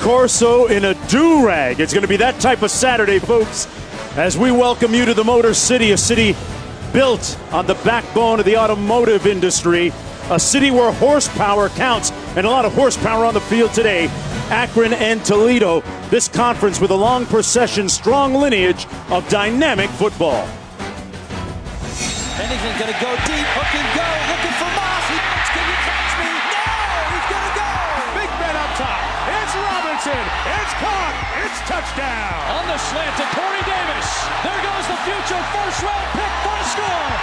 Corso in a do-rag. It's going to be that type of Saturday, folks, as we welcome you to the Motor City, a city built on the backbone of the automotive industry, a city where horsepower counts, and a lot of horsepower on the field today. Akron and Toledo, this conference with a long procession, strong lineage of dynamic football. Pennington's going to go deep, hook and go, looking for Moss. Can you catch me? No! He's going to go! Big Ben up top. It's Robinson. It's caught. It's touchdown. On the slant to Corey Davis. There goes the future first-round pick for a score.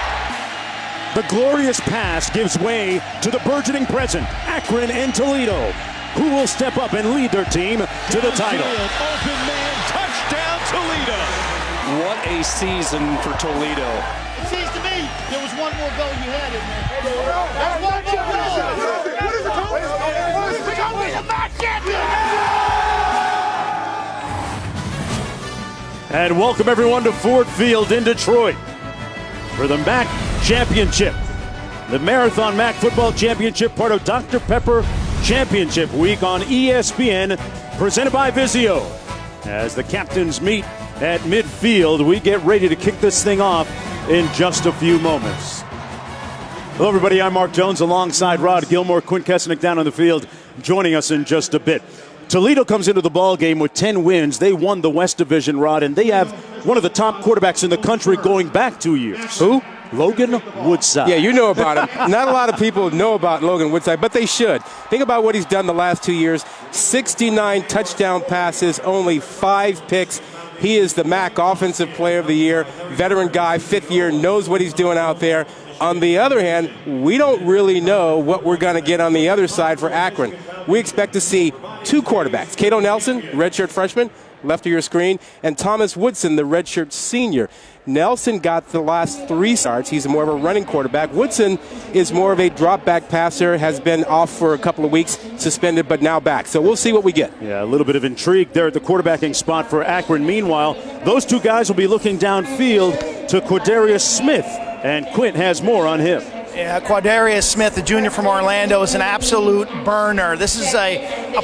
The glorious past gives way to the burgeoning present, Akron and Toledo. Who will step up and lead their team to the title? Open man, touchdown Toledo. What a season for Toledo. It seems to me there was one more goal you had in there. There's one more goal. What is it called? The MAC champion. And welcome everyone to Ford Field in Detroit for the MAC Championship. The Marathon MAC Football Championship, part of Dr. Pepper Championship Week on ESPN, presented by Vizio. As the captains meet at midfield, we get ready to kick this thing off in just a few moments. Hello everybody, I'm Mark Jones alongside Rod Gilmore, Quint Kesnick down on the field, joining us in just a bit. Toledo comes into the ball game with 10 wins. They won the West Division, Rod, and they have one of the top quarterbacks in the country going back 2 years. Who? Logan Woodside. Yeah, you know about him. Not a lot of people know about Logan Woodside, but they should. Think about what he's done the last 2 years. 69 touchdown passes, only 5 picks. He is the MAC Offensive Player of the Year. Veteran guy, 5th year, knows what he's doing out there. On the other hand, we don't really know what we're going to get on the other side for Akron. We expect to see 2 quarterbacks. Cato Nelson, redshirt freshman, left of your screen, and Thomas Woodson, the redshirt senior. Nelson got the last 3 starts. He's more of a running quarterback. Woodson is more of a drop-back passer, has been off for a couple of weeks, suspended, but now back. So we'll see what we get. Yeah, a little bit of intrigue there at the quarterbacking spot for Akron. Meanwhile, those 2 guys will be looking downfield to Quadarius Smith, and Quint has more on him. Yeah, Quadarius Smith, the junior from Orlando, is an absolute burner. This is a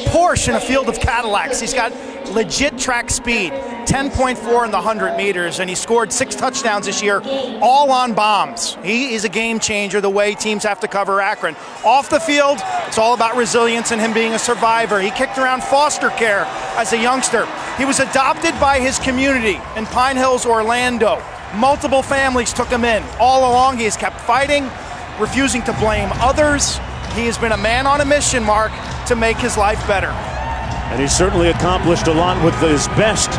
Porsche in a field of Cadillacs. He's got legit track speed, 10.4 in the 100 meters, and he scored 6 touchdowns this year, all on bombs. He is a game changer the way teams have to cover Akron. Off the field, it's all about resilience and him being a survivor. He kicked around foster care as a youngster. He was adopted by his community in Pine Hills, Orlando. Multiple families took him in. All along, he has kept fighting, refusing to blame others. He has been a man on a mission, Mark, to make his life better. And he's certainly accomplished a lot with his best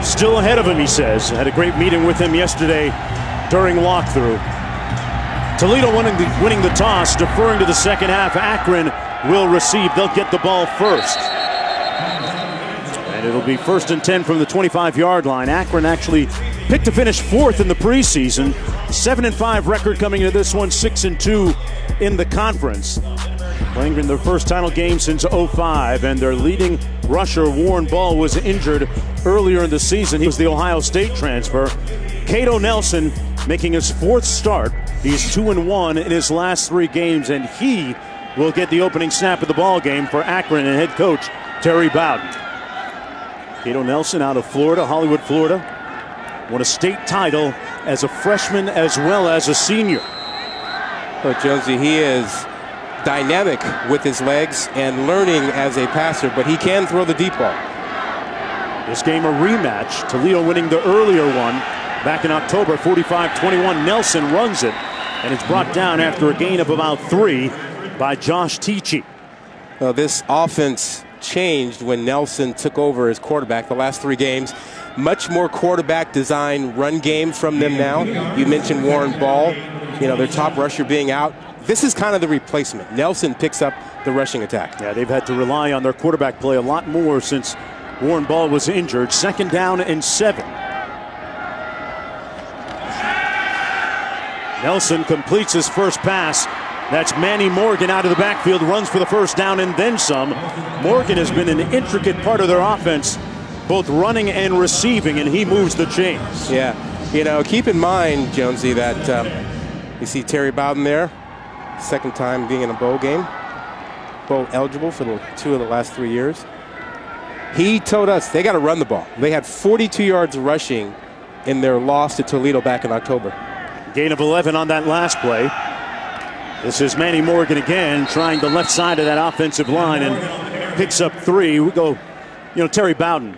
still ahead of him, he says. Had a great meeting with him yesterday during walkthrough. Toledo winning the toss, deferring to the second half. Akron will receive. They'll get the ball first. And it'll be 1st and 10 from the 25-yard line. Akron actually picked to finish 4th in the preseason. 7-5 record coming into this one, 6-2 in the conference. Playing in their first title game since '05, and their leading rusher, Warren Ball, was injured earlier in the season. He was the Ohio State transfer. Cato Nelson making his 4th start. He's 2-1 in his last 3 games, and he will get the opening snap of the ball game for Akron and head coach Terry Bowden. Cato Nelson out of Florida, Hollywood, Florida. Won a state title as a freshman as well as a senior. But Jonesy, he is dynamic with his legs and learning as a passer, but he can throw the deep ball. This game a rematch. Toledo winning the earlier one back in October, 45-21. Nelson runs it, and it's brought down after a gain of about 3 by Josh Teachy. Well, this offense changed when Nelson took over as quarterback the last 3 games. Much more quarterback design run game from them now. You mentioned Warren Ball, their top rusher being out. This is kind of the replacement. Nelson picks up the rushing attack. Yeah, they've had to rely on their quarterback play a lot more since Warren Ball was injured. 2nd down and 7. Nelson completes his first pass. That's Manny Morgan out of the backfield, runs for the 1st down and then some. Morgan has been an intricate part of their offense, both running and receiving, and he moves the chains. Yeah, keep in mind, Jonesy, that you see Terry Bowden there. 2nd time being in a bowl game. Bowl eligible for 2 of the last 3 years. He told us they got to run the ball. They had 42 yards rushing in their loss to Toledo back in October. Gain of 11 on that last play. This is Manny Morgan again, trying the left side of that offensive line and picks up 3. We go, Terry Bowden,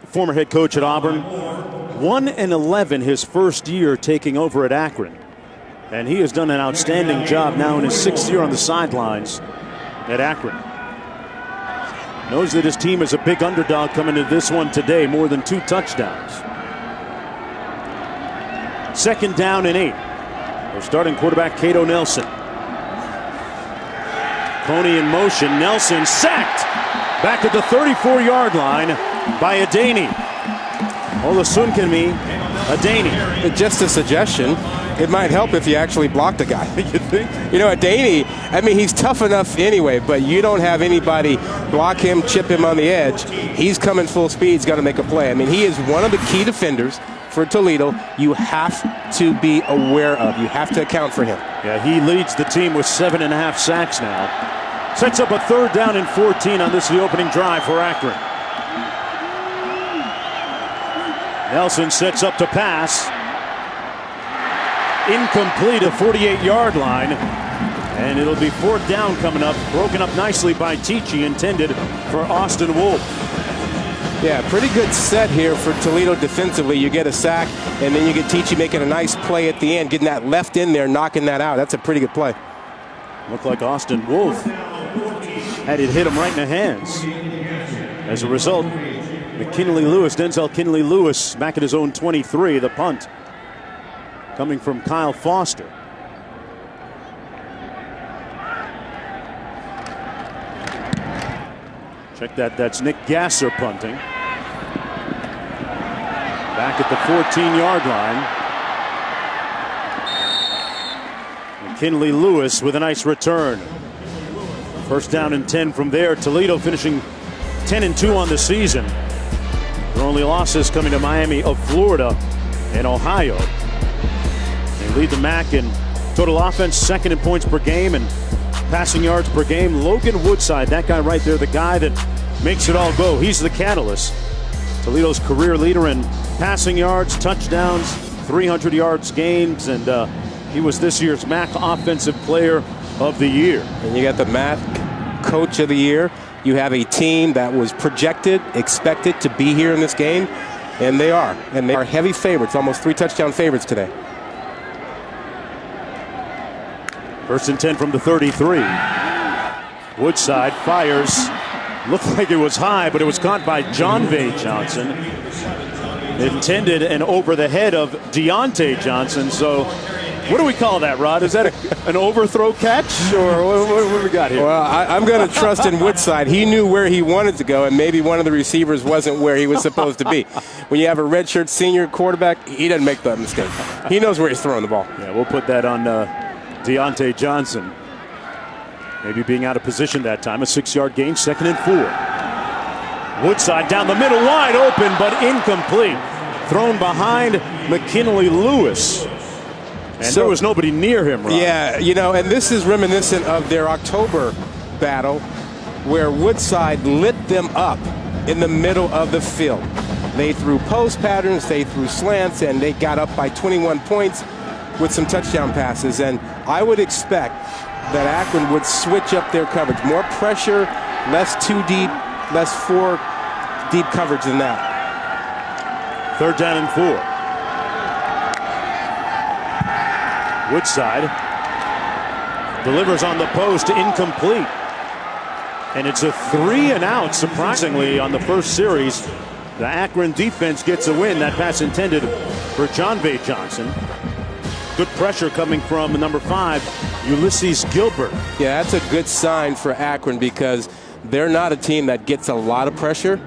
former head coach at Auburn, 1-11 his first year taking over at Akron. And he has done an outstanding job now in his 6th year on the sidelines at Akron. Knows that his team is a big underdog coming into this one today, more than 2 touchdowns. 2nd down and 8. Their starting quarterback, Cato Nelson. Coney in motion. Nelson sacked back at the 34-yard line by Adaney. Olasunkanmi Adaney. Just a suggestion. It might help if you actually blocked a guy. You think? Adaney, I mean, he's tough enough anyway, but you don't have anybody block him, chip him on the edge. He's coming full speed. He's got to make a play. I mean, he is one of the key defenders for Toledo. You have to be aware of. You have to account for him. Yeah, he leads the team with 7.5 sacks now. Sets up a 3rd down and 14 on this the opening drive for Akron. Nelson sets up to pass. Incomplete at 48-yard line. And it'll be 4th down coming up. Broken up nicely by Tichy, intended for Austin Wolf. Yeah, pretty good set here for Toledo defensively. You get a sack, and then you get Tichy making a nice play at the end, getting that left in there, knocking that out. That's a pretty good play. Looked like Austin Wolf had it hit him right in the hands. As a result, Denzel Kinley Lewis back at his own 23, the punt coming from Kyle Foster. Check that, that's Nick Gasser punting. Back at the 14-yard line. And Kinley Lewis with a nice return. 1st down and 10 from there. Toledo finishing 10-2 on the season. Their only losses coming to Miami of Florida and Ohio. They lead the MAC in total offense, 2nd in points per game and passing yards per game. Logan Woodside, that guy right there, the guy that makes it all go. He's the catalyst. Toledo's career leader in passing yards, touchdowns, 300 yards games, and he was this year's MAC Offensive Player of the Year. And you got the MAC Coach of the Year. You have a team that was projected, expected to be here in this game, and they are. And they are heavy favorites, almost 3 touchdown favorites today. 1st and 10 from the 33. Woodside fires. Looked like it was high, but it was caught by John Vay Johnson. Intended and over the head of Deontay Johnson. So what do we call that, Rod? Is that an overthrow catch, or what do we got here? Well, I'm going to trust in Woodside. He knew where he wanted to go, and maybe one of the receivers wasn't where he was supposed to be. When you have a redshirt senior quarterback, he doesn't make that mistake. He knows where he's throwing the ball. Yeah, we'll put that on Deontay Johnson. Maybe being out of position that time. A 6-yard gain, 2nd and 4. Woodside down the middle, wide open, but incomplete. Thrown behind McKinley Lewis. And there was nobody near him, Rob. Yeah, and this is reminiscent of their October battle where Woodside lit them up in the middle of the field. They threw post patterns, they threw slants, and they got up by 21 points with some touchdown passes. And I would expect that Akron would switch up their coverage. More pressure, less 2 deep, less 4 deep coverage than that. 3rd down and 4. Woodside delivers on the post, incomplete. And it's a 3 and out, surprisingly, on the first series. The Akron defense gets a win. That pass intended for John Vay Johnson. Good pressure coming from number 5, Ulysses Gilbert. Yeah, that's a good sign for Akron because they're not a team that gets a lot of pressure,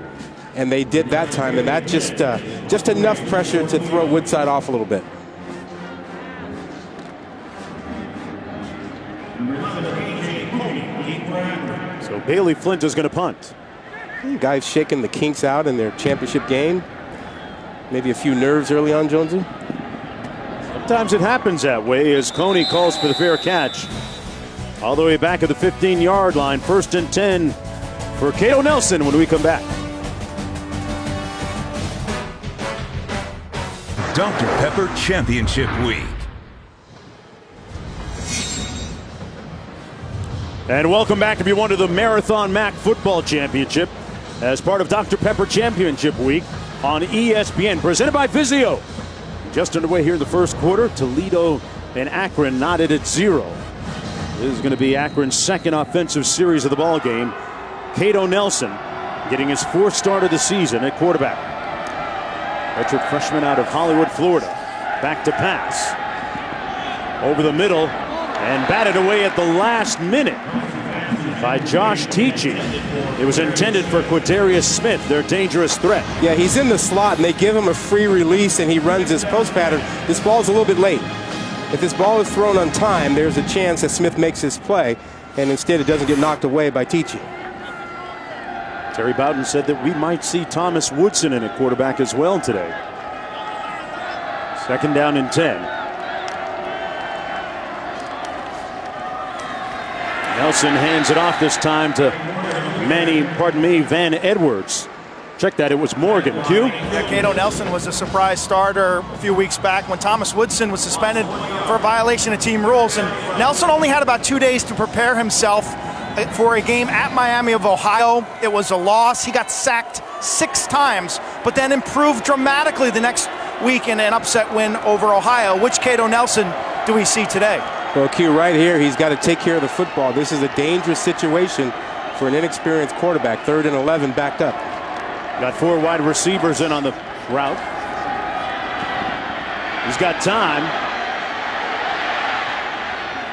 and they did that time, and that just enough pressure to throw Woodside off a little bit. So Bailey Flint is going to punt. Guys shaking the kinks out in their championship game. Maybe a few nerves early on, Jonesy. Sometimes it happens that way as Coney calls for the fair catch. All the way back at the 15-yard line. 1st and 10 for Cato Nelson when we come back. Dr. Pepper Championship Week. And welcome back, everyone, to the Marathon Mac Football Championship as part of Dr. Pepper Championship Week on ESPN, presented by Vizio. Just underway here in the first quarter. Toledo and Akron knotted at 0. This is going to be Akron's second offensive series of the ball game. Cato Nelson getting his 4th start of the season at quarterback. Redshirt freshman out of Hollywood, Florida. Back to pass. Over the middle and batted away at the last minute by Josh Teachey. It was intended for Quadarius Smith, their dangerous threat. Yeah, he's in the slot and they give him a free release and he runs his post pattern. This ball's a little bit late. If this ball is thrown on time, there's a chance that Smith makes his play, and instead it doesn't get knocked away by Teachey. Terry Bowden said that we might see Thomas Woodson in at quarterback as well today. 2nd down and 10. Nelson hands it off this time to Van Edwards. Check that, it was Morgan. Q? Yeah, Cato Nelson was a surprise starter a few weeks back when Thomas Woodson was suspended for a violation of team rules. And Nelson only had about 2 days to prepare himself for a game at Miami of Ohio. It was a loss. He got sacked 6 times, but then improved dramatically the next week in an upset win over Ohio. Which Cato Nelson do we see today? Well, Q, right here, he's got to take care of the football. This is a dangerous situation for an inexperienced quarterback. 3rd and 11 backed up. Got 4 wide receivers in on the route. He's got time.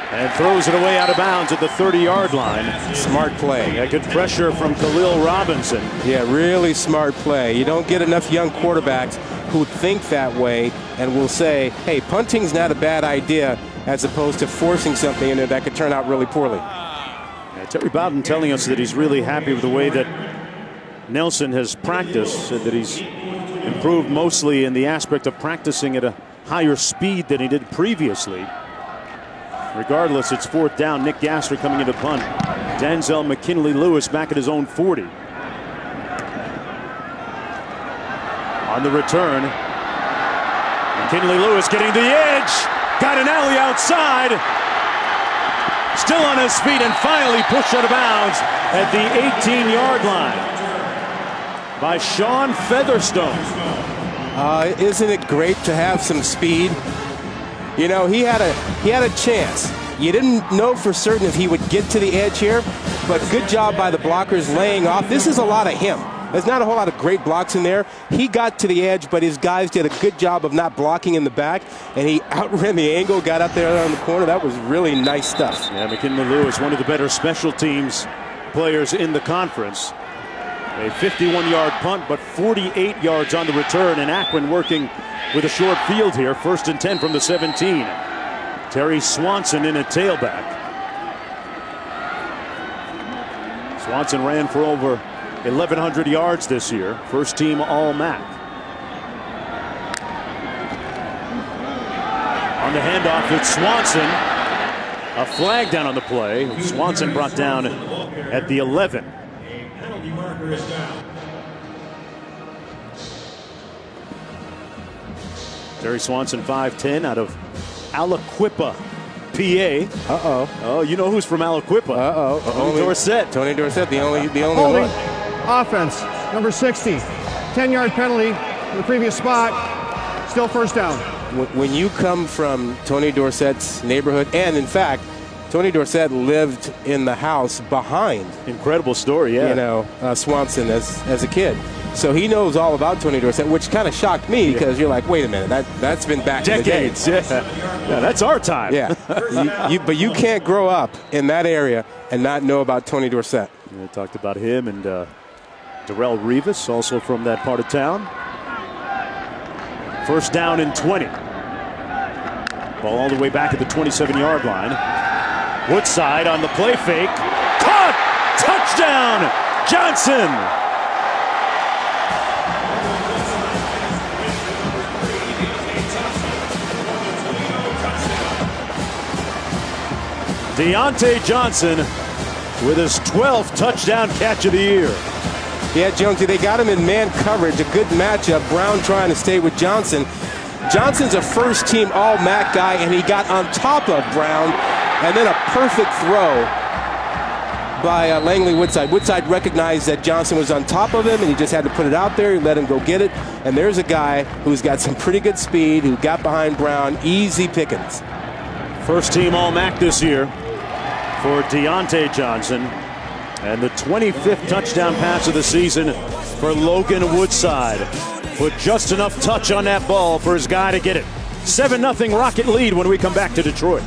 And throws it away out of bounds at the 30-yard line. Smart play. Yeah, good pressure from Khalil Robinson. Yeah, really smart play. You don't get enough young quarterbacks who think that way and will say, hey, punting's not a bad idea, as opposed to forcing something in there that could turn out really poorly. Yeah, Terry Bowden telling us that he's really happy with the way that Nelson has practiced, said that he's improved mostly in the aspect of practicing at a higher speed than he did previously. Regardless, it's 4th down. Nick Gasser coming into punt. Denzel McKinley-Lewis back at his own 40. On the return, McKinley-Lewis getting the edge. Got an alley outside. Still on his feet and finally pushed out of bounds at the 18-yard line by Sean Featherstone. Isn't it great to have some speed? You know, he had a chance. You didn't know for certain if he would get to the edge here, but good job by the blockers laying off. This is a lot of him. There's not a whole lot of great blocks in there. He got to the edge, but his guys did a good job of not blocking in the back, and he outran the angle, got up there on the corner. That was really nice stuff. Yeah, McKinley-Lewis, one of the better special teams players in the conference. A 51-yard punt, but 48 yards on the return, and Akron working with a short field here. 1st and 10 from the 17. Terry Swanson in at tailback. Swanson ran for over 1,100 yards this year. First team All-MAC. On the handoff, it's Swanson. A flag down on the play. Swanson brought down at the 11. Terry Swanson, 5'10", out of Aliquippa, PA. Oh, you know who's from Aliquippa? Tony Dorsett. Tony Dorsett, the only Holding one. offense, number 60. 10-yard penalty in the previous spot. Still 1st down. When you come from Tony Dorsett's neighborhood, and in fact, Tony Dorsett lived in the house behind. Incredible story, yeah. You know, Swanson as a kid. So he knows all about Tony Dorsett, which kind of shocked me because you're like, wait a minute, that's been back decades. In the day. Yeah, that's our time. Yeah, but you can't grow up in that area and not know about Tony Dorsett. We talked about him and Darrell Rivas, also from that part of town. 1st down and 20. Ball all the way back at the 27-yard line. Woodside on the play fake. Caught! Touchdown! Johnson! Deontay Johnson with his 12th touchdown catch of the year. Yeah, Jonesy, they got him in man coverage, a good matchup. Brown trying to stay with Johnson. Johnson's a first-team All-MAC guy, and he got on top of Brown, and then a perfect throw by Langley Woodside. Woodside recognized that Johnson was on top of him, and he just had to put it out there. He let him go get it. And there's a guy who's got some pretty good speed, who got behind Brown. Easy pickings. First-team All-MAC this year for Deontay Johnson. And the 25th touchdown pass of the season for Logan Woodside. Put just enough touch on that ball for his guy to get it. 7-0 Rocket lead when we come back to Detroit.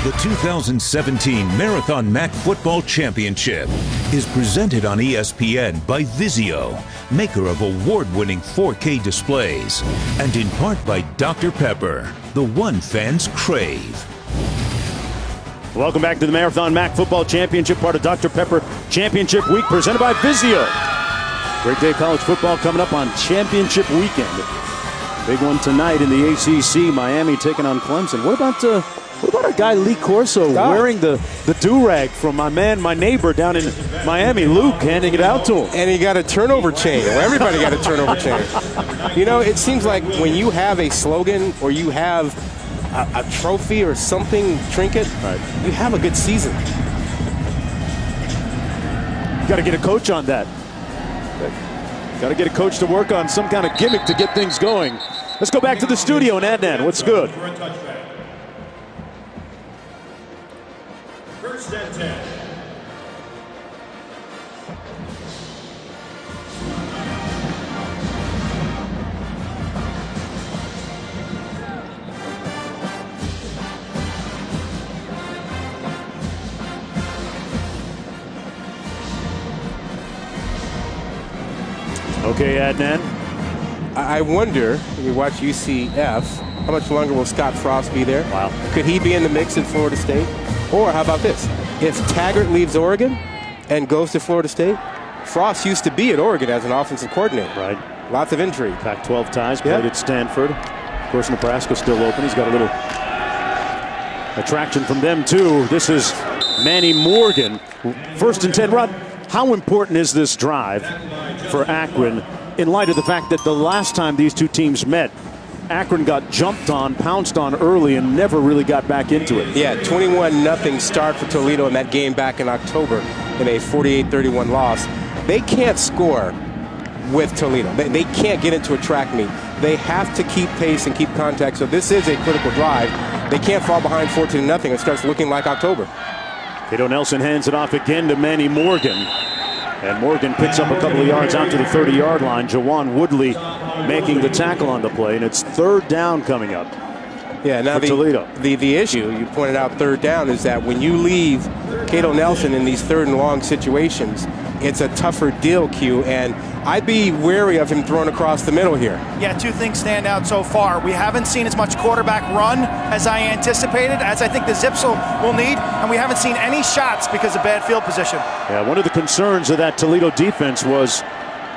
The 2017 Marathon MAC Football Championship is presented on ESPN by Vizio, maker of award-winning 4K displays, and in part by Dr. Pepper, the one fans crave. Welcome back to the Marathon MAC Football Championship, part of Dr. Pepper Championship Week, presented by Vizio. Great day of college football coming up on Championship Weekend. Big one tonight in the ACC, Miami taking on Clemson. What about our guy Lee Corso wearing the do-rag from my neighbor down in Miami, Luke, handing it out to him. And he got a turnover chain. Well, everybody got a turnover chain. You know, it seems like when you have a slogan or you have a trophy or something, trinket, you have a good season. You got to get a coach on that. Got to get a coach to work on some kind of gimmick to get things going. Let's go back to the studio and Adnan, what's good? First and 10. Okay, Adnan. I wonder, when you watch UCF, how much longer will Scott Frost be there? Wow. Could he be in the mix at Florida State? Or how about this? If Taggart leaves Oregon and goes to Florida State, Frost used to be at Oregon as an offensive coordinator. Right. Lots of intrigue. Pac-12 ties, played at Stanford. Of course, Nebraska's still open. He's got a little attraction from them, too. This is Manny Morgan. First and 10. Rod, how important is this drive for Akron in light of the fact that the last time these two teams met, Akron got jumped on, pounced on early, and never really got back into it? Yeah, 21-0 start for Toledo in that game back in October in a 48-31 loss. They can't score with Toledo. They can't get into a track meet. They have to keep pace and keep contact, so this is a critical drive. They can't fall behind 14-0. It starts looking like October. Cato Nelson hands it off again to Manny Morgan. And Morgan picks up a couple of yards out to the 30-yard line. Jawan Woodley making the tackle on the play, and it's third down coming up. Yeah, now Toledo. The issue, you pointed out third down, is that when you leave Cato Nelson in these third and long situations, it's a tougher deal, Q, and I'd be wary of him throwing across the middle here. Yeah, two things stand out so far. We haven't seen as much quarterback run as I anticipated, as I think the Zips will need, and we haven't seen any shots because of bad field position. Yeah, one of the concerns of that Toledo defense was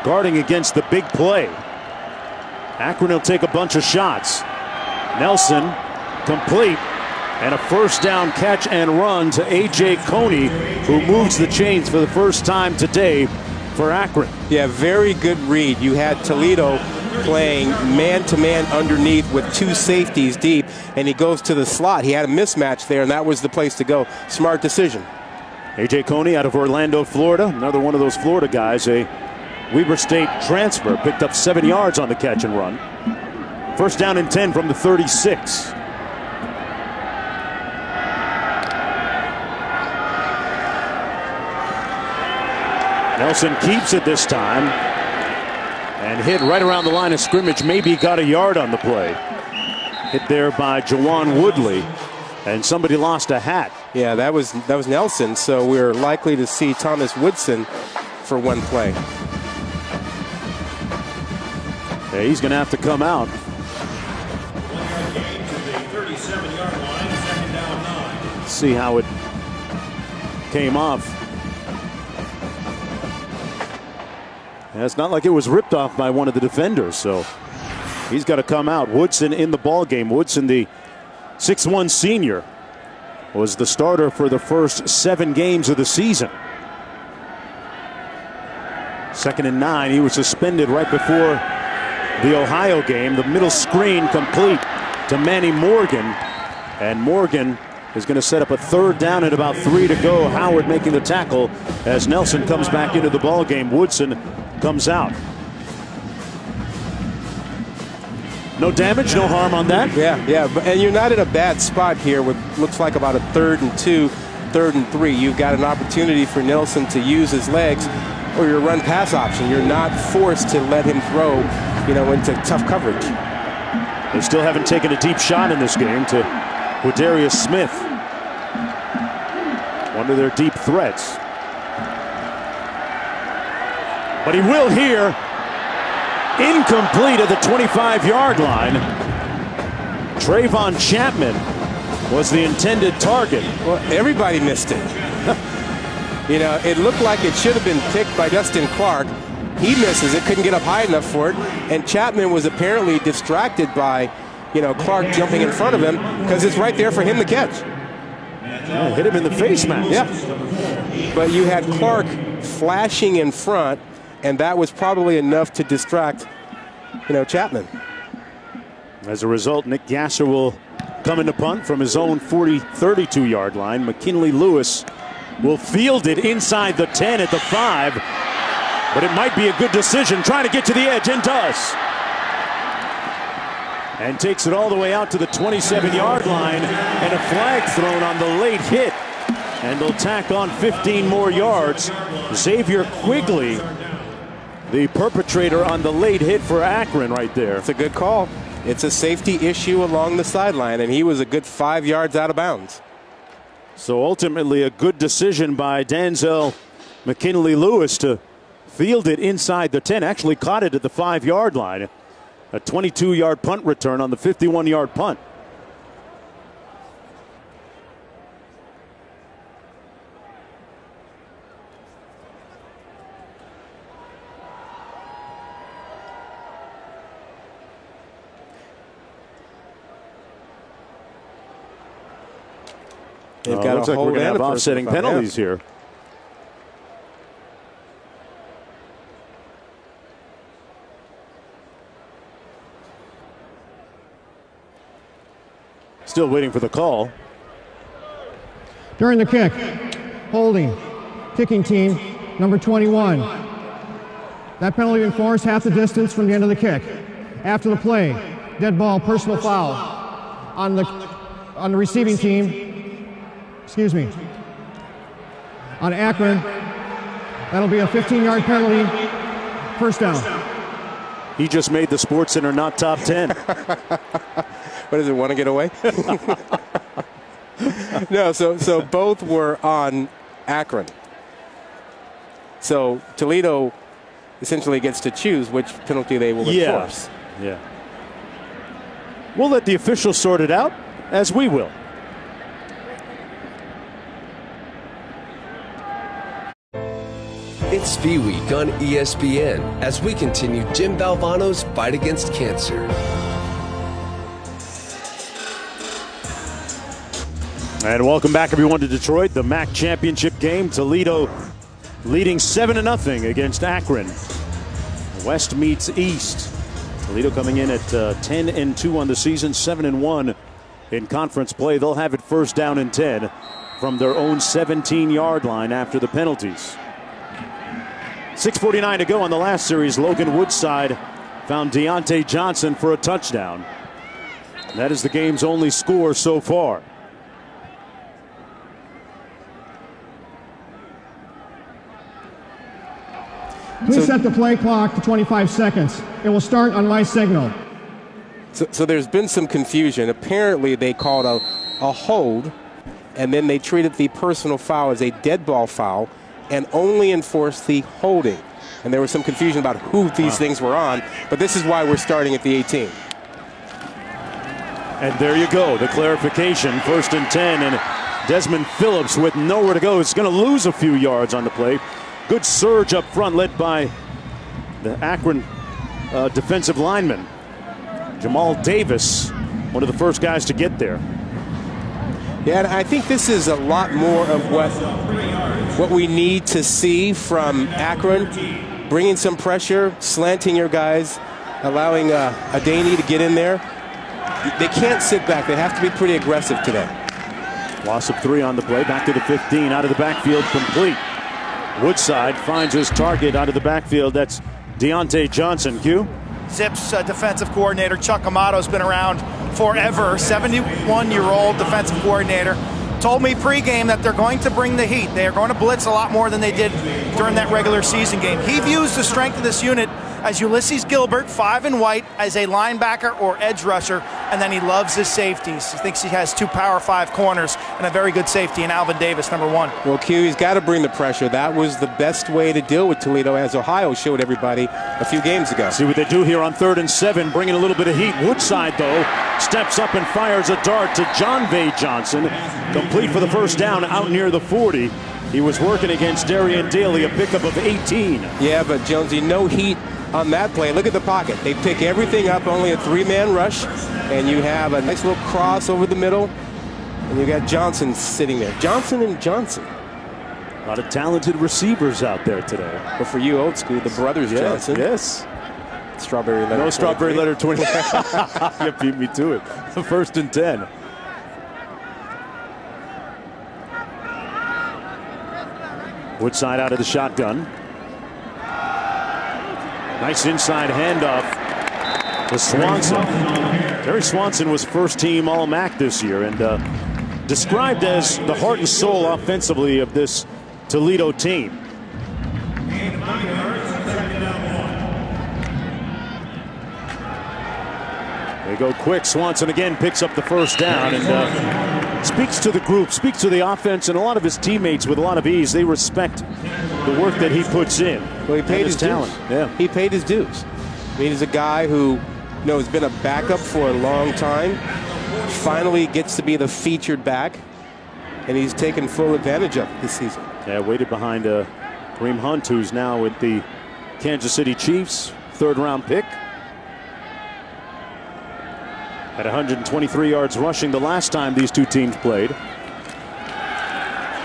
guarding against the big play. Akron will take a bunch of shots. Nelson complete, and a first down catch and run to A.J. Coney, who moves the chains for the first time today for Akron. Yeah, very good read. You had Toledo playing man-to-man underneath with two safeties deep, and he goes to the slot. He had a mismatch there, and that was the place to go. Smart decision. A.J. Coney out of Orlando, Florida. Another one of those Florida guys, a Weber State transfer. Picked up 7 yards on the catch and run. First down and 10 from the 36. Nelson keeps it this time and hit right around the line of scrimmage. Maybe got a yard on the play. Hit there by Jawan Woodley, and somebody lost a hat. Yeah, that was Nelson, so we're likely to see Thomas Woodson for one play. Yeah, he's going to have to come out. 1 yard gain to the 37-yard line, second down 9. See how it came off. And it's not like it was ripped off by one of the defenders, so he's got to come out. Woodson in the ball game. Woodson, the 6'1" senior, was the starter for the first 7 games of the season. 2nd and 9. He was suspended right before the Ohio game. The middle screen complete to Manny Morgan. And Morgan is going to set up a 3rd down and about 3 to go. Howard making the tackle as Nelson comes back into the ball game. Woodson comes out. No damage, no harm on that. Yeah, and you're not in a bad spot here with looks like about a 3rd and 2, 3rd and 3. You've got an opportunity for Nelson to use his legs or your run pass option. You're not forced to let him throw, into tough coverage. They still haven't taken a deep shot in this game to Quadarius Smith. One of their deep threats. But he will here. Incomplete at the 25-yard line. Trayvon Chapman was the intended target. Well, everybody missed it. It looked like it should have been picked by Dustin Clark. He misses it, couldn't get up high enough for it, and Chapman was apparently distracted by, Clark jumping in front of him because it's right there for him to catch. Yeah, hit him in the face mask. Yeah, but you had Clark flashing in front, and that was probably enough to distract, Chapman. As a result, Nick Gasser will come into punt from his own 32-yard line. McKinley Lewis will field it inside the 10 at the 5. But it might be a good decision, trying to get to the edge, and does. And takes it all the way out to the 27-yard line, and a flag thrown on the late hit. And they'll tack on 15 more yards. Xavier Quigley, the perpetrator on the late hit for Akron right there. It's a good call. It's a safety issue along the sideline, and he was a good 5 yards out of bounds. So ultimately a good decision by Denzel McKinley Lewis to field it inside the 10. Actually caught it at the 5-yard line. A 22-yard punt return on the 51-yard punt. They've got looks like we're going to have offsetting penalties here. Still waiting for the call. During the kick, holding, kicking team, number 21. That penalty enforced half the distance from the end of the kick. After the play, dead ball, personal foul on the receiving team. Excuse me. On Akron, that'll be a 15-yard penalty, 1st down. He just made the Sports Center not top 10. What does it want to get away? No, so both were on Akron. So Toledo essentially gets to choose which penalty they will enforce. Yeah. We'll let the officials sort it out, as we will. It's Bee Week on ESPN as we continue Jim Valvano's fight against cancer. And welcome back, everyone, to Detroit. The MAC championship game. Toledo leading 7-0 against Akron. West meets East. Toledo coming in at 10-2 on the season, 7-1 in conference play. They'll have it 1st down and 10 from their own 17-yard line after the penalties. 6:49 to go on the last series. Logan Woodside found Deontay Johnson for a touchdown. That is the game's only score so far. Please set the play clock to 25 seconds. It will start on my signal. So there's been some confusion. Apparently they called a hold, and then they treated the personal foul as a dead ball foul and only enforced the holding. And there was some confusion about who these things were on, but this is why we're starting at the 18. And there you go, the clarification, 1st and 10, and Desmond Phillips with nowhere to go is going to lose a few yards on the play. Good surge up front led by the Akron defensive lineman. Jamal Davis, one of the first guys to get there. Yeah, and I think this is a lot more of what we need to see from Akron. bringing some pressure, slanting your guys, allowing a Daney to get in there. They can't sit back. They have to be pretty aggressive today. Loss of 3 on the play. Back to the 15. Out of the backfield, complete. Woodside finds his target out of the backfield. That's Deontay Johnson. Q. Zips defensive coordinator Chuck Amato's been around forever. 71-year-old defensive coordinator. Told me pregame that they're going to bring the heat. They are going to blitz a lot more than they did during that regular season game. He views the strength of this unit as Ulysses Gilbert, 5 and white, as a linebacker or edge rusher, and then he loves his safeties. He thinks he has 2 Power 5 corners and a very good safety in Alvin Davis, number 1. Well, Q, he's got to bring the pressure. That was the best way to deal with Toledo, as Ohio showed everybody a few games ago. See what they do here on 3rd and 7, bringing a little bit of heat. Woodside, though, steps up and fires a dart to John Vay Johnson. Complete for the first down out near the 40. He was working against Darian Daly, a pickup of 18. Yeah, but Jonesy, no heat on that play. Look at the pocket. They pick everything up, only a 3-man rush, and you have a nice little cross over the middle, and you got Johnson sitting there. Johnson and Johnson. A lot of talented receivers out there today. But for you, old school, the brothers Johnson. Yes. Strawberry letter. No strawberry letter 20. You beat me to it. 1st and 10. Woodside out of the shotgun. Nice inside handoff to Swanson. Terry Swanson was first-team All-MAC this year and described as the heart and soul offensively of this Toledo team. They go quick. Swanson again picks up the first down and speaks to the group, speaks to the offense and a lot of his teammates with a lot of ease. They respect the work that he puts in. Well, he paid his talent. dues. Yeah. He paid his dues. I mean, he's a guy who, has been a backup for a long time. Finally gets to be the featured back, and he's taken full advantage of it this season. Yeah, waited behind Kareem Hunt, who's now with the Kansas City Chiefs, 3rd-round pick. At 123 yards rushing the last time these two teams played.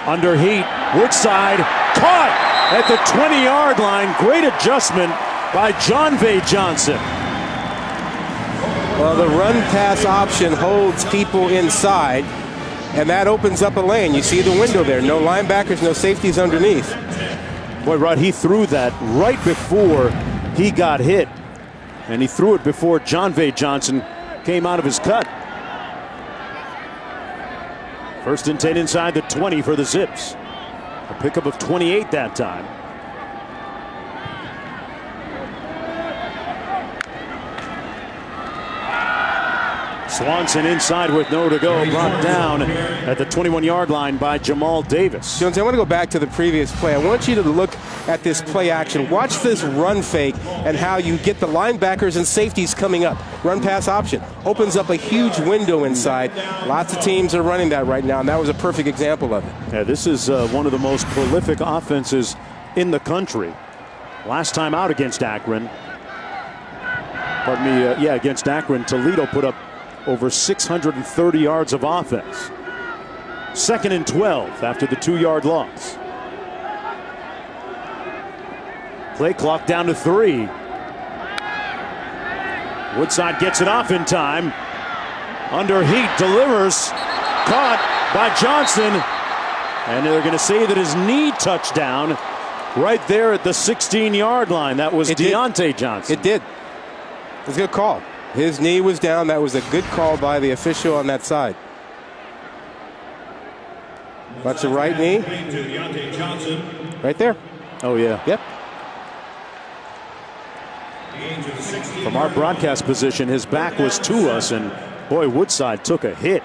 Under heat, Woodside caught at the 20-yard line. Great adjustment by John Vay Johnson. Well, the run-pass option holds people inside, and that opens up a lane. You see the window there. No linebackers, no safeties underneath. Boy, Rod, he threw that right before he got hit. And he threw it before John Vay Johnson came out of his cut. 1st and 10 inside the 20 for the Zips. A pickup of 28 that time. Swanson inside with nowhere to go, brought down at the 21-yard line by Jamal Davis. Jones, I want to go back to the previous play. I want you to look at this play action. Watch this run fake and how you get the linebackers and safeties coming up. Run pass option opens up a huge window inside. Lots of teams are running that right now, and that was a perfect example of it. Yeah, this is one of the most prolific offenses in the country. Last time out against Akron, against Akron, Toledo put up over 630 yards of offense. 2nd and 12 after the 2-yard loss. Play clock down to 3. Woodside gets it off in time. Under heat, delivers. Caught by Johnson. And they're going to say that his knee touched down right there at the 16-yard line. That was Deontay Johnson. It did. It was a good call. His knee was down. That was a good call by the official on that side. Watch the right knee. Right there. Oh, yeah. Yep. From our broadcast position, his back was to us, and boy, Woodside took a hit.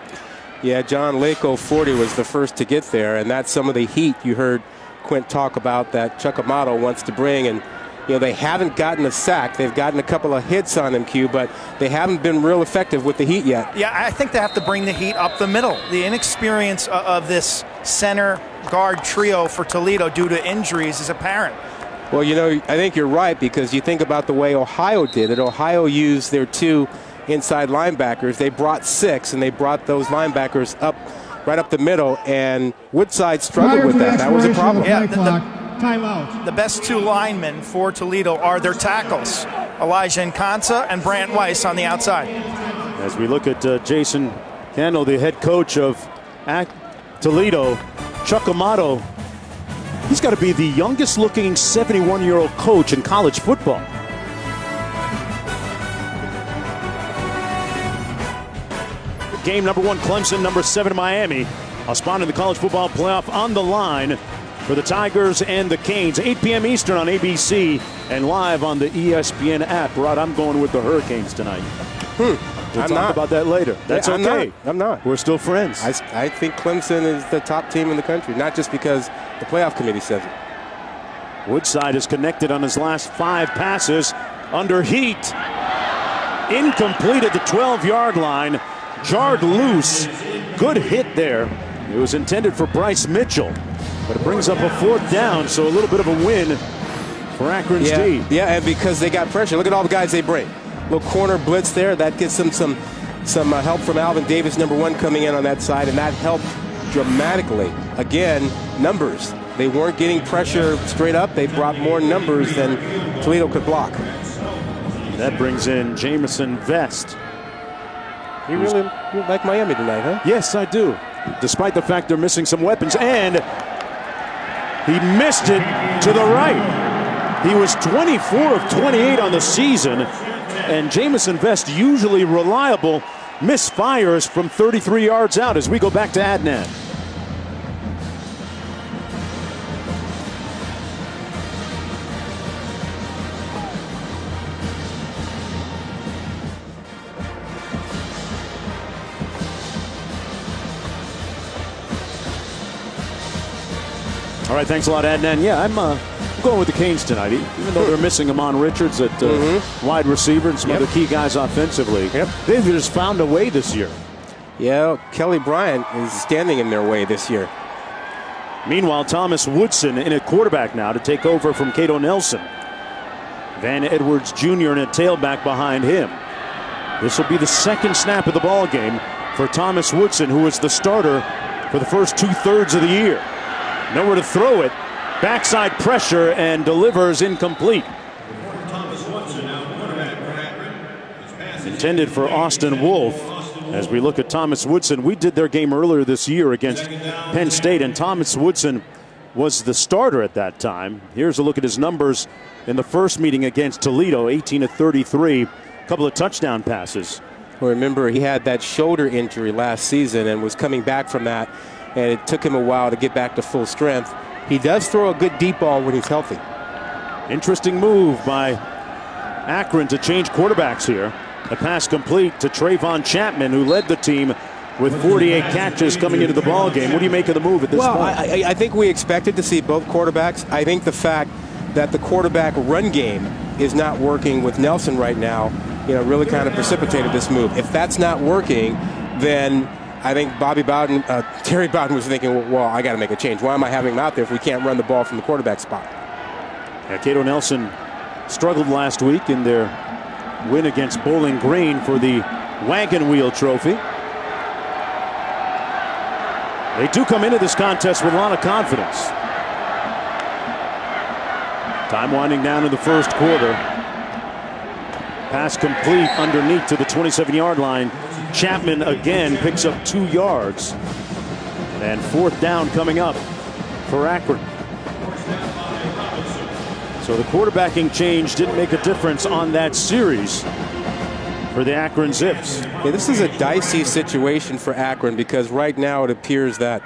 Yeah, John Lako 40 was the first to get there, and that's some of the heat you heard Quint talk about that Chuck Amato wants to bring. And they haven't gotten a sack. They've gotten a couple of hits on him, Q, but they haven't been real effective with the heat yet. Yeah, I think they have to bring the heat up the middle. The inexperience of this center guard trio for Toledo due to injuries is apparent. Well, I think you're right, because you think about the way Ohio did it. Ohio used their 2 inside linebackers. They brought 6, and they brought those linebackers up right up the middle, and Woodside struggled with that. That was a problem. Yeah, Timeout. The best two linemen for Toledo are their tackles, Elijah Nkansa and Brant Weiss on the outside. As we look at Jason Candle, the head coach of Toledo, Chuck Amato, he's got to be the youngest looking 71-year-old coach in college football. Game number 1, Clemson, number 7, Miami. A spot in the college football playoff on the line for the Tigers and the Canes. 8 p.m. Eastern on ABC and live on the ESPN app. Rod, I'm going with the Hurricanes tonight. We'll talk about that later. That's okay. I'm not. We're still friends. I think Clemson is the top team in the country, not just because the playoff committee says it. Woodside is connected on his last 5 passes under heat. Incomplete at the 12-yard line. Jarred loose. Good hit there. It was intended for Bryce Mitchell, but it brings up a 4th down, so a little bit of a win for Akron's D. Yeah, and because they got pressure. Look at all the guys they bring. Little corner blitz there. That gets them some help from Alvin Davis, number 1, coming in on that side, and that helped dramatically. Again, numbers. They weren't getting pressure straight up. They brought more numbers than Toledo could block. That brings in Jamison Vest. You really like Miami tonight, huh? Yes, I do. Despite the fact they're missing some weapons, and he missed it to the right. He was 24 of 28 on the season, and Jamison Vest, usually reliable, misfires from 33 yards out as we go back to Adnan. All right, thanks a lot, Adnan. Yeah, I'm going with the Canes tonight, even though they're missing Amon Richards at wide receiver and some other key guys offensively. They've just found a way this year. Yeah, Kelly Bryant is standing in their way this year. Meanwhile, Thomas Woodson in at quarterback now to take over from Cato Nelson. Van Edwards Jr. and a tailback behind him. This will be the 2nd snap of the ball game for Thomas Woodson, who was the starter for the first 2/3 of the year. Nowhere to throw it. Backside pressure and delivers incomplete. Intended for Austin Wolf. As we look at Thomas Woodson, we did their game earlier this year against Penn State, and Thomas Woodson was the starter at that time. Here's a look at his numbers in the first meeting against Toledo, 18 of 33, a couple of touchdown passes. Well, remember, he had that shoulder injury last season and was coming back from that, and it took him a while to get back to full strength. He does throw a good deep ball when he's healthy. Interesting move by Akron to change quarterbacks here. A pass complete to Trayvon Chapman, who led the team with 48 catches coming into the ball game. What do you make of the move at this point? I think we expected to see both quarterbacks. I think the fact that the quarterback run game is not working with Nelson right now, really kind of precipitated this move. If that's not working, then I think Terry Bowden was thinking, well, I got to make a change. Why am I having him out there if we can't run the ball from the quarterback spot? Yeah, Cato Nelson struggled last week in their win against Bowling Green for the Wagon Wheel Trophy. They do come into this contest with a lot of confidence. Time winding down in the first quarter. Pass complete underneath to the 27-yard line. Chapman again picks up 2 yards. And 4th down coming up for Akron. So the quarterbacking change didn't make a difference on that series for the Akron Zips. Yeah, this is a dicey situation for Akron because right now it appears that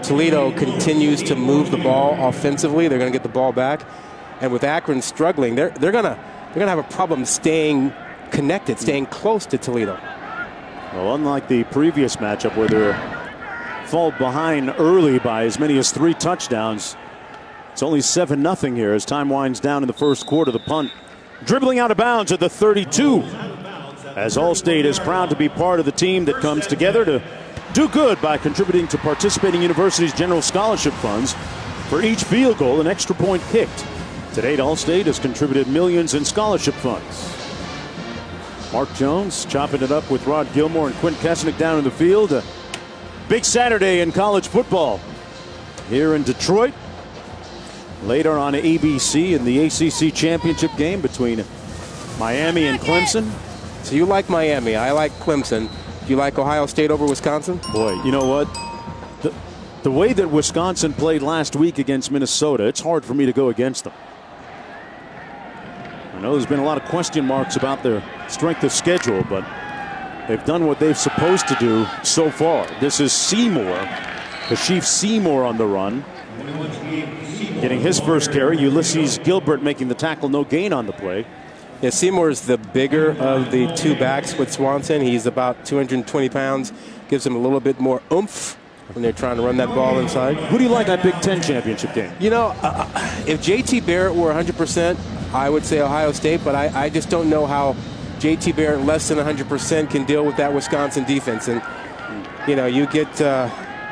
Toledo continues to move the ball offensively. They're going to get the ball back, and with Akron struggling, they're going to have a problem staying connected, staying close to Toledo. Well, unlike the previous matchup where they fall behind early by as many as 3 touchdowns, it's only 7-0 here as time winds down in the first quarter. The punt dribbling out of bounds at the 32. As Allstate is proud to be part of the team that comes together to do good by contributing to participating universities' general scholarship funds. For each field goal, an extra point kicked. To date, Allstate has contributed millions in scholarship funds. Mark Jones chopping it up with Rod Gilmore and Quint Kesnick down in the field. A big Saturday in college football here in Detroit. Later on ABC in the ACC championship game between Miami and Clemson. So you like Miami. I like Clemson. Do you like Ohio State over Wisconsin? Boy, you know what? The way that Wisconsin played last week against Minnesota, it's hard for me to go against them. I know there's been a lot of question marks about their strength of schedule, but they've done what they're supposed to do so far. This is Seymour, Kashif Seymour on the run, getting his first carry. Ulysses Gilbert making the tackle, no gain on the play. Yeah, Seymour's the bigger of the two backs with Swanson. He's about 220 pounds. Gives him a little bit more oomph when they're trying to run that ball inside. Who do you like that Big Ten championship game? You know, if J.T. Barrett were 100%, I would say Ohio State, but I just don't know how J.T. Barrett less than 100% can deal with that Wisconsin defense. And, you know, you get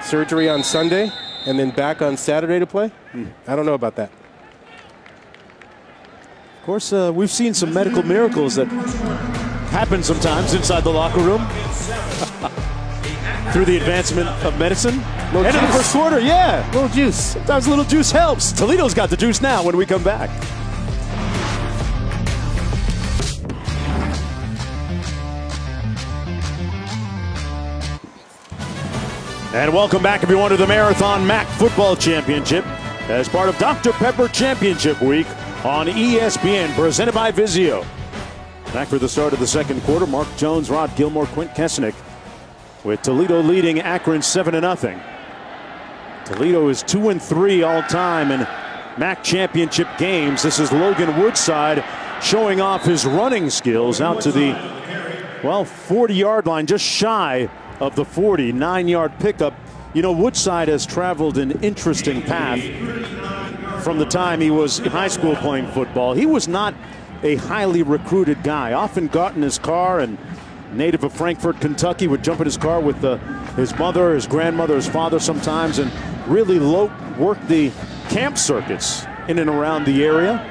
surgery on Sunday and then back on Saturday to play? I don't know about that. Of course, we've seen some medical miracles that happen sometimes inside the locker room through the advancement of medicine. End of the first quarter, yeah. Little juice. Sometimes a little juice helps. Toledo's got the juice now when we come back. And welcome back, everyone, to the Marathon MAC Football Championship as part of Dr. Pepper Championship Week on ESPN, presented by Vizio. Back for the start of the second quarter, Mark Jones, Rod Gilmore, Quint Kesnick, with Toledo leading Akron 7-0. Toledo is 2-3 all time in MAC championship games. This is Logan Woodside showing off his running skills out to the, 40-yard line, just shy of the 40, 9-yard pickup. You know, Woodside has traveled an interesting path from the time he was in high school playing football. He was not a highly recruited guy. Often got in his car, and native of Frankfort, Kentucky, would jump in his car with his mother, his grandmother, his father sometimes, and really worked the camp circuits in and around the area.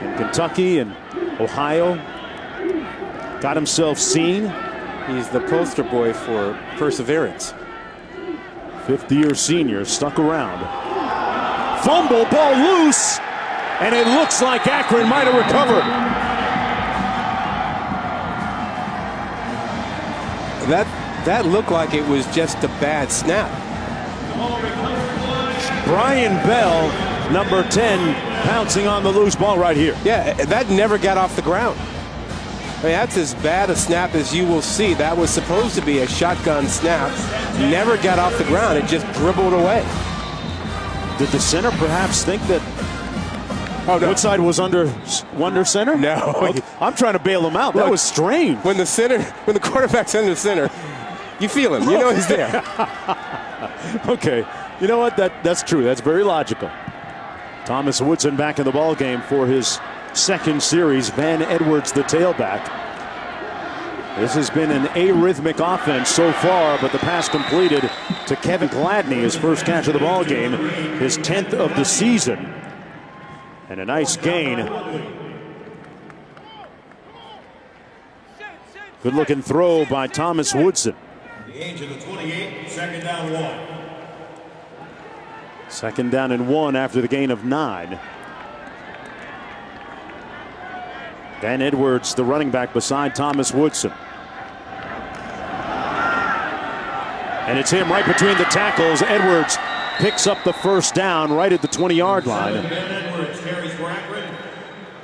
In Kentucky and Ohio. Got himself seen. He's the poster boy for perseverance. Fifth-year senior, stuck around. Fumble, ball loose, and it looks like Akron might have recovered. That looked like it was just a bad snap. Brian Bell, number 10, pouncing on the loose ball right here. Yeah, that never got off the ground. I mean, that's as bad a snap as you will see. That was supposed to be a shotgun snap. Never got off the ground. It just dribbled away. Did the center perhaps think that Woodside was under center? No. I'm trying to bail him out. That was strange. When the quarterback's under center, you feel him. You know he's there. Okay. You know what? That's true. That's very logical. Thomas Woodson back in the ball game for his second series. Van Edwards, the tailback. This has been an arrhythmic offense so far, but the pass completed to Kevin Gladney, his first catch of the ball game, his 10th of the season. And a nice gain. Good looking throw by Thomas Woodson. The age of the 28, second down 1. Second down and 1 after the gain of 9. Van Edwards, the running back beside Thomas Woodson. And it's him right between the tackles. Edwards picks up the first down right at the 20-yard line.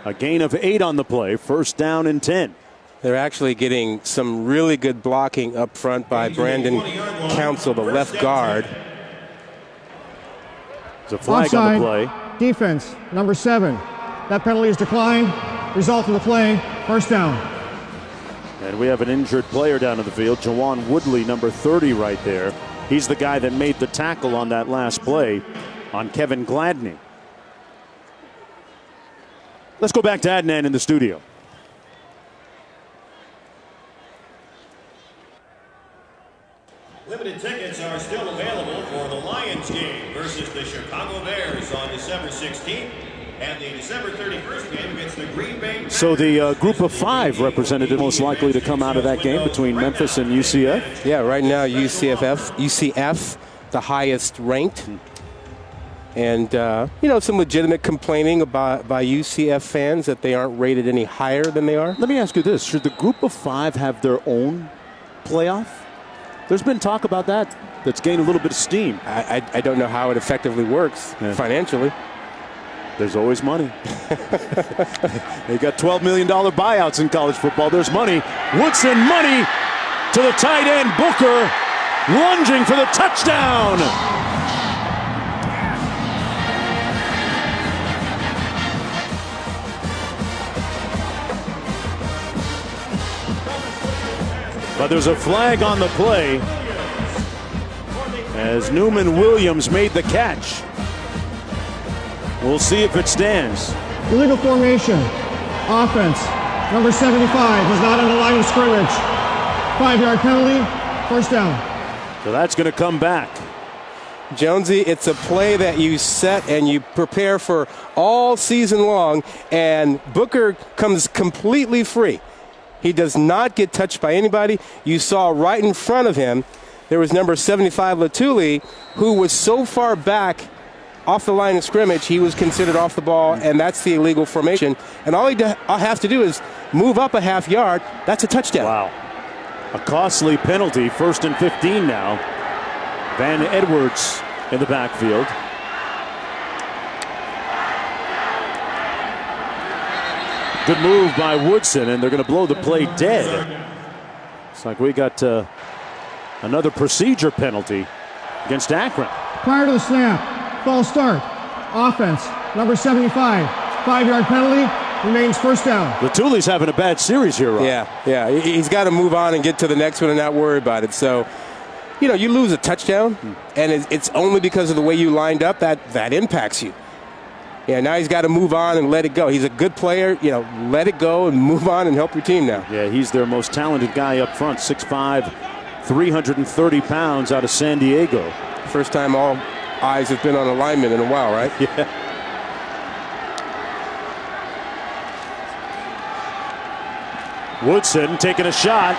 A gain of 8 on the play. First down and 10. They're actually getting some really good blocking up front by Brandon Council, the left guard. There's a flag Offside. on the play. Defense, number 7. That penalty is declined. Result of the play, first down. And we have an injured player down in the field. Jawan Woodley, number 30 right there. He's the guy that made the tackle on that last play on Kevin Gladney. Let's go back to Adnan in the studio. Limited tickets are still available for the Lions game versus the Chicago Bears on December 16th. And the December 31st game against the Green Bay Packers. So the group of 5 representative most likely to come out of that game between Memphis and UCF? Yeah, right now UCF, the highest ranked. And, some legitimate complaining by UCF fans that they aren't rated any higher than they are. Let me ask you this. Should the group of 5 have their own playoff? There's been talk about that that's gained a little bit of steam. I don't know how it effectively works financially. There's always money. They got $12 million buyouts in college football. There's money. Woodson, money to the tight end, Booker, lunging for the touchdown. But there's a flag on the play as Newman Williams made the catch. We'll see if it stands. Illegal formation. Offense. Number 75 was not on the line of scrimmage. 5-yard penalty. First down. So that's going to come back. Jonesy, it's a play that you set and you prepare for all season long, and Booker comes completely free. He does not get touched by anybody. You saw right in front of him, there was number 75, Latuli, who was so far back off the line of scrimmage, he was considered off the ball, and that's the illegal formation. And all he has to do is move up a half yard. That's a touchdown. Wow. A costly penalty. 1st and 15 now. Van Edwards in the backfield. Good move by Woodson, and they're going to blow the play dead. It's like we got another procedure penalty against Akron. Prior to the snap, false start. Offense, number 75. 5-yard penalty, remains first down. Latuli's having a bad series here, Rob. Yeah. He's got to move on and get to the next one and not worry about it. So, you lose a touchdown, and it's only because of the way you lined up that impacts you. Yeah, now he's got to move on and let it go. He's a good player. Let it go and move on and help your team now. Yeah, he's their most talented guy up front. 6'5", 330 pounds out of San Diego. First time all eyes have been on a lineman in a while, right? Yeah. Woodson taking a shot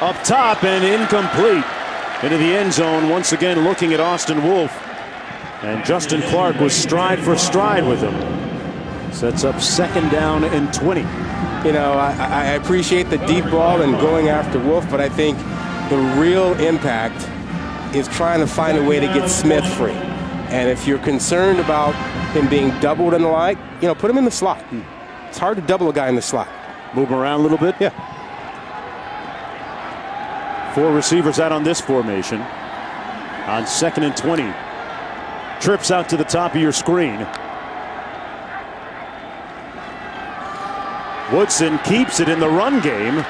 up top and incomplete. Into the end zone, once again looking at Austin Wolf. And Justin Clark was stride for stride with him. Sets up 2nd down and 20. I appreciate the deep ball and going after Wolf, but I think the real impact is trying to find a way to get Smith free. And if you're concerned about him being doubled and the like, put him in the slot. It's hard to double a guy in the slot. Move him around a little bit? Yeah. 4 receivers out on this formation. On 2nd and 20. Trips out to the top of your screen. Woodson keeps it in the run game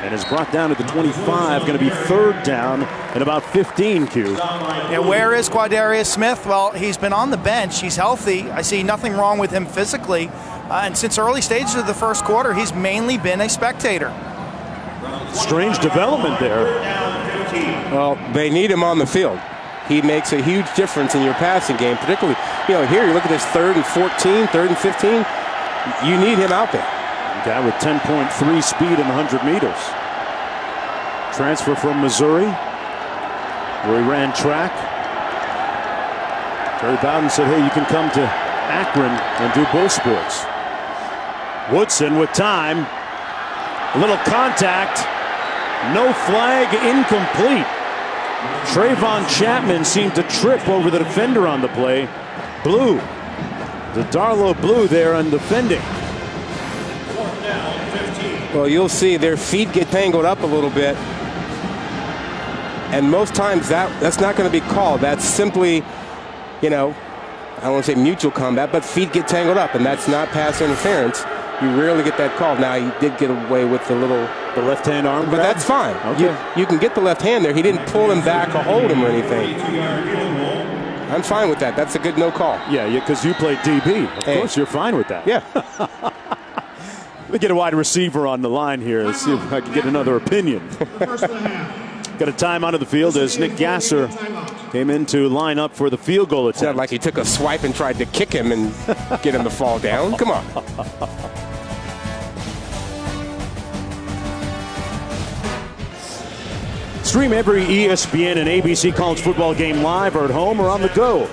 and is brought down to the 25. Going to be 3rd down and about 15, Q. Yeah, where is Quadarius Smith? Well, he's been on the bench. He's healthy. I see nothing wrong with him physically. And since early stages of the first quarter, he's mainly been a spectator. Strange development there. Well, they need him on the field. He makes a huge difference in your passing game, particularly, here you look at this 3rd and 14, 3rd and 15. You need him out there. A guy with 10.3 speed in 100 meters. Transfer from Missouri, where he ran track. Terry Bowden said, hey, you can come to Akron and do both sports. Woodson with time. A little contact. No flag, incomplete. Trayvon Chapman seemed to trip over the defender on the play. Blue. Darlow Blue there on defending. Well, you'll see their feet get tangled up a little bit. And most times that's not going to be called. That's simply, I don't want to say mutual combat, but feet get tangled up, and that's not pass interference. You rarely get that called. Now, he did get away with the left hand arm but grab? That's fine. Okay. You can get the left hand there. He didn't pull him back or hold him or anything. I'm fine with that. That's a good no call. Yeah, because you played DB. Of course, you're fine with that. Yeah. Let me get a wide receiver on the line here and see if I can get another opinion. Got a timeout of the field as Nick Gasser came in to line up for the field goal attempt. Sounded like he took a swipe and tried to kick him and get him to fall down. Come on. Stream every ESPN and ABC college football game live or at home or on the go.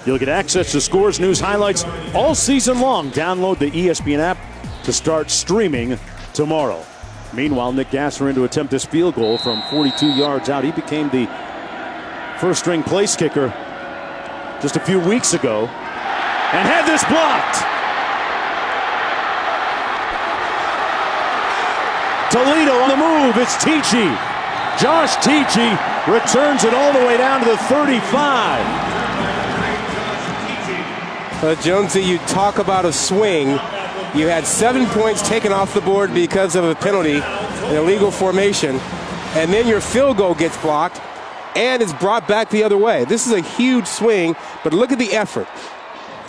You'll get access to scores, news, highlights all season long. Download the ESPN app to start streaming tomorrow. Meanwhile, Nick Gasser to attempt this field goal from 42 yards out. He became the first-string place kicker just a few weeks ago and had this blocked. Toledo on the move. It's Tichy. Josh Tichy returns it all the way down to the 35. Jonesy, you talk about a swing. You had 7 points taken off the board because of a penalty, an illegal formation, and then your field goal gets blocked and it's brought back the other way. This is a huge swing, but look at the effort.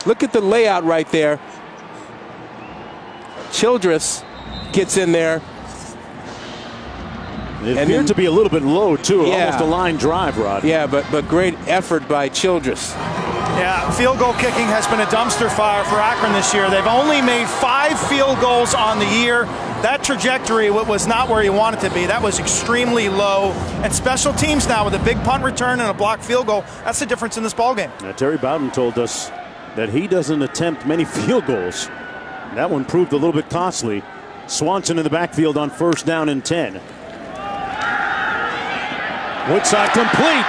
Look at the layout right there. Childress gets in there. It appeared to be a little bit low, too. Yeah. Almost a line drive, Rod. Yeah, but great effort by Childress. Yeah, field goal kicking has been a dumpster fire for Akron this year. They've only made 5 field goals on the year. That trajectory was not where you want it to be. That was extremely low. And special teams now with a big punt return and a blocked field goal, that's the difference in this ballgame. Now, Terry Bowden told us that he doesn't attempt many field goals. That one proved a little bit costly. Swanson in the backfield on 1st down and 10. Woodside complete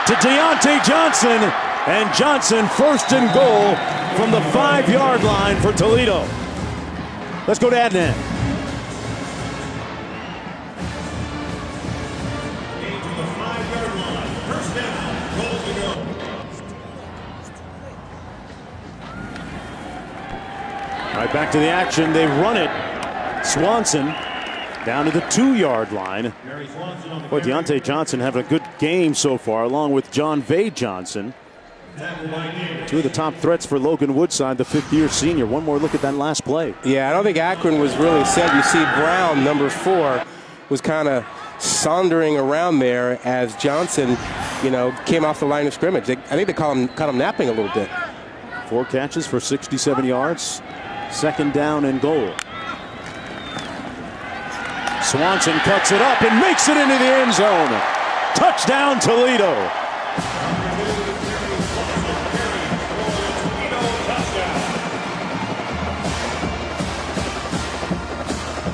to Deontay Johnson, and Johnson 1st and goal from the 5-yard line for Toledo. Let's go to Adnan. Right back to the action. They run it. Swanson down to the 2-yard line. Boy, Deontay Johnson having a good game so far, along with John Vay Johnson. 2 of the top threats for Logan Woodside, the 5th-year senior. One more look at that last play. Yeah, I don't think Akron was really set. You see Brown, number 4, was kind of sauntering around there as Johnson, came off the line of scrimmage. I think they caught him napping a little bit. 4 catches for 67 yards. 2nd down and goal. Swanson cuts it up and makes it into the end zone. Touchdown, Toledo.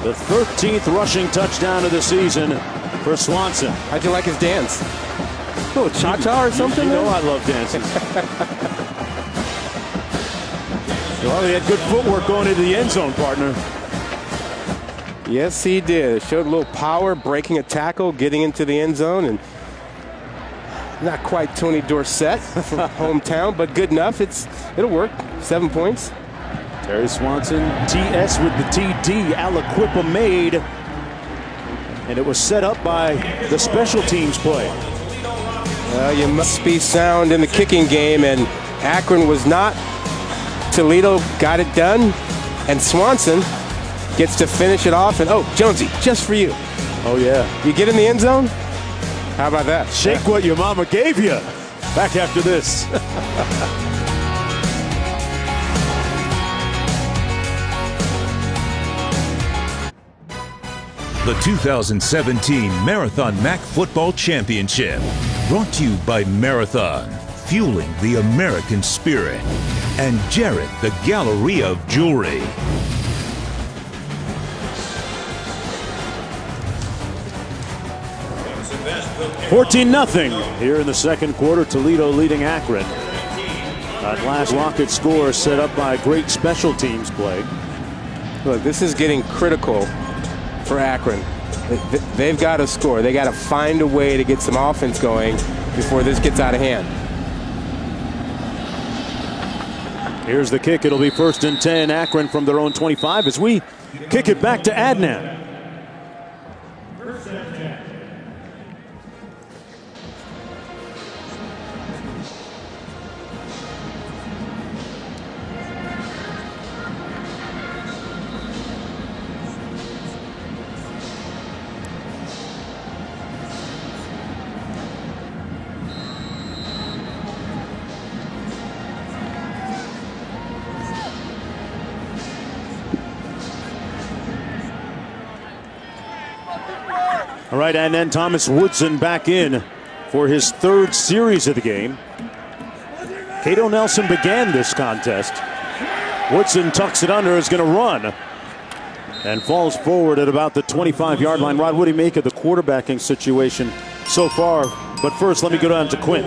The 13th rushing touchdown of the season for Swanson. How'd you like his dance? A little cha-cha or something? You know I love dancing. Well, he had good footwork going into the end zone, partner. Yes, he did. Showed a little power, breaking a tackle, getting into the end zone, and not quite Tony Dorsett from hometown, but good enough. It'll work. 7 points. Terry Swanson, TS with the TD. Aliquippa made, and it was set up by the special teams play. You must be sound in the kicking game, and Akron was not. Toledo got it done, and Swanson gets to finish it off. And Jonesy, just for you. Oh yeah. You get in the end zone? How about that? Shake what your mama gave you. Back after this. The 2017 Marathon Mac Football Championship. Brought to you by Marathon, fueling the American spirit. And Jarrett, the Galleria of Jewelry. $14-0 here in the 2nd quarter. Toledo leading Akron. That last rocket score set up by great special teams play. Look, this is getting critical for Akron. They've got to score. They got to find a way to get some offense going before this gets out of hand. Here's the kick. It'll be 1st and 10. Akron from their own 25 as we kick it back to Adnan. All right, and then Thomas Woodson back in for his 3rd series of the game. Cato Nelson began this contest. Woodson tucks it under, is going to run, and falls forward at about the 25-yard line. Rod, what do you make of the quarterbacking situation so far? But first, let me go down to Quinn.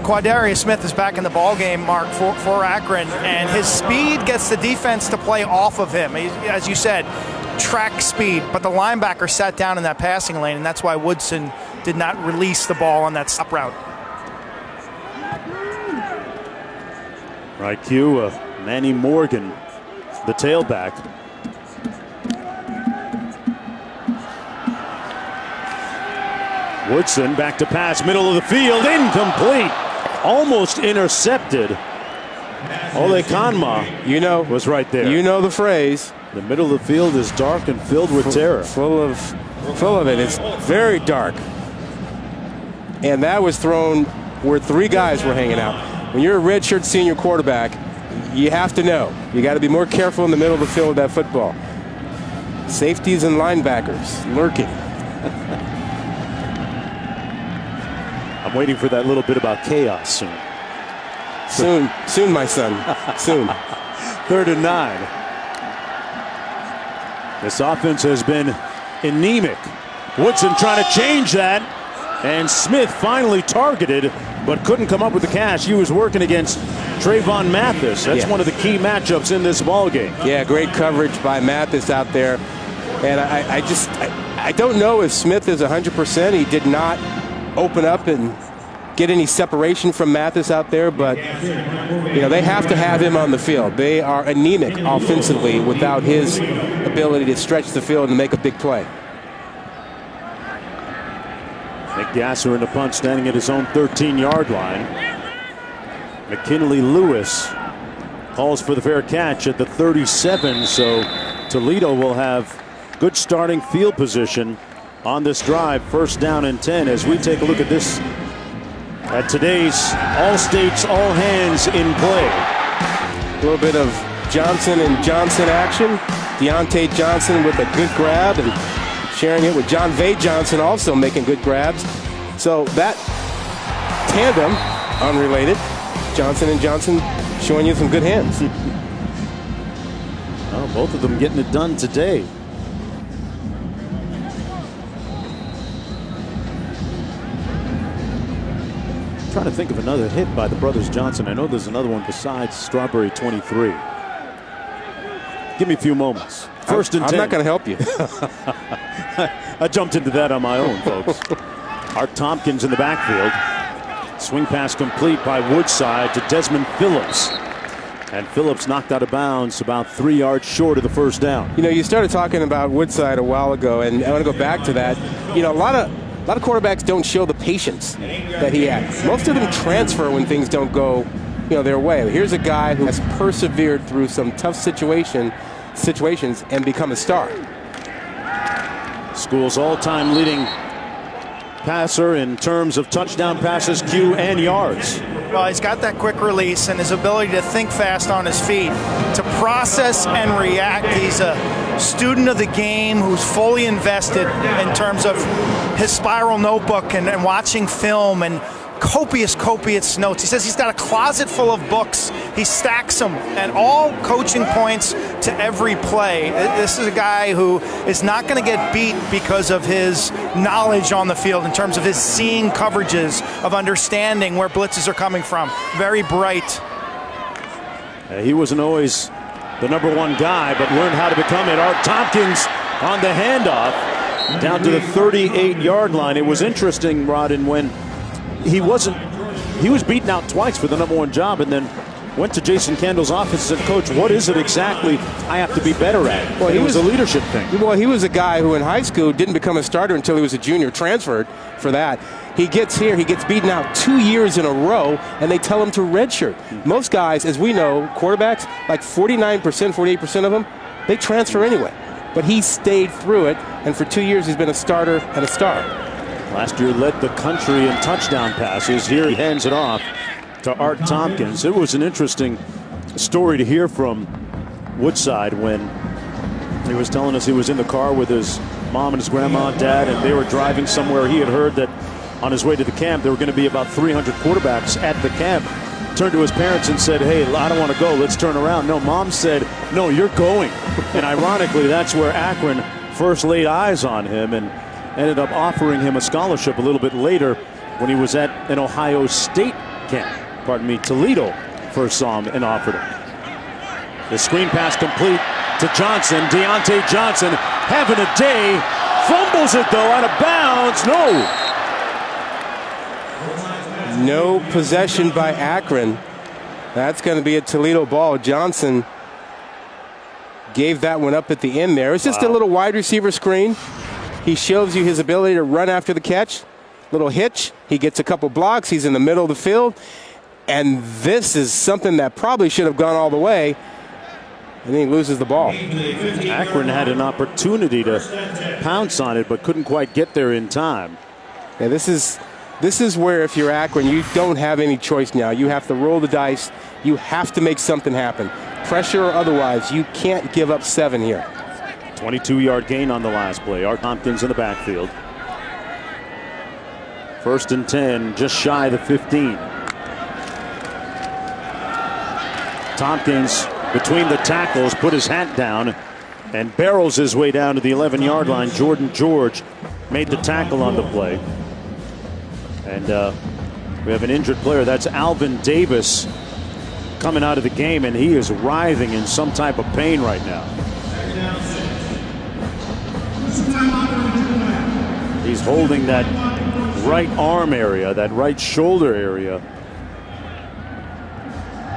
Quadarius Smith is back in the ball game, Mark, for Akron, and his speed gets the defense to play off of him. As you said, track speed, but the linebacker sat down in that passing lane, and that's why Woodson did not release the ball on that stop route. Right cue, Manny Morgan, the tailback. Woodson back to pass, middle of the field, incomplete. Almost intercepted. Ole Kanma, was right there. You know the phrase. The middle of the field is dark and filled with terror. Full of it. It's very dark. And that was thrown where 3 guys were hanging out. When you're a redshirt senior quarterback, you have to know. You got to be more careful in the middle of the field with that football. Safeties and linebackers lurking. I'm waiting for that little bit about chaos soon. Soon, my son. Soon. 3rd and 9. This offense has been anemic. Woodson trying to change that. And Smith finally targeted, but couldn't come up with the cash. He was working against Trayvon Mathis. That's one of the key matchups in this ball game. Yeah, great coverage by Mathis out there. And I don't know if Smith is 100%. He did not open up and get any separation from Mathis out there, but they have to have him on the field. They are anemic offensively without his ability to stretch the field and make a big play. Nick Gasser in the punt, standing at his own 13-yard line. McKinley Lewis calls for the fair catch at the 37, so Toledo will have good starting field position on this drive. 1st down and 10 as we take a look at this at today's all states, all hands in play. A little bit of Johnson and Johnson action. Deontay Johnson with a good grab and sharing it with John Vay Johnson, also making good grabs. So that tandem, unrelated, Johnson and Johnson showing you some good hands. Well, both of them getting it done today. Trying to think of another hit by the brothers Johnson. I know there's another one besides Strawberry 23. Give me a few moments. 1st and 10. I'm not going to help you. I jumped into that on my own, folks. Art Tompkins in the backfield. Swing pass complete by Woodside to Desmond Phillips. And Phillips knocked out of bounds about 3 yards short of the 1st down. You started talking about Woodside a while ago, and I want to go back to that. A lot of quarterbacks don't show the patience that he had. Most of them transfer when things don't go, their way. Here's a guy who has persevered through some tough situations and become a star. School's all-time leading passer in terms of touchdown passes, Q, and yards. Well, he's got that quick release and his ability to think fast on his feet, to process and react. He's a student of the game who's fully invested in terms of his spiral notebook and watching film and copious notes. He says he's got a closet full of books. He stacks them and all coaching points to every play. This is a guy who is not going to get beat because of his knowledge on the field in terms of his seeing coverages, of understanding where blitzes are coming from. Very bright. He wasn't always the #1 guy, but learned how to become it. Art Tompkins on the handoff down to the 38-yard line. It was interesting, Rodden, when he was beaten out twice for the #1 job, and then went to Jason Kendall's office and said, "Coach, what is it exactly I have to be better at?" Well, it was a leadership thing. Well, he was a guy who in high school didn't become a starter until he was a junior, transferred for that. He gets here, he gets beaten out 2 years in a row, and they tell him to redshirt. Most guys, as we know, quarterbacks, like 49%, 48% of them, they transfer anyway. But he stayed through it, and for 2 years he's been a starter and a star. Last year led the country in touchdown passes. Here he hands it off to Art Tompkins. It was an interesting story to hear from Woodside when he was telling us he was in the car with his mom and his grandma and dad, and they were driving somewhere. He had heard that on his way to the camp there were going to be about 300 quarterbacks at the camp. turned to his parents and said, hey, I don't want to go, let's turn around. No, Mom said, no, you're going. And ironically, that's where Akron first laid eyes on him and ended up offering him a scholarship a little bit later when he was at an Ohio State camp. Toledo first saw him and offered him. The screen pass complete to Johnson. Deontay Johnson having a day. Fumbles it, though, out of bounds. No possession by Akron. That's going to be a Toledo ball. Johnson gave that one up at the end there. It's just a little wide receiver screen. He shows you his ability to run after the catch. Little hitch. He gets a couple blocks. He's in the middle of the field. And this is something that probably should have gone all the way. And then he loses the ball. Akron had an opportunity to pounce on it, but couldn't quite get there in time. Yeah, this is where, if you're Akron, you don't have any choice now. You have to roll the dice. You have to make something happen. Pressure or otherwise, you can't give up 7 here. 22-yard gain on the last play. Art Tompkins in the backfield. 1st and 10, just shy of the 15. Tompkins, between the tackles, put his hat down and barrels his way down to the 11-yard line. Jordan George made the tackle on the play. And we have an injured player. That's Alvin Davis coming out of the game, and he is writhing in some type of pain right now. He's holding that right arm area, that right shoulder area.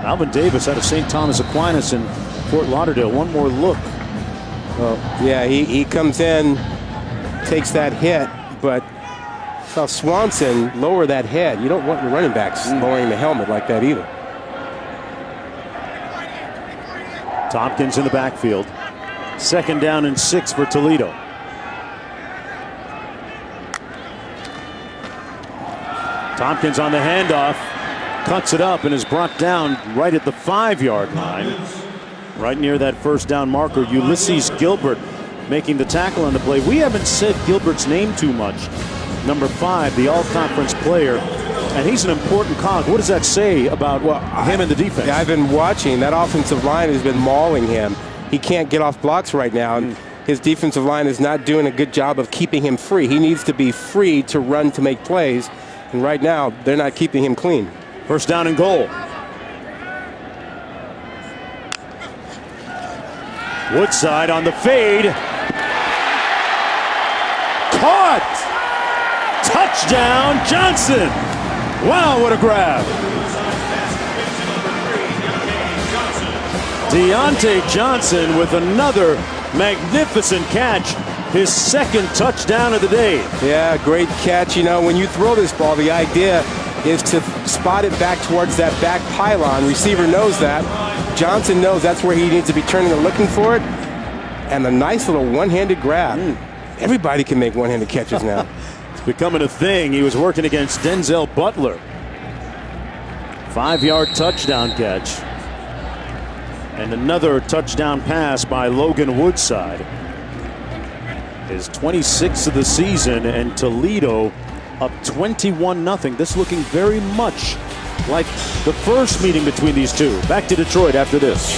Alvin Davis out of St. Thomas Aquinas in Fort Lauderdale. One more look. Yeah, he comes in, takes that hit, but saw Swanson lower that head. You don't want your running backs lowering the helmet like that either. Tompkins in the backfield. 2nd down and 6 for Toledo. Tompkins on the handoff. Cuts it up and is brought down right at the 5-yard line. Right near that 1st down marker. Ulysses Gilbert making the tackle on the play. We haven't said Gilbert's name too much. Number 5, the all-conference player. And he's an important cog. What does that say about him and the defense? Yeah, I've been watching. That offensive line has been mauling him. He can't get off blocks right now. And his defensive line is not doing a good job of keeping him free. He needs to be free to run to make plays. And right now, they're not keeping him clean. 1st down and goal. Woodside on the fade. Caught! Touchdown, Johnson! Wow, what a grab. Deontay Johnson with another magnificent catch. His 2nd touchdown of the day. Yeah, great catch. You know, when you throw this ball, the idea is to spot it back towards that back pylon. Receiver knows that. Johnson knows that's where he needs to be turning and looking for it. And a nice little one-handed grab. Everybody can make one-handed catches now. It's becoming a thing. He was working against Denzel Butler. 5-yard touchdown catch. And another touchdown pass by Logan Woodside. His 26th of the season, and Toledo up 21-0. This looking very much like the first meeting between these two. Back to Detroit after this.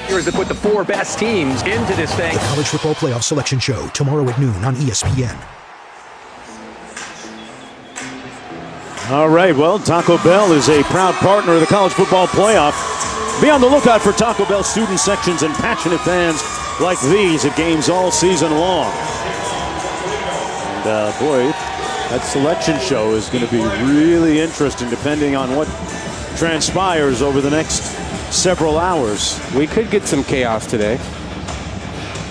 Here's to put the 4 best teams into this thing. The College Football Playoff Selection Show, tomorrow at noon on ESPN. All right, well, Taco Bell is a proud partner of the College Football Playoff. Be on the lookout for Taco Bell student sections and passionate fans like these at games all season long. And boy, that selection show is going to be really interesting depending on what transpires over the next several hours. We could get some chaos today.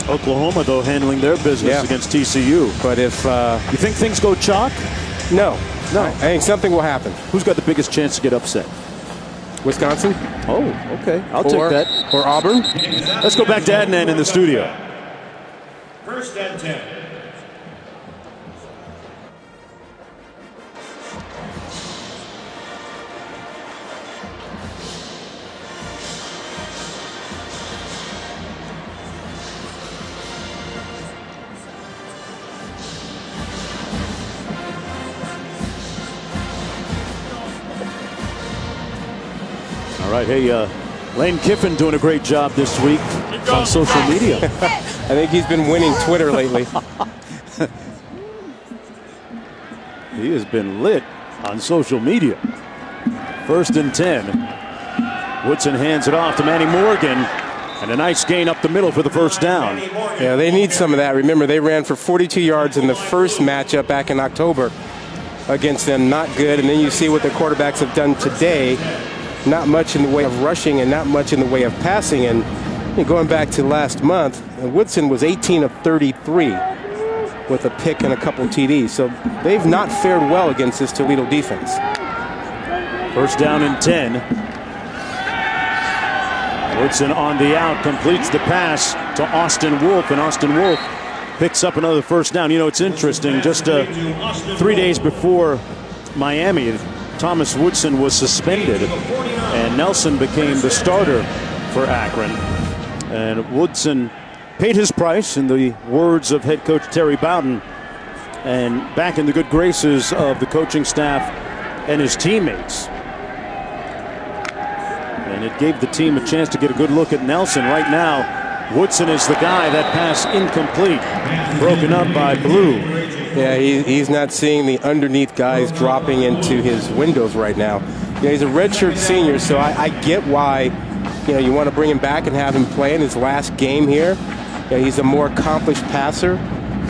Oklahoma, though, handling their business against TCU. But if you think things go chalk? No. I think something will happen. Who's got the biggest chance to get upset? Wisconsin. Oh, okay. I'll take that. Or Auburn. Let's go back to Adnan in the studio. 1st and 10. All right, hey, Lane Kiffin doing a great job this week on social media. I think he's been winning Twitter lately. He has been lit on social media. 1st and 10. Woodson hands it off to Manny Morgan. And a nice gain up the middle for the first down. Yeah, they need some of that. Remember, they ran for 42 yards in the first matchup back in October against them. Not good. And then you see what the quarterbacks have done today. Not much in the way of rushing and not much in the way of passing. And going back to last month, Woodson was 18 of 33 with a pick and a couple TDs. So they've not fared well against this Toledo defense. 1st down and 10. Woodson on the out, completes the pass to Austin Wolf, and Austin Wolf picks up another first down. You know, it's interesting, just 3 days before Miami, Thomas Woodson was suspended, and Nelson became the starter for Akron. And Woodson paid his price, in the words of head coach Terry Bowden, and back in the good graces of the coaching staff and his teammates. And it gave the team a chance to get a good look at Nelson. Right now, Woodson is the guy. That pass incomplete, broken up by Blue. Yeah, he's not seeing the underneath guys dropping into his windows right now. Yeah, he's a redshirt senior, so I get why you want to bring him back and have him play in his last game here. Yeah, he's a more accomplished passer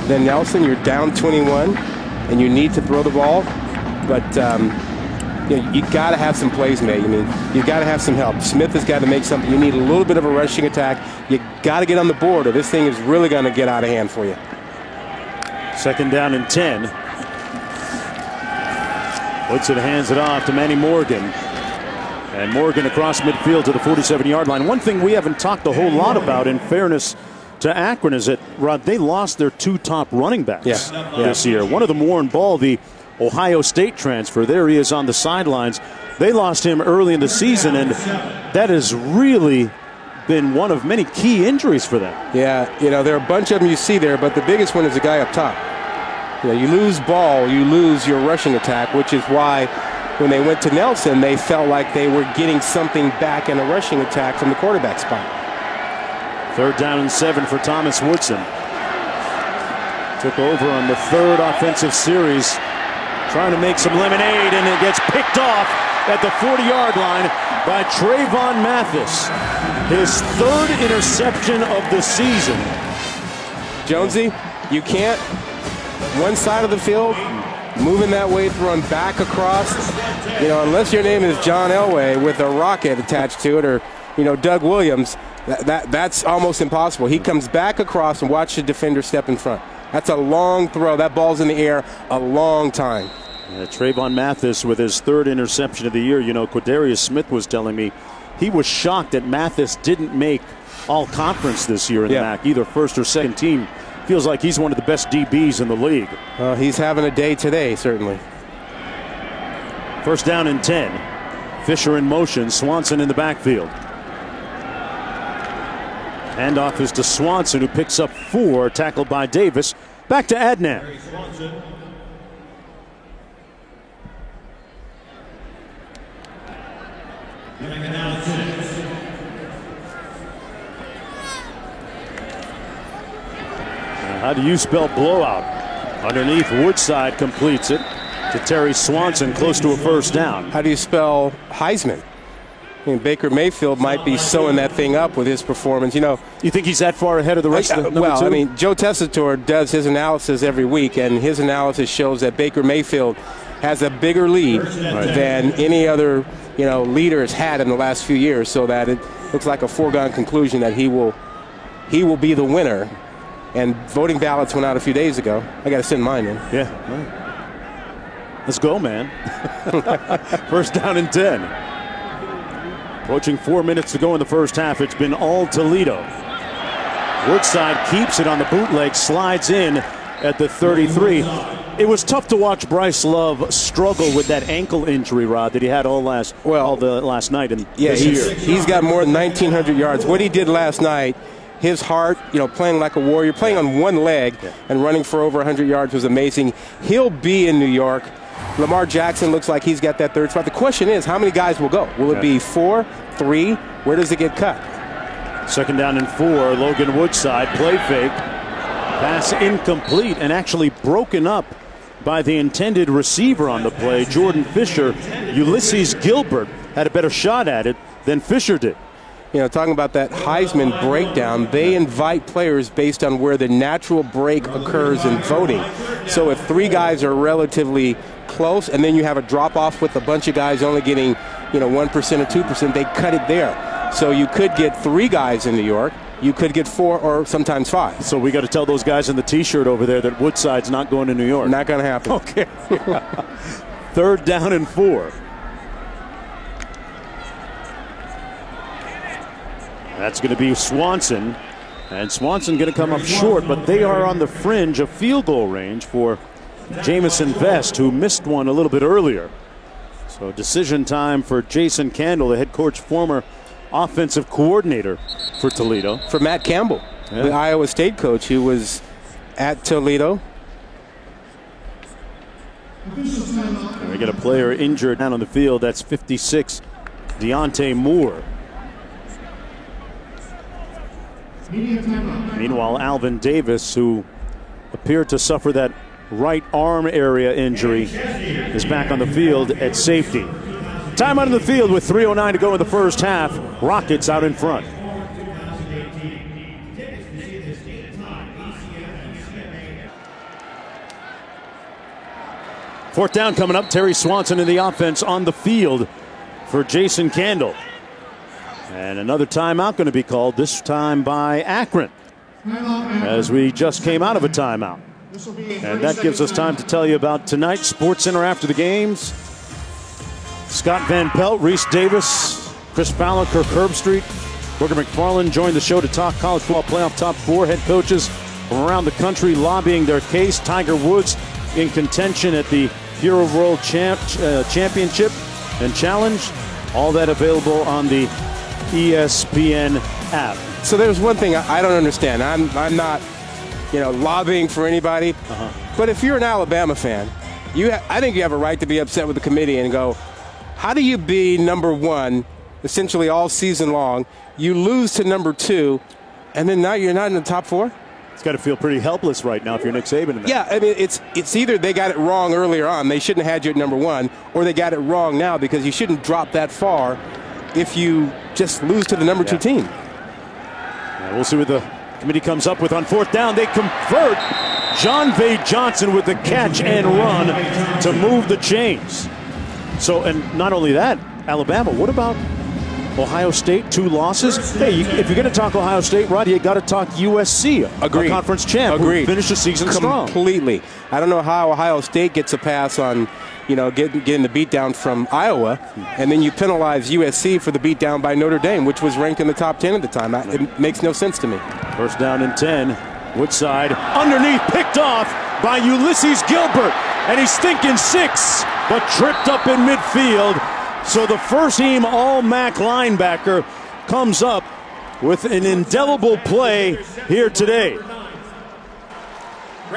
than Nelson. You're down 21, and you need to throw the ball, but you got to have some plays made. I mean, you got to have some help. Smith has got to make something. You need a little bit of a rushing attack. You got to get on the board, or this thing is really going to get out of hand for you. 2nd down and 10. Woodson hands it off to Manny Morgan. And Morgan across midfield to the 47-yard line. One thing we haven't talked a whole lot about, in fairness to Akron, is that, Rod, they lost their 2 top running backs this year. One of them, Warren Ball, the Ohio State transfer. There he is on the sidelines. They lost him early in the season, and that has really been one of many key injuries for them. Yeah, there are a bunch of them you see there, but the biggest one is the guy up top. You lose Ball, you lose your rushing attack, which is why when they went to Nelson, they felt like they were getting something back in a rushing attack from the quarterback spot. 3rd down and 7 for Thomas Woodson. Took over on the 3rd offensive series, trying to make some lemonade, and it gets picked off at the 40-yard line by Trayvon Mathis. His 3rd interception of the season. Jonesy, you can't, one side of the field, moving that way, throwing back across, unless your name is John Elway with a rocket attached to it, or, Doug Williams, that's almost impossible. He comes back across and watch the defender step in front. That's a long throw. That ball's in the air a long time. Trayvon Mathis with his 3rd interception of the year. Quadarius Smith was telling me he was shocked that Mathis didn't make all-conference this year in the MAC, either 1st or 2nd team. Feels like he's one of the best DBs in the league. He's having a day today, certainly. 1st down and 10. Fisher in motion, Swanson in the backfield. Handoff is to Swanson, who picks up 4, tackled by Davis. Back to Adnan. How do you spell blowout? Underneath, Woodside completes it to Terry Swanson, close to a 1st down. How do you spell Heisman? I mean, Baker Mayfield might be sewing that thing up with his performance. You think he's that far ahead of the rest of the number 2? I mean, Joe Tessitore does his analysis every week, and his analysis shows that Baker Mayfield has a bigger lead than any other leader has had in the last few years, so that it looks like a foregone conclusion that he will be the winner. And voting ballots went out a few days ago. I got to send mine in. Yeah. Let's go, man. 1st down and 10. Approaching 4 minutes to go in the first half. It's been all Toledo. Woodside keeps it on the bootleg, slides in at the 33. It was tough to watch Bryce Love struggle with that ankle injury, Rod, that he had all last night and this year. He's got more than 1,900 yards. What he did last night, his heart, playing like a warrior, playing on one leg and running for over 100 yards was amazing. He'll be in New York. Lamar Jackson looks like he's got that 3rd spot. The question is, how many guys will go? Will it be 4, 3. Where does it get cut? 2nd down and 4. Logan Woodside, play fake. Pass incomplete and actually broken up by the intended receiver on the play, Jordan Fisher. Ulysses Gilbert had a better shot at it than Fisher did. You know, talking about that Heisman breakdown, they invite players based on where the natural break occurs in voting. So if 3 guys are relatively close and then you have a drop-off with a bunch of guys only getting, 1% or 2%, they cut it there. So you could get 3 guys in New York. You could get 4 or sometimes 5. So we got to tell those guys in the T-shirt over there that Woodside's not going to New York. Not going to happen. Okay. 3rd down and 4. That's going to be Swanson. And Swanson going to come up short, but they are on the fringe of field goal range for Jamison Vest, who missed one a little bit earlier. So decision time for Jason Candle, the head coach, former offensive coordinator for Toledo. For Matt Campbell, the Iowa State coach who was at Toledo. And we get a player injured down on the field. That's 56, Deontay Moore. Meanwhile, Alvin Davis, who appeared to suffer that right arm area injury, is back on the field at safety. Time out of the field with 3:09 to go in the first half. Rockets out in front. Fourth down coming up. Terry Swanson in the offense on the field for Jason Candle. And another timeout going to be called, this time by Akron, as we just came out of a timeout. And that gives us time to tell you about tonight's Sports Center after the games. Scott Van Pelt, Reese Davis, Chris Fowler, Kirk Herbstreit, Booker McFarland joined the show to talk college football playoff top 4. Head coaches from around the country lobbying their case. Tiger Woods in contention at the Hero World Championship and Challenge. All that available on the ESPN app. So there's one thing I don't understand. I'm not, lobbying for anybody. But if you're an Alabama fan, I think you have a right to be upset with the committee and go, how do you be number 1 essentially all season long? You lose to number 2, and then now you're not in the top 4? It's got to feel pretty helpless right now if you're Nick Saban in that. Yeah, I mean, it's either they got it wrong earlier on, they shouldn't have had you at number 1, or they got it wrong now because you shouldn't drop that far if you just lose to the number 2 team. Yeah, we'll see what the committee comes up with on 4th down. They convert. John Vay Johnson with the catch and run to move the chains. So, and not only that, Alabama, what about Ohio State? 2 losses. Hey, if you're going to talk Ohio State, Rod, you got to talk USC, Agreed. A conference champ. Agreed. Who finished the season strong. Completely. I don't know how Ohio State gets a pass on, getting the beatdown from Iowa, and then you penalize USC for the beatdown by Notre Dame, which was ranked in the top 10 at the time. It makes no sense to me. 1st down and 10. Woodside underneath, picked off by Ulysses Gilbert, and he's thinking 6, but tripped up in midfield. So the first-team All-MAC linebacker comes up with an indelible play here today.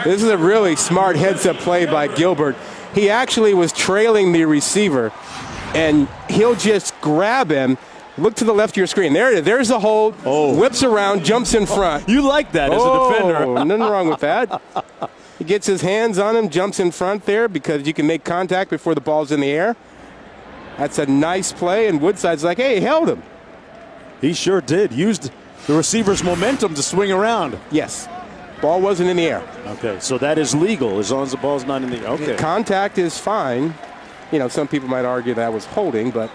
This is a really smart heads-up play by Gilbert. He actually was trailing the receiver, and he'll just grab him. Look to the left of your screen. There it is. There's the hold. Whips around, jumps in front. You like that as a defender. Nothing wrong with that. He gets his hands on him, jumps in front there because you can make contact before the ball's in the air. That's a nice play, and Woodside's like, hey, he held him. He sure did. Used the receiver's momentum to swing around. Yes. Ball wasn't in the air. Okay, so that is legal as long as the ball's not in the air. Okay. Contact is fine. Some people might argue that was holding, but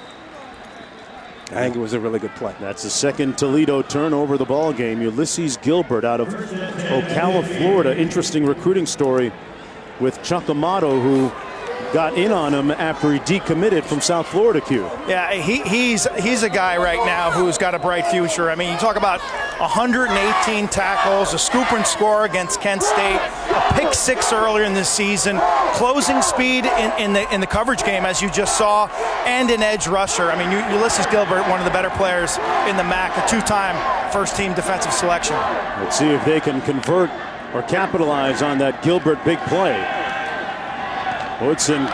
I think it was a really good play. That's the second Toledo turnover of the ball game. Ulysses Gilbert out of Ocala, Florida. Interesting recruiting story with Chuck Amato, who got in on him after he decommitted from South Florida Q. Yeah, he's a guy right now who's got a bright future. I mean, you talk about 118 tackles, a scoop and score against Kent State, a pick 6 earlier in this season, closing speed in the coverage game, as you just saw, and an edge rusher. I mean, Ulysses Gilbert, one of the better players in the MAC, a 2-time first-team defensive selection. Let's see if they can convert or capitalize on that Gilbert big play. Woodson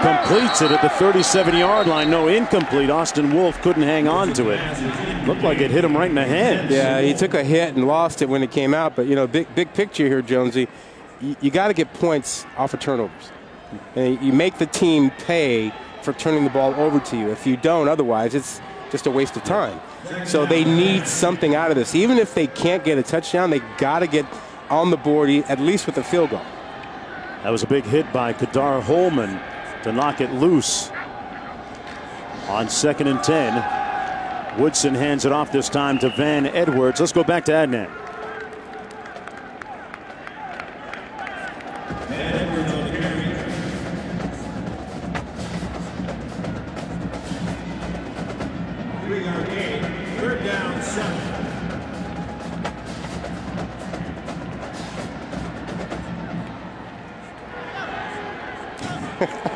completes it at the 37-yard line. No, incomplete. Austin Wolf couldn't hang on to it. Looked like it hit him right in the hands. Yeah, he took a hit and lost it when it came out. But, you know, big picture here, Jonesy, you got to get points off of turnovers. And you make the team pay for turning the ball over to you. If you don't, otherwise, it's just a waste of time. So they need something out of this. Even if they can't get a touchdown, they got to get on the board, at least with a field goal. That was a big hit by Kadar Holman to knock it loose on 2nd and 10. Woodson hands it off this time to Van Edwards. Let's go back to Adnan. Third down, 7.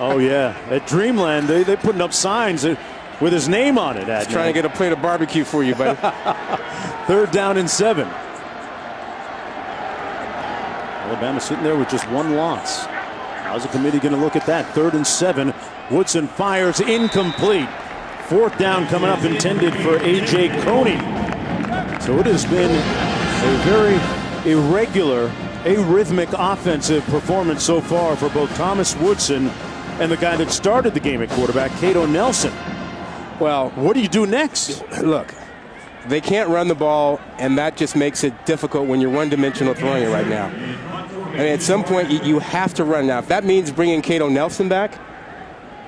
Oh, yeah. At Dreamland, they're putting up signs with his name on it. He's trying to get a plate of barbecue for you, buddy. 3rd down and 7. Alabama sitting there with just one loss. How's the committee going to look at that? 3rd and 7. Woodson fires incomplete. 4th down coming up, intended for A.J. Coney. So it has been a very irregular, arrhythmic offensive performance so far for both Thomas Woodson and the guy that started the game at quarterback, Cato Nelson. Well, what do you do next? Look, they can't run the ball, and that just makes it difficult when you're one-dimensional throwing it right now. I mean, at some point, you have to run. Now, if that means bringing Cato Nelson back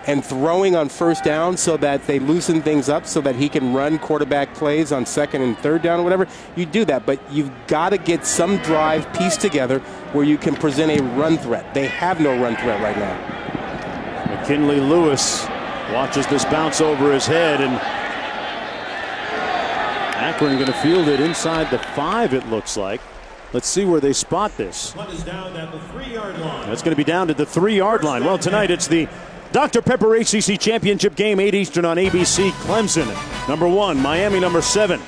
and throwing on 1st down so that they loosen things up so that he can run quarterback plays on 2nd and 3rd down or whatever, you do that. But you've got to get some drive pieced together where you can present a run threat. They have no run threat right now. McKinley Lewis watches this bounce over his head, and Akron going to field it inside the 5, it looks like. Let's see where they spot this. Is down at the 3-yard line. That's going to be down to the 3-yard line. Well, tonight it's the Dr. Pepper ACC Championship game, 8 Eastern on ABC. Clemson, number 1, Miami, number 7.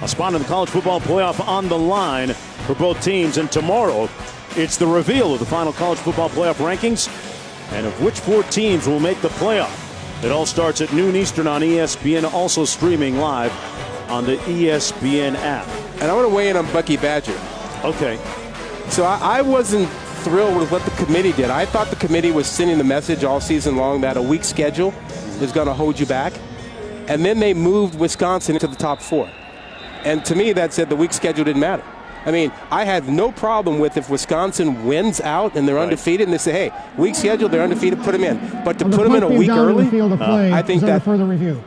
A spot in the college football playoff on the line for both teams. And tomorrow, it's the reveal of the final college football playoff rankings and of which 4 teams will make the playoff. It all starts at noon Eastern on ESPN, also streaming live on the ESPN app. And I want to weigh in on Bucky Badger. Okay. So I wasn't thrilled with what the committee did. I thought the committee was sending the message all season long that a weak schedule is going to hold you back. And then they moved Wisconsin into the top 4. And to me, that said the weak schedule didn't matter. I mean, I have no problem with if Wisconsin wins out and they're undefeated and they say, hey, weak schedule, they're undefeated, put them in. But to put them in a week early, I think that further review.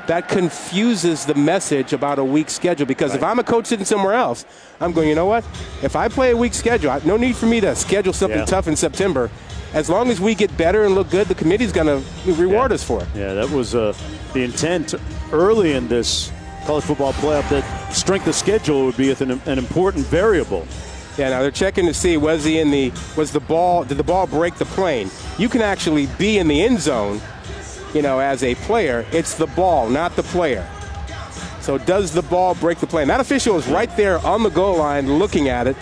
That confuses the message about a weak schedule, because if I'm a coach sitting somewhere else, I'm going, you know what? If I play a weak schedule, no need for me to schedule something tough in September. As long as we get better and look good, the committee's going to reward us for it. Yeah, that was the intent early in this college football playoff, that strength of schedule would be an important variable. Yeah, now they're checking to see did the ball break the plane? You can actually be in the end zone, you know, as a player. It's the ball, not the player. So does the ball break the plane? That official is right there on the goal line looking at it,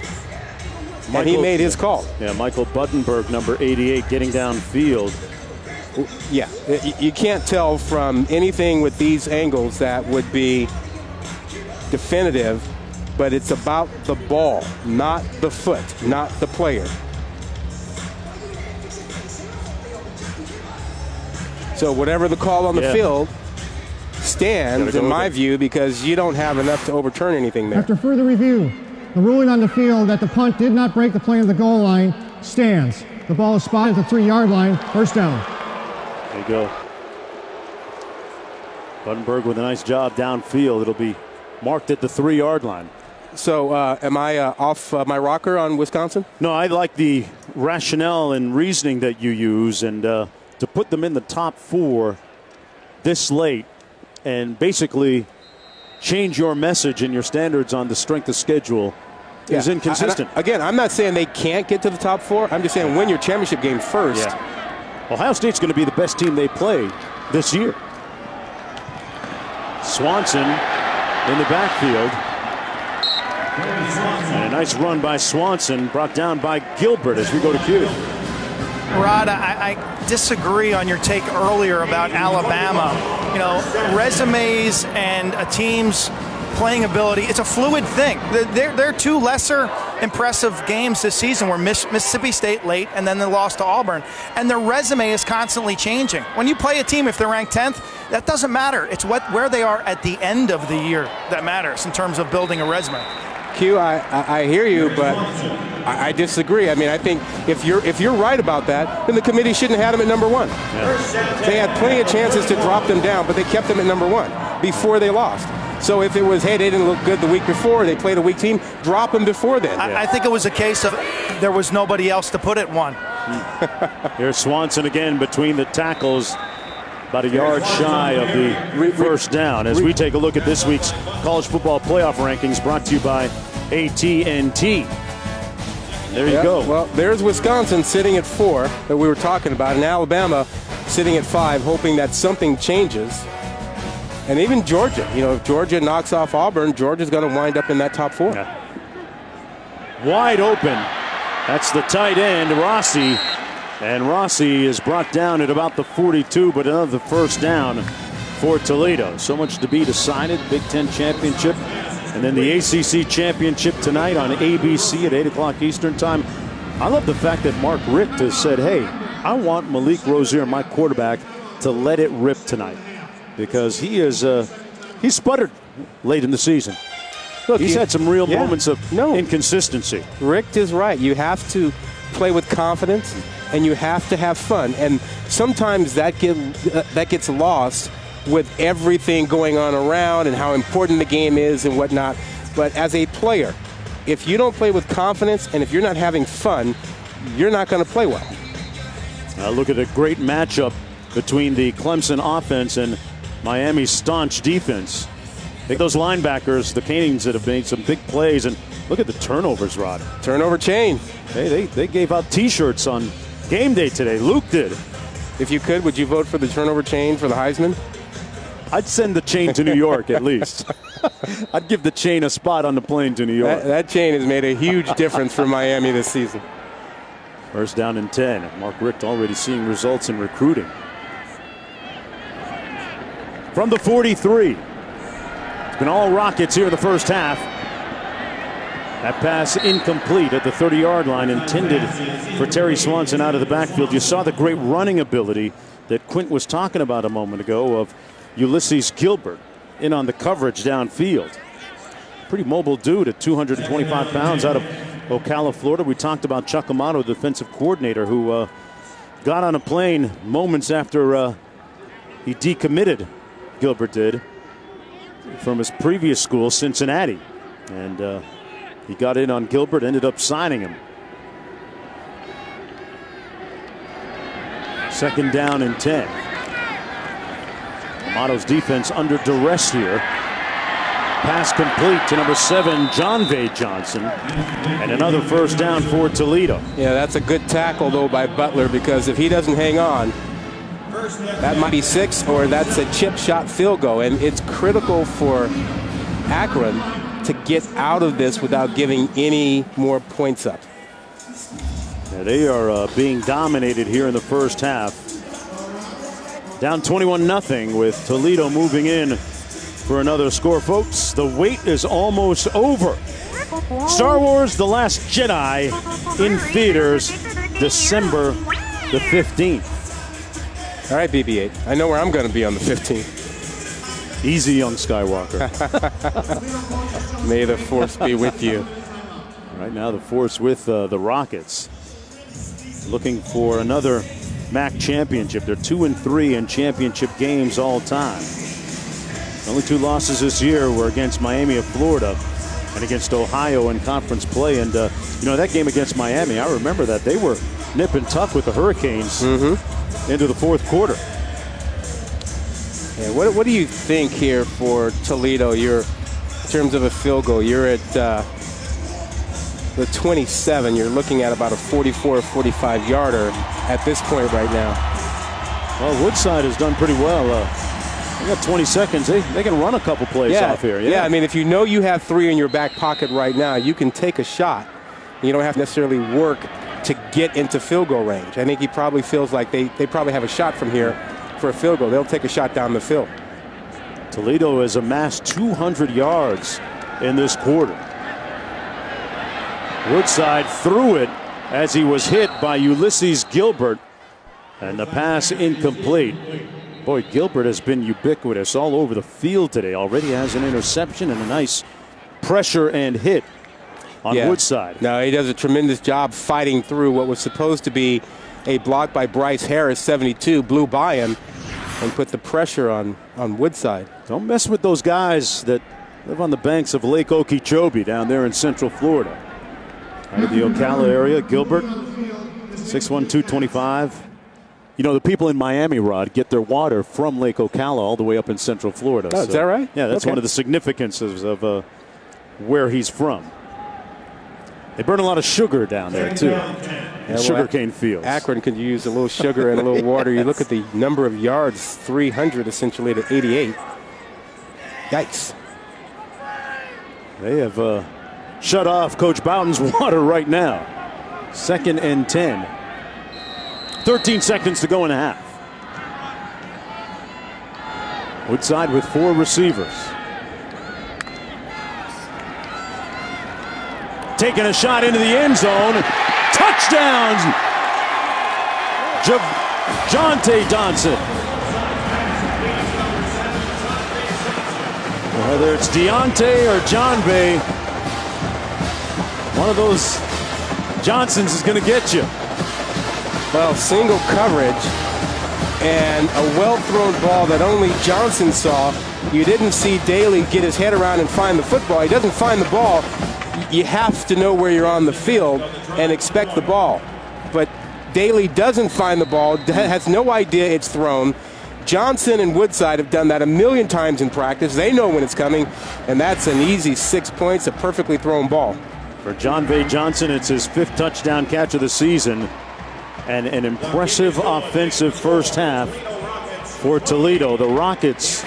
and he made his call. Yeah, Michael Buddenberg, number 88, getting downfield. Yeah, you can't tell from anything with these angles that would be definitive, but it's about the ball, not the foot, not the player. So whatever the call on the field stands, in my view, because you don't have enough to overturn anything there. After further review, the ruling on the field that the punt did not break the plane of the goal line stands. The ball is spotted at the 3-yard line, 1st down. There you go. Buddenberg with a nice job downfield. It'll be marked at the 3-yard line. So am I off my rocker on Wisconsin? No, I like the rationale and reasoning that you use, and to put them in the top 4 this late and basically change your message and your standards on the strength of schedule is inconsistent. Again, I'm not saying they can't get to the top 4. I'm just saying win your championship game first. Yeah. Ohio State's going to be the best team they play this year. Swanson in the backfield. And a nice run by Swanson, brought down by Gilbert as we go to Q. Rod, I disagree on your take earlier about Alabama. You know, resumes and a team's playing ability, it's a fluid thing. There are two lesser impressive games this season where Mississippi State late and then they lost to Auburn. And their resume is constantly changing. When you play a team, if they're ranked 10th, that doesn't matter. It's where they are at the end of the year that matters in terms of building a resume. Q, I hear you, but I disagree. I mean, I think if you're right about that, then the committee shouldn't have had them at number 1. Yeah. They had plenty of chances to drop them down, but they kept them at number 1 before they lost. So if it was, hey, they didn't look good the week before, they played a weak team, drop them before then. I think it was a case of there was nobody else to put at 1. Here's Swanson again between the tackles, about a yard shy of the first down. As we take a look at this week's college football playoff rankings, brought to you by AT&T. There you go. Well, there's Wisconsin sitting at 4 that we were talking about, and Alabama sitting at 5, hoping that something changes. And even Georgia, you know, if Georgia knocks off Auburn, Georgia's going to wind up in that top 4. Yeah. Wide open. That's the tight end, Rossi. And Rossi is brought down at about the 42, but another first down for Toledo. So much to be decided. Big Ten championship. And then the ACC championship tonight on ABC at 8 o'clock Eastern time. I love the fact that Mark Richt has said, hey, I want Malik Rozier, my quarterback, to let it rip tonight. Because he sputtered late in the season. Look, he's had some real moments of inconsistency. Richt is right. You have to play with confidence, and you have to have fun. And sometimes that gets lost with everything going on around and how important the game is and whatnot. But as a player, if you don't play with confidence and if you're not having fun, you're not going to play well. Look at a great matchup between the Clemson offense and Miami's staunch defense. Take those linebackers, the Canes that have made some big plays, and look at the turnovers, Rod. Turnover chain. Hey, they gave out T-shirts on game day today. Luke did. If you could, would you vote for the turnover chain for the Heisman? I'd send the chain to New York at least. I'd give the chain a spot on the plane to New York. That chain has made a huge difference for Miami this season. First down and 10. Mark Richt already seeing results in recruiting. From the 43. It's been all Rockets here in the first half. That pass incomplete at the 30-yard line, intended for Terry Swanson out of the backfield. You saw the great running ability that Quint was talking about a moment ago of Ulysses Gilbert in on the coverage downfield. Pretty mobile dude at 225 pounds out of Ocala, Florida. We talked about Chuck Amato, the defensive coordinator, who got on a plane moments after he decommitted. Gilbert did, from his previous school, Cincinnati. And he got in on Gilbert, ended up signing him. Second down and 10. Amato's defense under duress here. Pass complete to number 7, John Vay Johnson. And another first down for Toledo. Yeah, that's a good tackle, though, by Butler, because if he doesn't hang on, that might be 6, or that's a chip shot field goal. And it's critical for Akron to get out of this without giving any more points up. Yeah, they are being dominated here in the first half. Down 21-0 with Toledo moving in for another score. Folks, the wait is almost over. Star Wars: The Last Jedi in theaters December the 15th. All right, BB-8. I know where I'm going to be on the 15th. Easy, young Skywalker. May the Force be with you. Right now, the Force with the Rockets. Looking for another MAC championship. They're 2-3 in championship games all time. The only 2 losses this year were against Miami of Florida and against Ohio in conference play. And, you know, that game against Miami, I remember that. They were nip and tuck with the Hurricanes into the fourth quarter. Yeah, what do you think here for Toledo? You're, in terms of a field goal, you're at the 27. You're looking at about a 44 or 45 yarder at this point right now. Well, Woodside has done pretty well. They got 20 seconds. They can run a couple plays off here. Yeah, I mean, if you know you have 3 in your back pocket right now, you can take a shot. You don't have to necessarily work to get into field goal range. I think he probably feels like they probably have a shot from here for a field goal. They'll take a shot down the field. Toledo has amassed 200 yards in this quarter. Woodside threw it as he was hit by Ulysses Gilbert, and the pass incomplete. Boy, Gilbert has been ubiquitous all over the field today. Already has an interception and a nice pressure and hit on Woodside. No, he does a tremendous job fighting through what was supposed to be a block by Bryce Harris, 72, blew by him and put the pressure on Woodside. Don't mess with those guys that live on the banks of Lake Okeechobee down there in Central Florida. Out of the Ocala area, Gilbert, 6'1", 225. You know, the people in Miami, Rod, get their water from Lake Ocala all the way up in Central Florida. Oh, is that right? Yeah, that's one of the significances of where he's from. They burn a lot of sugar down there, too. Sugarcane fields. Akron could use a little sugar and a little water. You look at the number of yards, 300 essentially to 88. Yikes. They have shut off Coach Bowden's water right now. 2nd and 10. 13 seconds to go in a half. Woodside with 4 receivers. Taking a shot into the end zone. Touchdown! Jonte Johnson. Whether it's Deontay or John Bay, one of those Johnsons is going to get you. Well, single coverage and a well-thrown ball that only Johnson saw. You didn't see Daly get his head around and find the football. He doesn't find the ball. You have to know where you're on the field and expect the ball. But Daly doesn't find the ball, has no idea it's thrown. Johnson and Woodside have done that a million times in practice. They know when it's coming, and that's an easy 6 points, a perfectly thrown ball. For John Bay Johnson, it's his 5th touchdown catch of the season, and an impressive offensive first half for Toledo. The Rockets,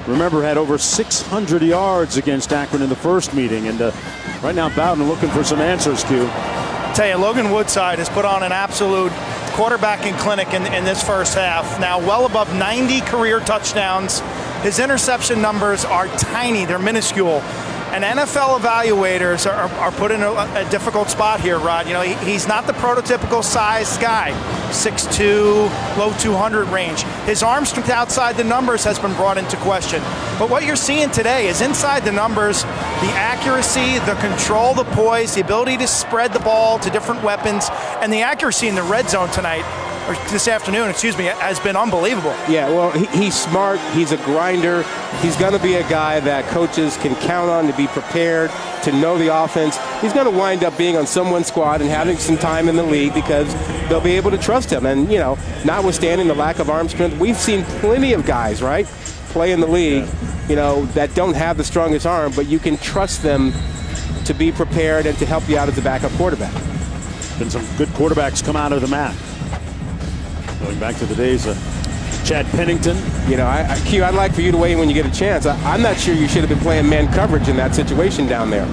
remember, had over 600 yards against Akron in the first meeting, and right now Bowden looking for some answers, Q. I tell you, Logan Woodside has put on an absolute quarterbacking clinic in this first half. Now well above 90 career touchdowns. His interception numbers are tiny. They're minuscule. And NFL evaluators are put in a difficult spot here, Rod. You know, he's not the prototypical size guy, 6'2", low 200 range. His arm strength outside the numbers has been brought into question. But what you're seeing today is inside the numbers, the accuracy, the control, the poise, the ability to spread the ball to different weapons, and the accuracy in the red zone tonight, or this afternoon, excuse me, has been unbelievable. Yeah, well, he's smart. He's a grinder. He's going to be a guy that coaches can count on to be prepared, to know the offense. He's going to wind up being on someone's squad and having some time in the league because they'll be able to trust him. And, you know, notwithstanding the lack of arm strength, we've seen plenty of guys, right, play in the league, you know, that don't have the strongest arm, but you can trust them to be prepared and to help you out as a backup quarterback. Been some good quarterbacks come out of the MAC. Going back to the days of Chad Pennington. You know, Q, I'd like for you to weigh in when you get a chance. I'm not sure you should have been playing man coverage in that situation down there.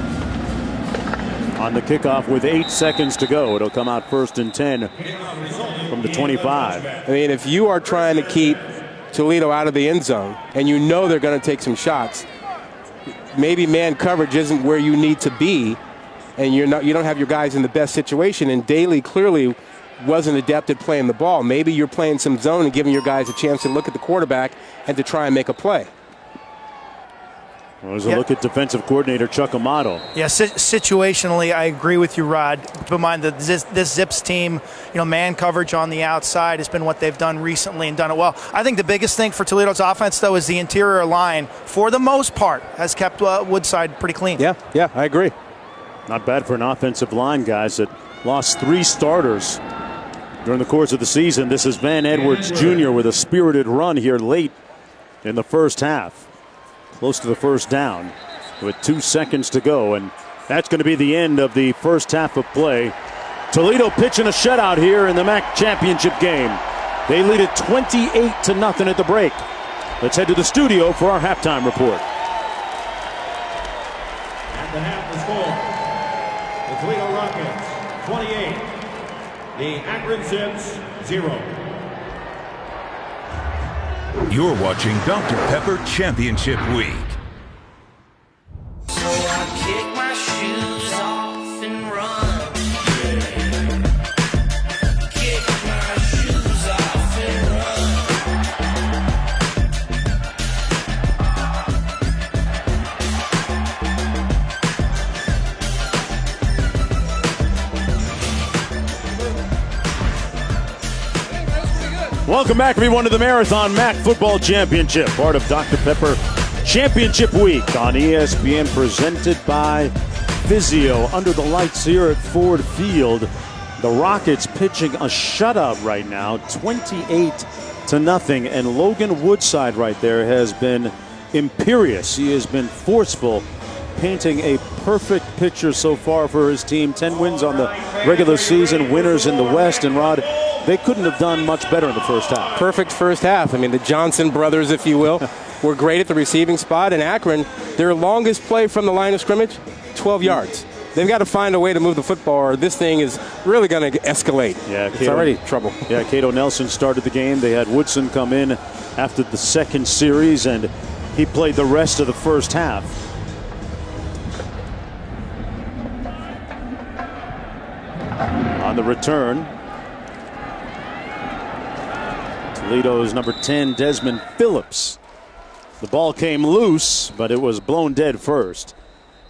On the kickoff with 8 seconds to go. It'll come out 1st and 10 from the 25. I mean, if you are trying to keep Toledo out of the end zone and you know they're going to take some shots, maybe man coverage isn't where you need to be, and you don't have your guys in the best situation, and Daly clearly wasn't adept at playing the ball. Maybe you're playing some zone and giving your guys a chance to look at the quarterback and to try and make a play. Well, there's a look at defensive coordinator Chuck Amato. Yeah, situationally, I agree with you, Rod. Keep in mind that this Zips team, you know, man coverage on the outside has been what they've done recently and done it well. I think the biggest thing for Toledo's offense, though, is the interior line, for the most part, has kept Woodside pretty clean. Yeah, I agree. Not bad for an offensive line, guys, that lost 3 starters during the course of the season. This is Van Edwards Jr. with a spirited run here late in the first half. Close to the first down with 2 seconds to go. And that's going to be the end of the first half of play. Toledo pitching a shutout here in the MAC championship game. They lead it 28-0 at the break. Let's head to the studio for our halftime report. At the half, the score. The Toledo Rockets 28. The Akron Zips, 0. You're watching Dr. Pepper Championship Week. So I kick my shoes off and run. Kick my shoes off and run. Welcome back, everyone, to the Marathon Mac Football Championship, part of Dr. Pepper Championship Week on ESPN, presented by Physio. Under the lights here at Ford Field, the Rockets pitching a shutout right now, 28-0, and Logan Woodside right there has been imperious. He has been forceful, painting a perfect picture so far for his team. 10 wins on the regular season, winners in the West, and Rod, they couldn't have done much better in the first half. Perfect first half. I mean, the Johnson brothers, if you will, were great at the receiving spot. And Akron, their longest play from the line of scrimmage, 12 yards. They've got to find a way to move the football, or this thing is really going to escalate. Yeah, it's already trouble. Yeah, Cato Nelson started the game. They had Woodson come in after the second series, and he played the rest of the first half. On the return, Toledo's number 10, Desmond Phillips. The ball came loose, but it was blown dead first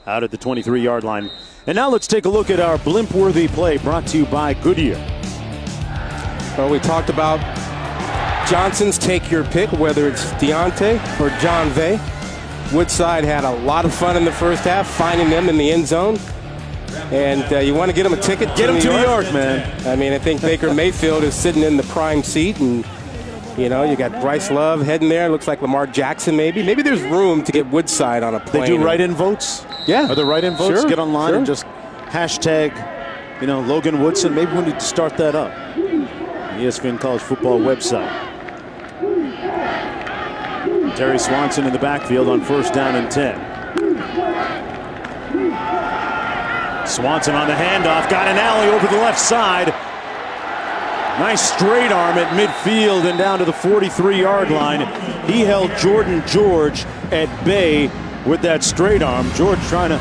out at the 23-yard line. And now let's take a look at our blimp-worthy play brought to you by Goodyear. Well, we talked about Johnson's take your pick, whether it's Deontay or John Vay. Woodside had a lot of fun in the first half, finding them in the end zone. And you want to get them a ticket? Get them to New York, man. I mean, I think Baker Mayfield is sitting in the prime seat, and you know, you got Bryce Love heading there. Looks like Lamar Jackson, maybe. Maybe there's room to get Woodside on a plane. They do write-in votes? Yeah. Are there write-in votes? Sure, Get online sure. and just hashtag, you know, Logan Woodson. Maybe we need to start that up. The ESPN College Football website. Terry Swanson in the backfield on 1st down and 10. Swanson on the handoff, got an alley over the left side. Nice straight arm at midfield and down to the 43-yard line. He held Jordan George at bay with that straight arm. George trying to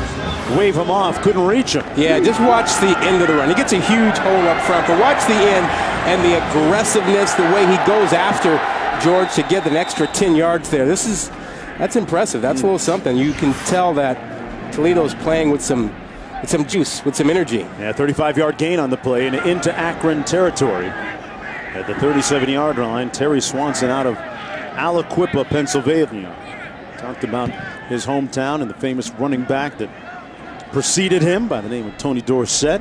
wave him off, couldn't reach him. Yeah, just watch the end of the run. He gets a huge hole up front, but watch the end and the aggressiveness, the way he goes after George to get an extra 10 yards there. That's impressive. That's a little something. You can tell that Toledo's playing with some juice, with some energy. Yeah, 35-yard gain on the play and into Akron territory. At the 37-yard line, Terry Swanson out of Aliquippa, Pennsylvania. Talked about his hometown and the famous running back that preceded him by the name of Tony Dorsett.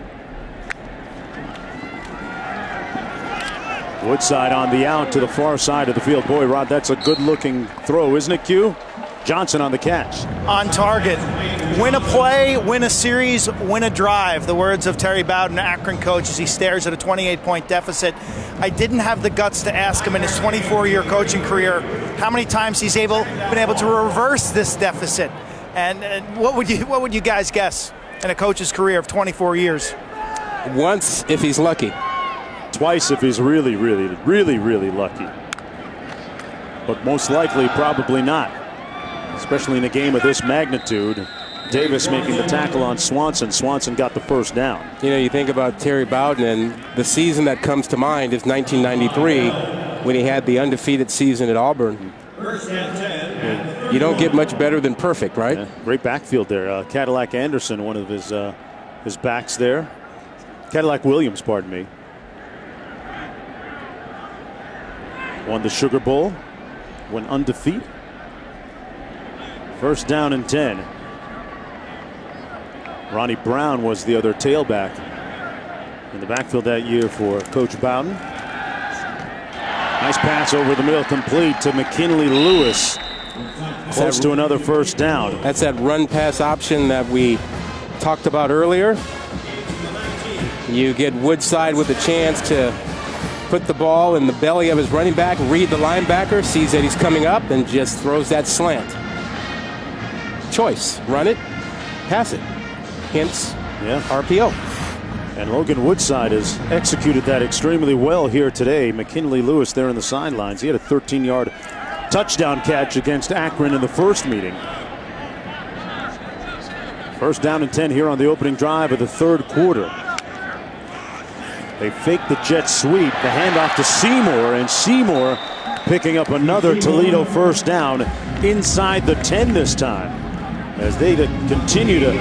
Woodside on the out to the far side of the field. Boy, Rod, that's a good-looking throw, isn't it, Q? Johnson on the catch. On target. Win a play, win a series, win a drive. The words of Terry Bowden, Akron coach, as he stares at a 28-point deficit. I didn't have the guts to ask him in his 24-year coaching career how many times he's been able to reverse this deficit. And what would you guys guess in a coach's career of 24 years? Once, if he's lucky. Twice if he's really, really, really, really lucky. But most likely, probably not. Especially in a game of this magnitude. Davis making the tackle on Swanson. Swanson got the first down. You know, you think about Terry Bowden, and the season that comes to mind is 1993 when he had the undefeated season at Auburn. You don't get much better than perfect, right? Yeah, great backfield there. Cadillac Anderson, one of his backs there. Cadillac Williams, pardon me. Won the Sugar Bowl, went undefeated. 1st down and 10. Ronnie Brown was the other tailback in the backfield that year for Coach Bowden. Nice pass over the middle, complete to McKinley Lewis. Close to another 1st down. That's that run pass option that we talked about earlier. You get Woodside with a chance to put the ball in the belly of his running back, read the linebacker, sees that he's coming up, and just throws that slant. Choice. Run it, pass it. Hence, RPO. And Logan Woodside has executed that extremely well here today. McKinley Lewis there in the sidelines. He had a 13-yard touchdown catch against Akron in the first meeting. First down and 10 here on the opening drive of the third quarter. They fake the jet sweep, the handoff to Seymour, and Seymour picking up another Toledo first down inside the 10 this time, as they continue to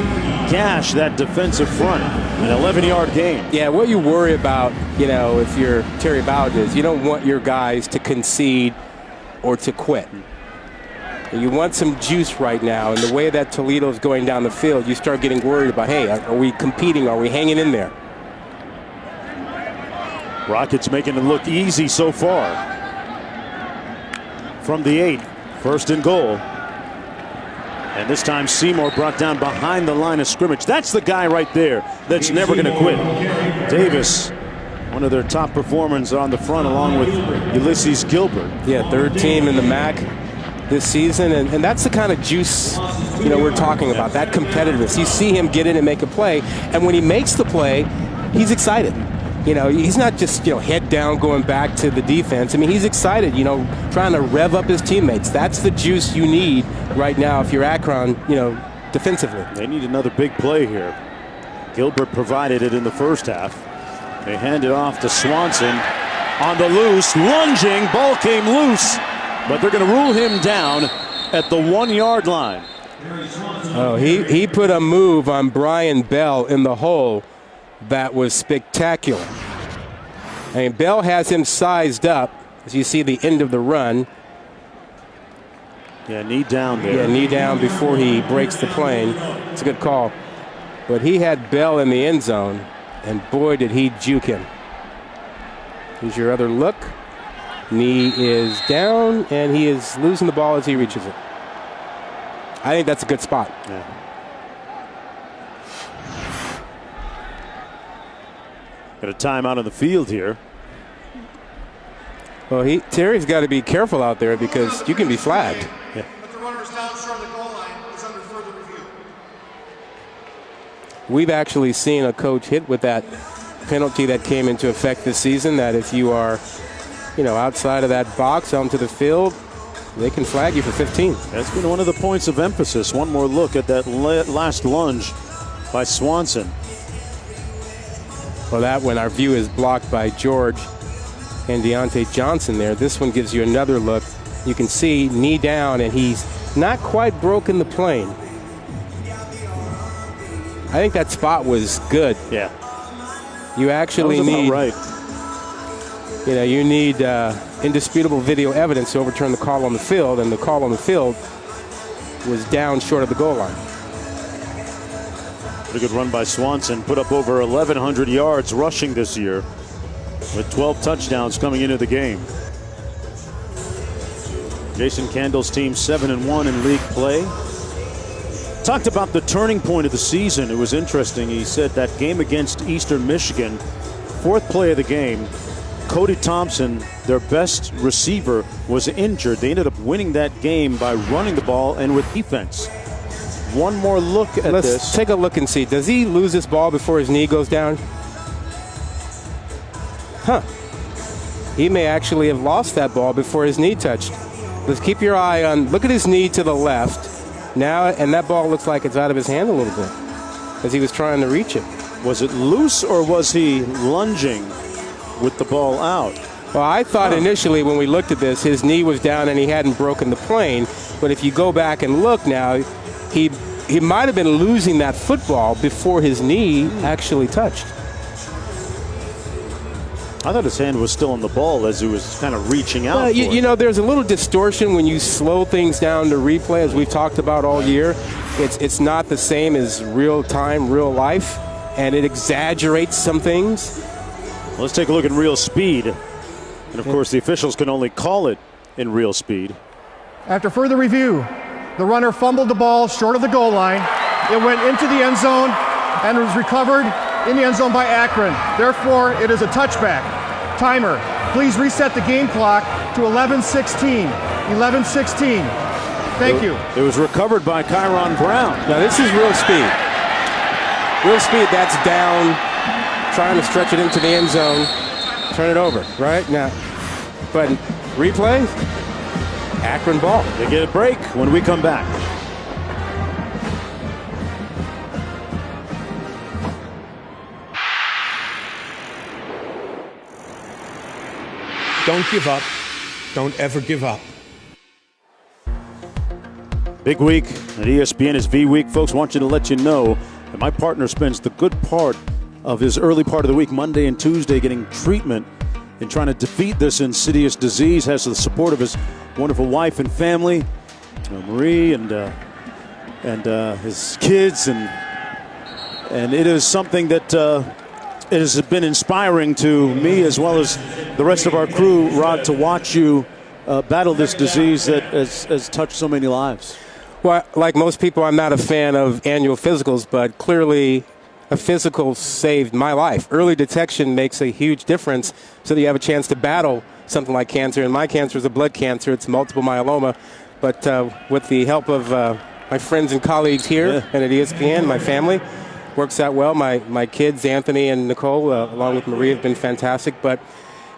gash that defensive front. An 11-yard gain. Yeah, what you worry about, you know, if you're Terry Bowden, is you don't want your guys to concede or to quit. You want some juice right now, and the way that Toledo's going down the field, you start getting worried about, hey, are we competing? Are we hanging in there? Rockets making it look easy so far. From the 8, first and goal. And this time Seymour brought down behind the line of scrimmage. That's the guy right there that's never going to quit. Davis, one of their top performers on the front, along with Ulysses Gilbert. Yeah, third team in the MAC this season, and that's the kind of juice, you know, we're talking about, that competitiveness. You see him get in and make a play, and when he makes the play, he's excited. You know, he's not just, you know, head down going back to the defense. I mean, he's excited, you know, trying to rev up his teammates. That's the juice you need right now if you're Akron, you know, defensively. They need another big play here. Gilbert provided it in the first half. They hand it off to Swanson on the loose, lunging, ball came loose, but they're going to rule him down at the 1-yard line. Oh, he put a move on Brian Bell in the hole that was spectacular. I mean, Bell has him sized up, as you see the end of the run. Yeah, knee down there. Yeah, knee down before he breaks the plane. It's a good call. But he had Bell in the end zone, and boy, did he juke him. Here's your other look. Knee is down, and he is losing the ball as he reaches it. I think that's a good spot. Yeah. Got a timeout on the field here. Well, Terry's got to be careful out there because you can be flagged. Yeah. But the runner's down short of the goal line is under further review. We've actually seen a coach hit with that penalty that came into effect this season, that if you are, you know, outside of that box onto the field, they can flag you for 15. That's been one of the points of emphasis. One more look at that last lunge by Swanson. Well, that one, our view is blocked by George and Deontay Johnson there. This one gives you another look. You can see knee down, and he's not quite broken the plane. I think that spot was good. Yeah. You actually need, right. You know, you need indisputable video evidence to overturn the call on the field, and the call on the field was down short of the goal line. Pretty good run by Swanson. Put up over 1,100 yards rushing this year, with 12 touchdowns coming into the game. Jason Candle's team 7-1 in league play. Talked about the turning point of the season. It was interesting. He said that game against Eastern Michigan, fourth play of the game, Cody Thompson, their best receiver, was injured. They ended up winning that game by running the ball and with defense. One more look at this. Let's take a look and see. Does he lose this ball before his knee goes down? Huh. He may actually have lost that ball before his knee touched. Let's keep your eye on, look at his knee to the left now, and that ball looks like it's out of his hand a little bit as he was trying to reach it. Was it loose, or was he lunging with the ball out? Well, I thought initially when we looked at this, his knee was down and he hadn't broken the plane. But if you go back and look now, he might have been losing that football before his knee actually touched. I thought his hand was still on the ball as he was kind of reaching out. You know, there's a little distortion when you slow things down to replay, as we've talked about all year. It's not the same as real time, real life, and it exaggerates some things. Let's take a look at real speed. And, of course, the officials can only call it in real speed. After further review, the runner fumbled the ball short of the goal line. It went into the end zone and was recovered in the end zone by Akron. Therefore, it is a touchback. Timer, please reset the game clock to 11:16. 11:16. Thank you. It was recovered by Kyron Brown. Now, this is real speed. Real speed, that's down trying to stretch it into the end zone, turn it over, right? Now, but replay, Akron ball. They get a break when we come back. Don't give up. Don't ever give up. Big week at ESPN is V Week. Folks, want you to let you know that my partner spends the good part of his early part of the week, Monday and Tuesday, getting treatment in trying to defeat this insidious disease. Has the support of his wonderful wife and family, Marie, and his kids, and it is something that it has been inspiring to me as well as the rest of our crew, Rod, to watch you battle this disease that has touched so many lives. Well, like most people, I'm not a fan of annual physicals, but clearly a physical saved my life. Early detection makes a huge difference so that you have a chance to battle something like cancer. And my cancer is a blood cancer. It's multiple myeloma. But with the help of my friends and colleagues here and at ESPN, my family, works out well. My kids, Anthony and Nicole, along with Marie, have been fantastic. But,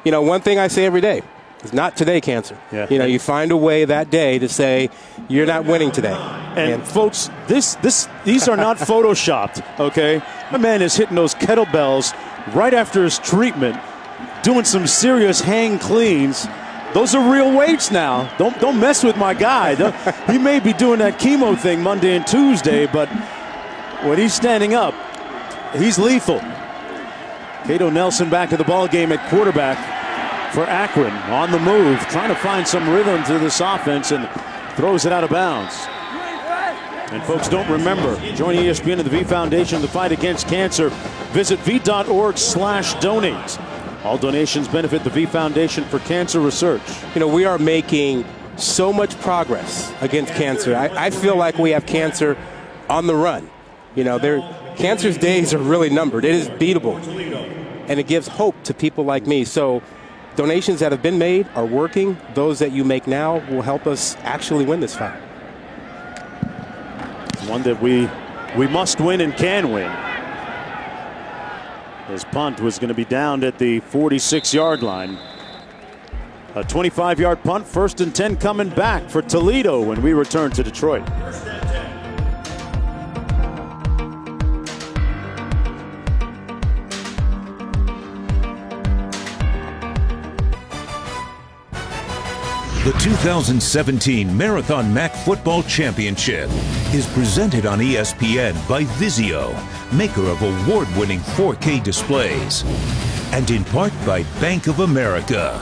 you know, one thing I say every day, it's not today cancer. Yeah. You know, you find a way that day to say you're not winning today. And folks, these are not photoshopped, okay? My man is hitting those kettlebells right after his treatment, doing some serious hang cleans. Those are real weights now. Don't mess with my guy. He may be doing that chemo thing Monday and Tuesday, but when he's standing up, he's lethal. Cato Nelson back to the ball game at quarterback for Akron, on the move, trying to find some rhythm to this offense, and throws it out of bounds. And folks, don't remember, join ESPN and the V Foundation in the fight against cancer. Visit v.org/donate. All donations benefit the V Foundation for Cancer Research. You know, we are making so much progress against cancer. I feel like we have cancer on the run. You know, cancer's days are really numbered. It is beatable, and it gives hope to people like me. So donations that have been made are working. Those that you make now will help us actually win this fight. One that we must win and can win. His punt was going to be downed at the 46-yard line. A 25-yard punt, 1st and 10 coming back for Toledo when we return to Detroit. The 2017 Marathon Mac Football Championship is presented on ESPN by Vizio, maker of award-winning 4K displays, and in part by Bank of America.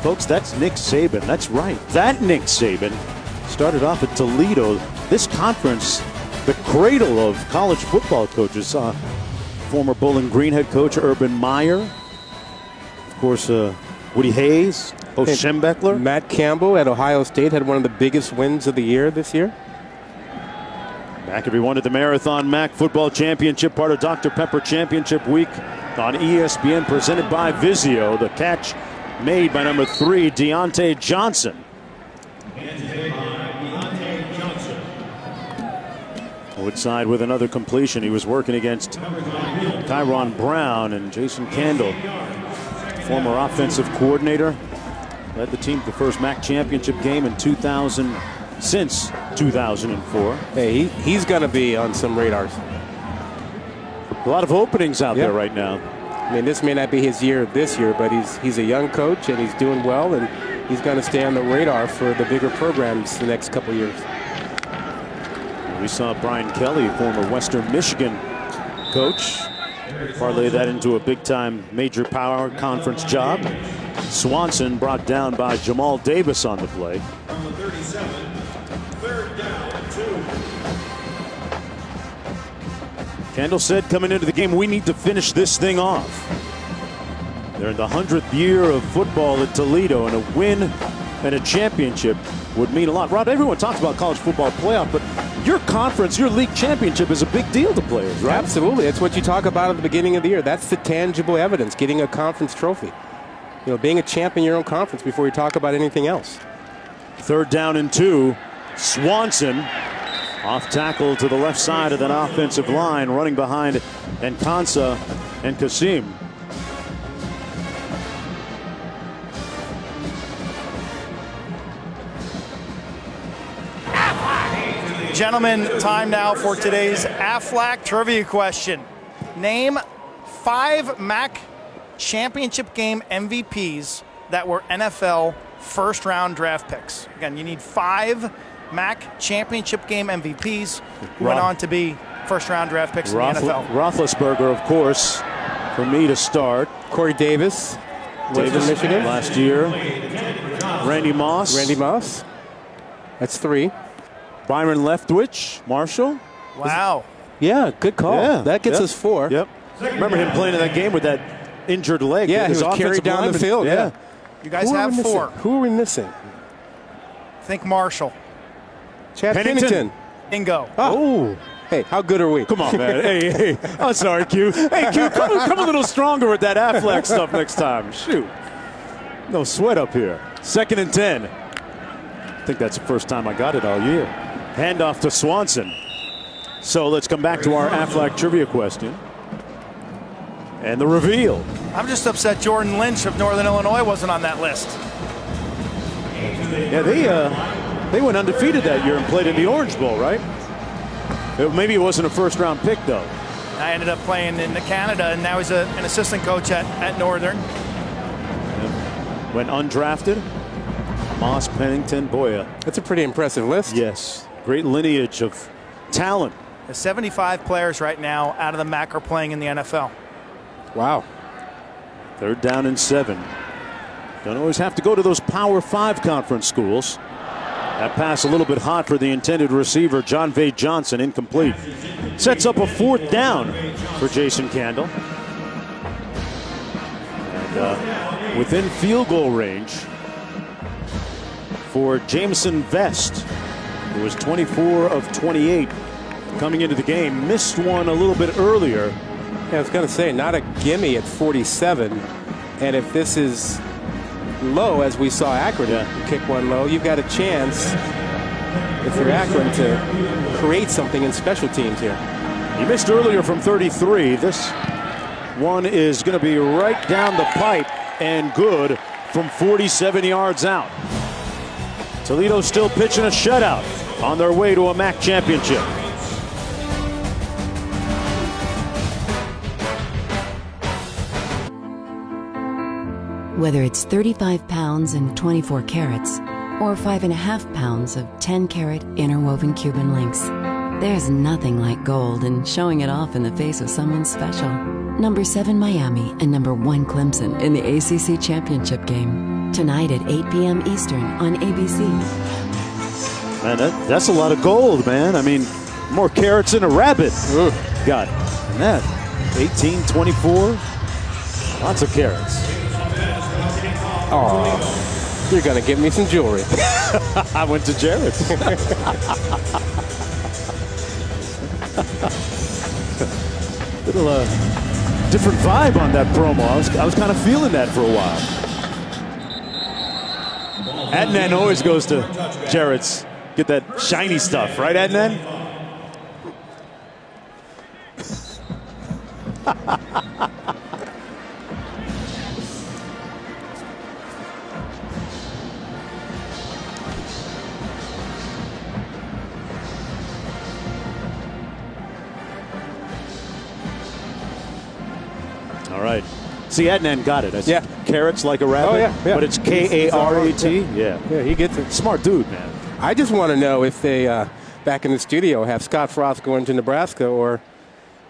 Folks, that's Nick Saban. That's right. That Nick Saban started off at Toledo. This conference, the cradle of college football coaches. Former Bowling Green head coach Urban Meyer. Of course, Woody Hayes, Schembechler. Matt Campbell at Ohio State had one of the biggest wins of the year this year. Back everyone at the Marathon Mac Football Championship, part of Dr. Pepper Championship Week on ESPN, presented by Vizio. The catch made by number 3, Deontay Johnson. Woodside with another completion. He was working against Tyron Brown and Jason Candle, former offensive coordinator, led the team to the first MAC championship game in since 2004. Hey, he's going to be on some radars. A lot of openings out there right now. I mean, this may not be his year this year, but he's a young coach and he's doing well, and he's going to stay on the radar for the bigger programs the next couple years. We saw Brian Kelly, former Western Michigan coach, parlay that into a big-time major power conference job. Swanson brought down by Jamal Davis on the play. From the 37, 3rd down, 2. Kendall said coming into the game, we need to finish this thing off. They're in the 100th year of football at Toledo, and a win and a championship would mean a lot. Rod, everyone talks about college football playoff, but your conference, your league championship is a big deal to players, right? Absolutely. That's what you talk about at the beginning of the year. That's the tangible evidence, getting a conference trophy. You know, being a champ in your own conference before you talk about anything else. 3rd down and 2. Swanson Off tackle to the left side of that offensive line, running behind Nkansa and Kasim. Gentlemen, time now for today's Aflac trivia question. Name 5 MAC championship game MVPs that were NFL first-round draft picks. Again, you need 5 MAC championship game MVPs who went on to be first-round draft picks in the NFL. Roethlisberger, of course, for me to start. Corey Davis, Michigan last year. Randy Moss. That's 3. Byron Leftwich, Marshall. Wow. Yeah, good call. Yeah, that gets us 4. Yep. Remember him playing in that game with that injured leg. Yeah, he was carried down the field. Yeah. You guys have 4. Who are we missing? Think Marshall. Chad Pennington. Bingo. Oh. Hey, how good are we? Come on, man. hey. I'm sorry, Q. Hey, Q, come a little stronger with that Aflac stuff next time. Shoot. No sweat up here. 2nd and 10. I think that's the first time I got it all year. Handoff to Swanson. So let's come back to our Aflac trivia question. And the reveal. I'm just upset Jordan Lynch of Northern Illinois wasn't on that list. Yeah, they went undefeated that year and played in the Orange Bowl, right? Maybe it wasn't a first-round pick, though. I ended up playing in Canada, and now he's an assistant coach at Northern. Yep. Went undrafted. Moss, Pennington, Boya. That's a pretty impressive list. Yes. Great lineage of talent. The 75 players right now out of the MAC are playing in the NFL. Wow. 3rd down and 7. Don't always have to go to those Power 5 conference schools. That pass a little bit hot for the intended receiver, John Vade Johnson, incomplete. Sets up a 4th down for Jason Candle. And within field goal range for Jameson Vest, who was 24 of 28 coming into the game. Missed one a little bit earlier. Yeah, I was going to say, not a gimme at 47. And if this is low, as we saw Akron kick one low, you've got a chance, if you're Akron, to create something in special teams here. He missed earlier from 33. This one is going to be right down the pipe and good from 47 yards out. Toledo still pitching a shutout on their way to a MAC championship. Whether it's 35 pounds and 24 carats, or 5.5 pounds of 10-carat interwoven Cuban links, there's nothing like gold and showing it off in the face of someone special. Number 7 Miami and number 1 Clemson in the ACC Championship game. Tonight at 8 p.m. Eastern on ABC. Man, that's a lot of gold, man. I mean, more carats than a rabbit. Got it. And that, 18, 24, lots of carats. Oh, you're going to get me some jewelry. I went to Jared's. Little different vibe on that promo. I was kind of feeling that for a while. Adnan always goes to Jared's. Get that shiny stuff, right, Adnan? All right. See, Adnan got it. Yeah. Carrots like a rabbit. Oh, yeah. But it's K-A-R-A-T. Yeah, he gets it. Smart dude, man. I just want to know if they, back in the studio, have Scott Frost going to Nebraska or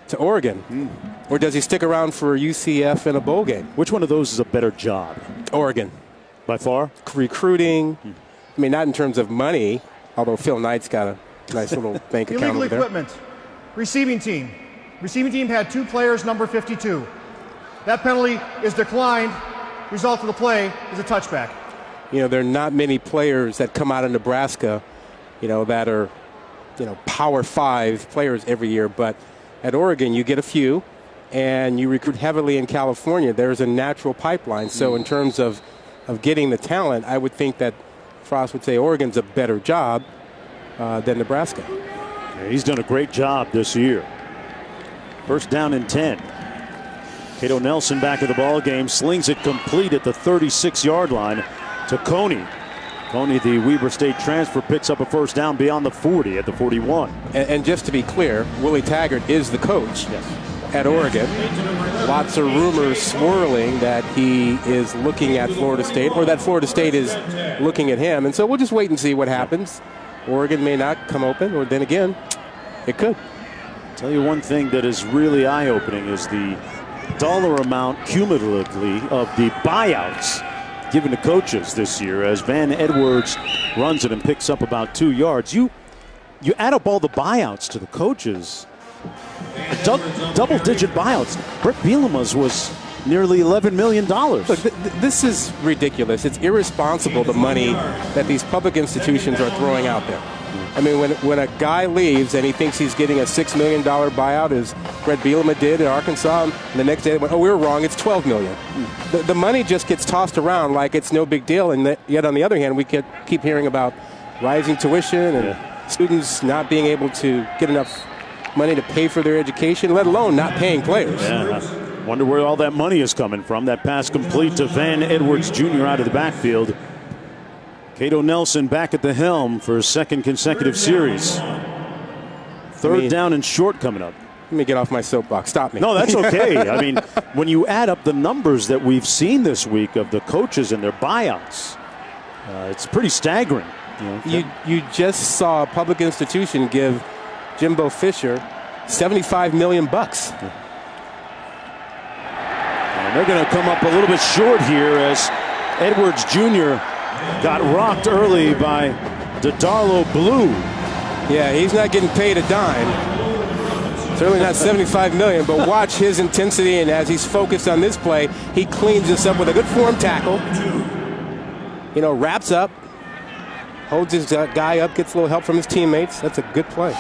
to Oregon. Or does he stick around for UCF in a bowl game? Which one of those is a better job? Oregon. By far? Recruiting. I mean, not in terms of money, although Phil Knight's got a nice little bank account over there. Illegal equipment. Receiving team. Receiving team had 2 players, number 52. That penalty is declined. Result of the play is a touchback. You know, there are not many players that come out of Nebraska, that are, Power 5 players every year. But at Oregon, you get a few, and you recruit heavily in California. There's a natural pipeline. So in terms of getting the talent, I would think that Frost would say Oregon's a better job than Nebraska. Yeah, he's done a great job this year. First down and 10. Cato Nelson back of the ball game, slings it complete at the 36-yard line to Coney. Coney, the Weber State transfer, picks up a first down beyond the 40 at the 41. And just to be clear, Willie Taggart is the coach at Oregon. Lots of rumors swirling that he is looking at Florida State, or that Florida State is looking at him. And so we'll just wait and see what happens. Oregon may not come open, or then again, it could. Tell you one thing that is really eye-opening is the dollar amount cumulatively of the buyouts given to coaches this year, as Van Edwards runs it and picks up about 2 yards. You add up all the buyouts to the coaches, double-digit buyouts. Brett Bielema's was nearly $11 million. Look, this is ridiculous. It's irresponsible, the money that these public institutions are throwing out there. I mean, when a guy leaves and he thinks he's getting a $6 million buyout, as Brett Bielema did in Arkansas, and the next day they went, oh, we were wrong, it's $12 million. The money just gets tossed around like it's no big deal, and yet on the other hand, we keep hearing about rising tuition and students not being able to get enough money to pay for their education, let alone not paying players. Yeah, wonder where all that money is coming from. That pass complete to Van Edwards Jr. out of the backfield. Cato Nelson back at the helm for his second consecutive series. Third down and short coming up. Let me get off my soapbox. Stop me. No, that's okay. I mean, when you add up the numbers that we've seen this week of the coaches and their buyouts, it's pretty staggering. You just saw a public institution give Jimbo Fisher $75 million. And they're going to come up a little bit short here as Edwards Jr. got rocked early by DeDarlo Blue. Yeah, he's not getting paid a dime. Certainly not $75 million, but watch his intensity, and as he's focused on this play, he cleans this up with a good form tackle. Wraps up, holds his guy up, gets a little help from his teammates. That's a good play.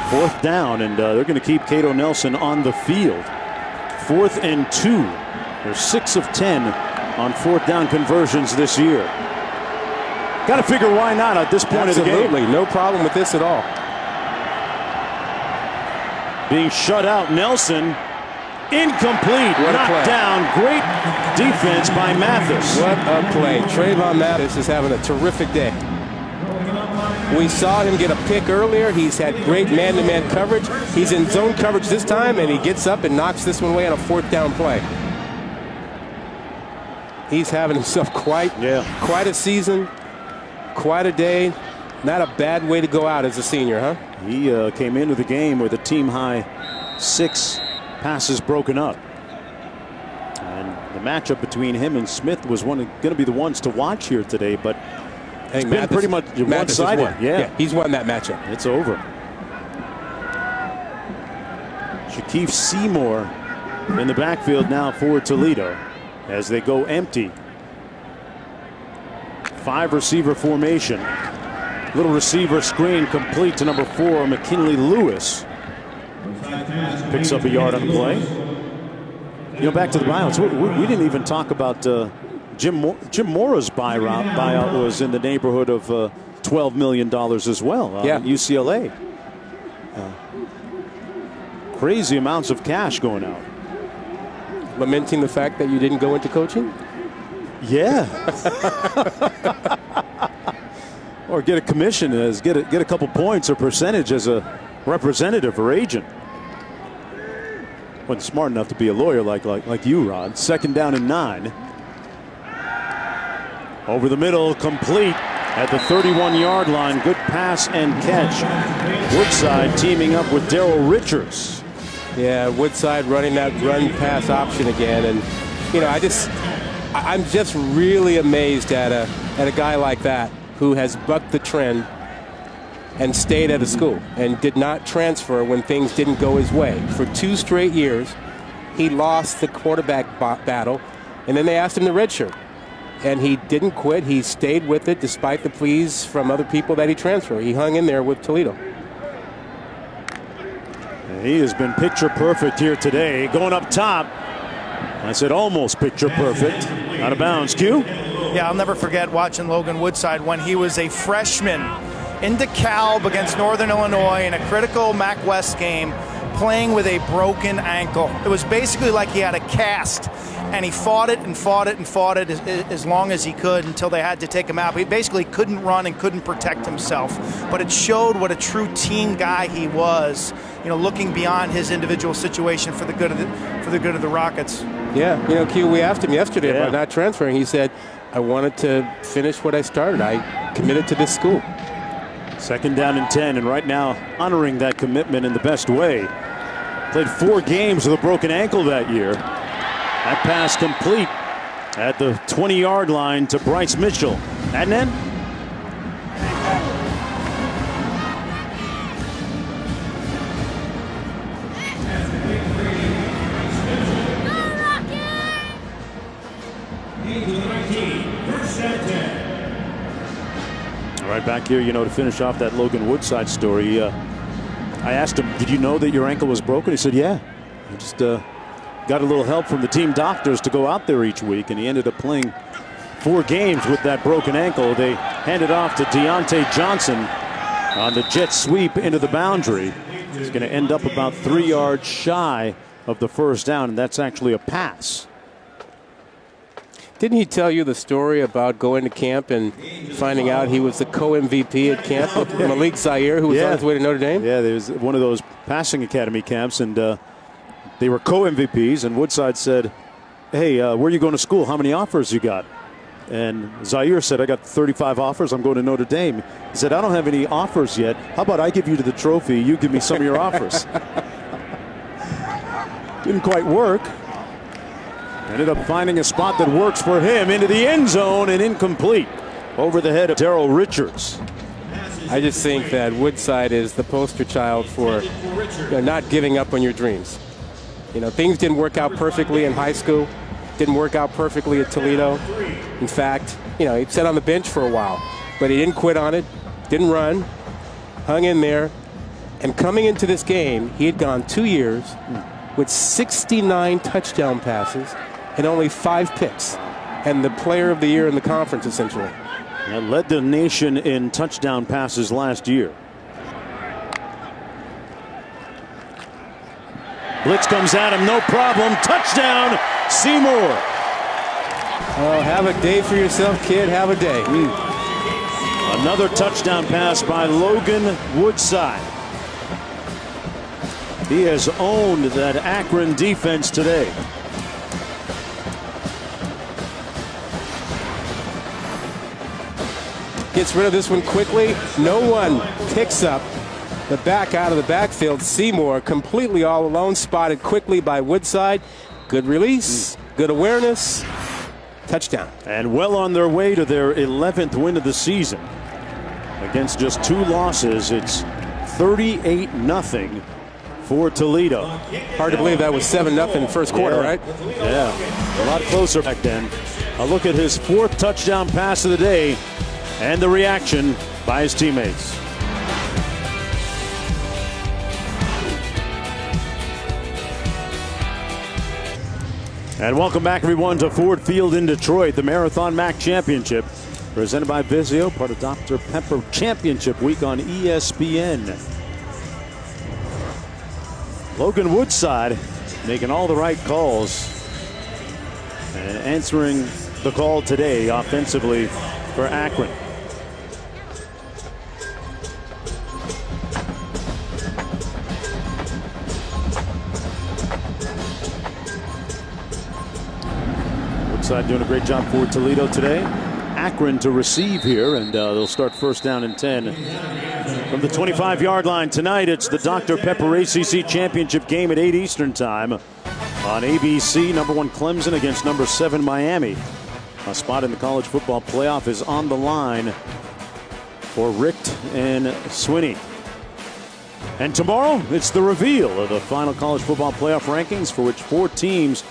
Fourth down, and they're going to keep Cato Nelson on the field. 4th and 2. They're 6 of 10 on fourth down conversions this year. Got to figure why not at this point of the game. Absolutely, no problem with this at all. Being shut out, Nelson, incomplete, knocked down. Great defense by Mathis. What a play. Trayvon Mathis is having a terrific day. We saw him get a pick earlier. He's had great man-to-man coverage. He's in zone coverage this time, and he gets up and knocks this one away on a fourth down play. He's having himself quite a season, quite a day. Not a bad way to go out as a senior, huh? He came into the game with a team-high 6 passes broken up. And the matchup between him and Smith was going to be the ones to watch here today, but it's been pretty much one-sided. Yeah, he's won that matchup. It's over. Shaquille Seymour in the backfield now for Toledo as they go empty. 5-receiver formation. Little receiver screen complete to number 4, McKinley Lewis. Picks up a yard on the play. Back to the buyouts. We didn't even talk about Jim Mora's buyout was in the neighborhood of $12 million as well. UCLA. Crazy amounts of cash going out. Lamenting the fact that you didn't go into coaching? Yeah. Or get a commission, get a couple points or percentage as a representative or agent. Wasn't smart enough to be a lawyer like you, Rod. 2nd down and 9. Over the middle, complete at the 31-yard line. Good pass and catch. Woodside teaming up with Darryl Richards. Yeah, Woodside running that run-pass option again, and I'm just really amazed at a guy like that who has bucked the trend and stayed at a school and did not transfer when things didn't go his way. For 2 straight years, he lost the quarterback battle, and then they asked him to redshirt. And he didn't quit. He stayed with it despite the pleas from other people that he transfer. He hung in there with Toledo. He has been picture perfect here today. Going up top. I said almost picture perfect. Out of bounds. Q? Yeah, I'll never forget watching Logan Woodside when he was a freshman in DeKalb against Northern Illinois in a critical MAC West game, playing with a broken ankle. It was basically like he had a cast, and he fought it and fought it and fought it as long as he could until they had to take him out. He basically couldn't run and couldn't protect himself. But it showed what a true team guy he was, looking beyond his individual situation for the good of the Rockets. Yeah, Q, we asked him yesterday about not transferring. He said, I wanted to finish what I started. I committed to this school. 2nd down and 10, and right now honoring that commitment in the best way. Played 4 games with a broken ankle that year. That pass complete at the 20-yard line to Bryce Mitchell. And then right back here, to finish off that Logan Woodside story. I asked him, did you know that your ankle was broken? He said, yeah. I just got a little help from the team doctors to go out there each week, and he ended up playing 4 games with that broken ankle. They handed off to Deontay Johnson on the jet sweep into the boundary. He's going to end up about 3 yards shy of the first down, and that's actually a pass. Didn't he tell you the story about going to camp and finding out he was the co-MVP at camp with Malik Zaire, who was on his way to Notre Dame? Yeah, there was one of those passing academy camps, and they were co-MVPs, and Woodside said, hey, where are you going to school? How many offers you got? And Zaire said, I got 35 offers. I'm going to Notre Dame. He said, I don't have any offers yet. How about I give you the trophy? You give me some of your offers. Didn't quite work. Ended up finding a spot that works for him into the end zone, and incomplete over the head of Darrell Richards. I just think that Woodside is the poster child for not giving up on your dreams. Things didn't work out perfectly in high school, didn't work out perfectly at Toledo. In fact, he sat on the bench for a while, but he didn't quit on it, didn't run, hung in there. And coming into this game, he had gone 2 years with 69 touchdown passes and only 5 picks, and the player of the year in the conference, essentially. That led the nation in touchdown passes last year. Blitz comes at him, no problem. Touchdown, Seymour. Oh, have a day for yourself, kid. Have a day. Another touchdown pass by Logan Woodside. He has owned that Akron defense today. Gets rid of this one quickly. No one picks up the back out of the backfield. Seymour completely all alone, spotted quickly by Woodside. Good release, good awareness, touchdown. And well on their way to their 11th win of the season. Against just 2 losses, it's 38-0 for Toledo. Hard to believe that was 7-0 first quarter, right? Yeah, a lot closer back then. A look at his 4th touchdown pass of the day and the reaction by his teammates. And welcome back, everyone, to Ford Field in Detroit, the Marathon MAC Championship, presented by Vizio, part of Dr. Pepper Championship Week on ESPN. Logan Woodside making all the right calls and answering the call today offensively for Akron. Woodside doing a great job for Toledo today. Akron to receive here, and they'll start 1st down and 10 from the 25-yard line. Tonight it's the Dr. Pepper ACC Championship game at 8 Eastern time on ABC. Number 1 Clemson against number 7 Miami. A spot in the college football playoff is on the line for Richt and Swinney. And tomorrow it's the reveal of the final college football playoff rankings, for which 4 teams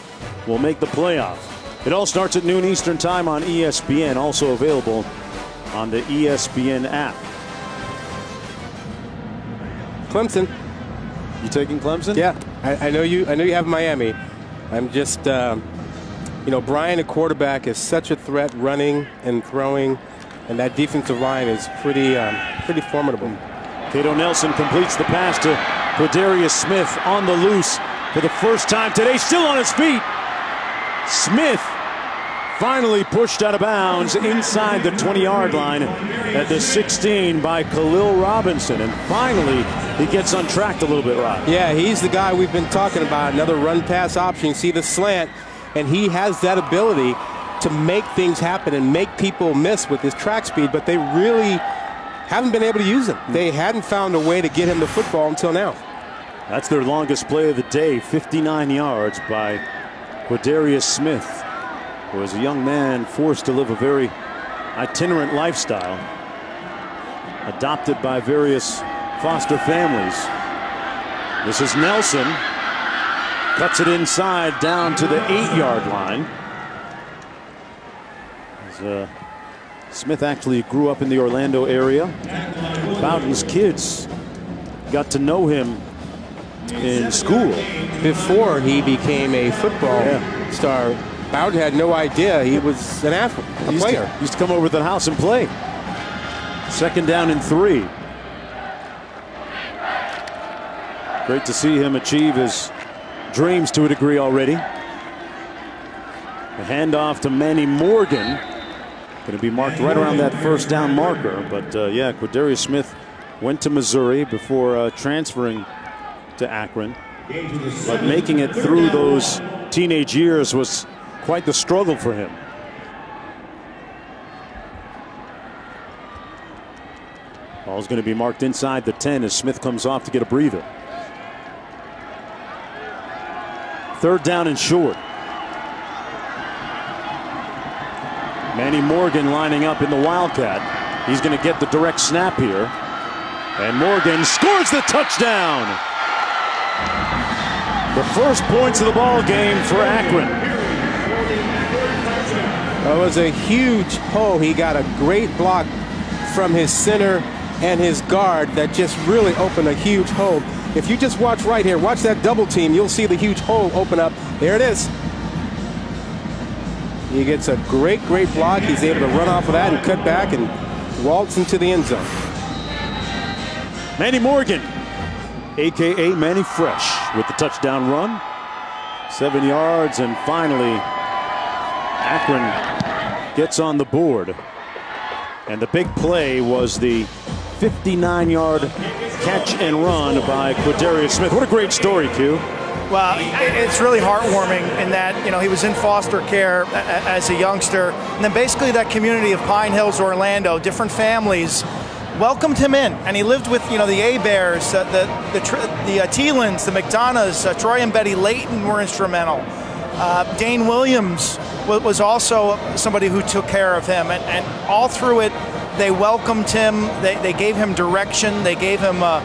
will make the playoff. It all starts at noon Eastern time on ESPN, also available on the ESPN app. Clemson. You taking Clemson? Yeah, I know you have Miami. I'm just, Brian, a quarterback, is such a threat running and throwing, and that defensive line is pretty pretty formidable. Cato Nelson completes the pass to Quadarius Smith on the loose for the first time today, still on his feet. Smith finally pushed out of bounds inside the 20-yard line at the 16 by Khalil Robinson. And finally, he gets untracked a little bit, Rod. Yeah, he's the guy we've been talking about. Another run-pass option. You see the slant, and he has that ability to make things happen and make people miss with his track speed, but they really haven't been able to use him. They hadn't found a way to get him the football until now. That's their longest play of the day, 59 yards by Quadarius Smith, who was a young man forced to live a very itinerant lifestyle, adopted by various foster families. This is Nelson, cuts it inside down to the 8-yard line. Smith actually grew up in the Orlando area. Bowden's kids got to know him in school before he became a football star. Bowden had no idea he was an athlete, a player. Used to come over to the house and play. 2nd down and 3. Great to see him achieve his dreams to a degree already. The handoff to Manny Morgan. Going to be marked right around that 1st down marker. But yeah, Quadarius Smith went to Missouri before transferring to Akron. But making it through those teenage years was quite the struggle for him. Ball's going to be marked inside the 10 as Smith comes off to get a breather. 3rd down and short. Manny Morgan lining up in the Wildcat. He's going to get the direct snap here. And Morgan scores the touchdown. The first points of the ball game for Akron. It was a huge hole. He got a great block from his center and his guard that just really opened a huge hole. If you just watch right here, watch that double team, you'll see the huge hole open up. There it is. He gets a great block. He's able to run off of that and cut back and waltz into the end zone. Manny Morgan, a.k.a. Manny Fresh, with the touchdown run. 7 yards, and finally Akron gets on the board. And the big play was the 59-yard catch and run by Quadarius Smith. What a great story, Q. Well, it's really heartwarming in that, you know, he was in foster care as a youngster, and then basically that community of Pine Hills, Orlando, different families welcomed him in, and he lived with, you know, the A-Bears, the Thielens, the McDonoughs, Troy and Betty Layton were instrumental. Dane Williams was also somebody who took care of him, and all through it, they welcomed him. They gave him direction. They gave him, a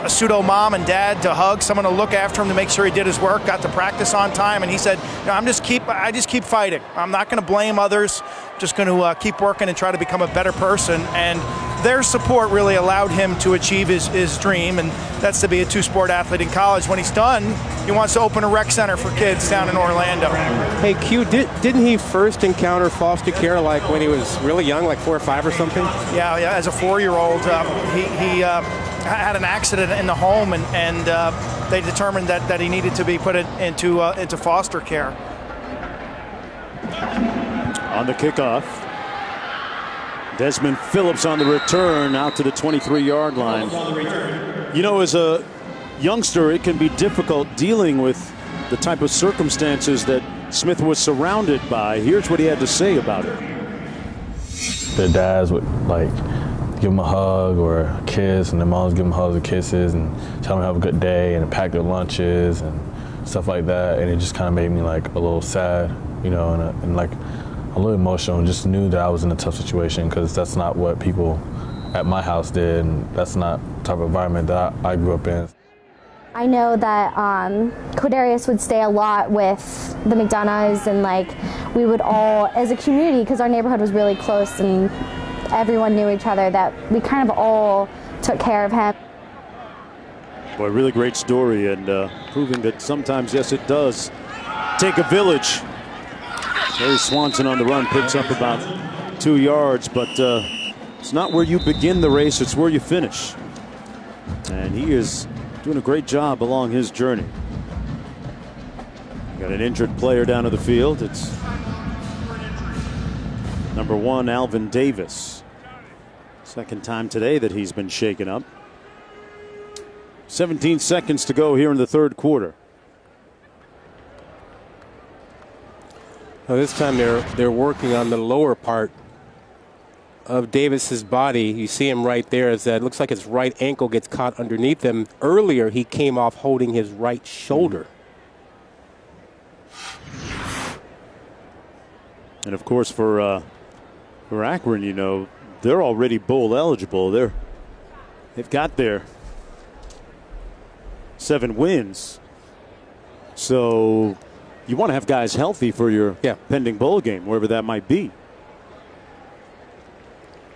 pseudo mom and dad to hug, someone to look after him to make sure he did his work, got to practice on time, and he said, I just keep fighting. I'm not going to blame others. Just going to keep working and try to become a better person. And their support really allowed him to achieve his dream, and that's to be a two-sport athlete in college. When he's done, he wants to open a rec center for kids down in Orlando. Hey, Q, didn't he first encounter foster care like when he was really young, like 4 or 5 or something? Yeah, as a 4-year-old, he had an accident in the home, and they determined that he needed to be put into foster care. On the kickoff, Desmond Phillips on the return out to the 23-yard line. You know, as a youngster, it can be difficult dealing with the type of circumstances that Smith was surrounded by. Here's what he had to say about it. Their dads would, like, give them a hug or a kiss, and their moms give them hugs and kisses and tell them to have a good day and pack their lunches and stuff like that. And it just kind of made me, like, a little sad, you know, and like a little emotional, and just knew that I was in a tough situation, because that's not what people at my house did, and that's not the type of environment that I grew up in. I know that Quadarius would stay a lot with the McDonoughs, and like we would all, as a community, because our neighborhood was really close and everyone knew each other, that we kind of all took care of him. Boy, really great story, and proving that sometimes, yes, it does take a village. Larry Swanson on the run picks up about 2 yards, but It's not where you begin the race, it's where you finish. And he is doing a great job along his journey. Got an injured player down to the field. It's number 1, Alvin Davis. Second time today that he's been shaken up. 17 seconds to go here in the third quarter. Well, this time they're working on the lower part of Davis's body. You see him right there. As that looks like his right ankle gets caught underneath him. Earlier, he came off holding his right shoulder. And of course, for Akron, you know, they're already bowl eligible. They've got their 7 wins. So you want to have guys healthy for your pending bowl game, wherever that might be.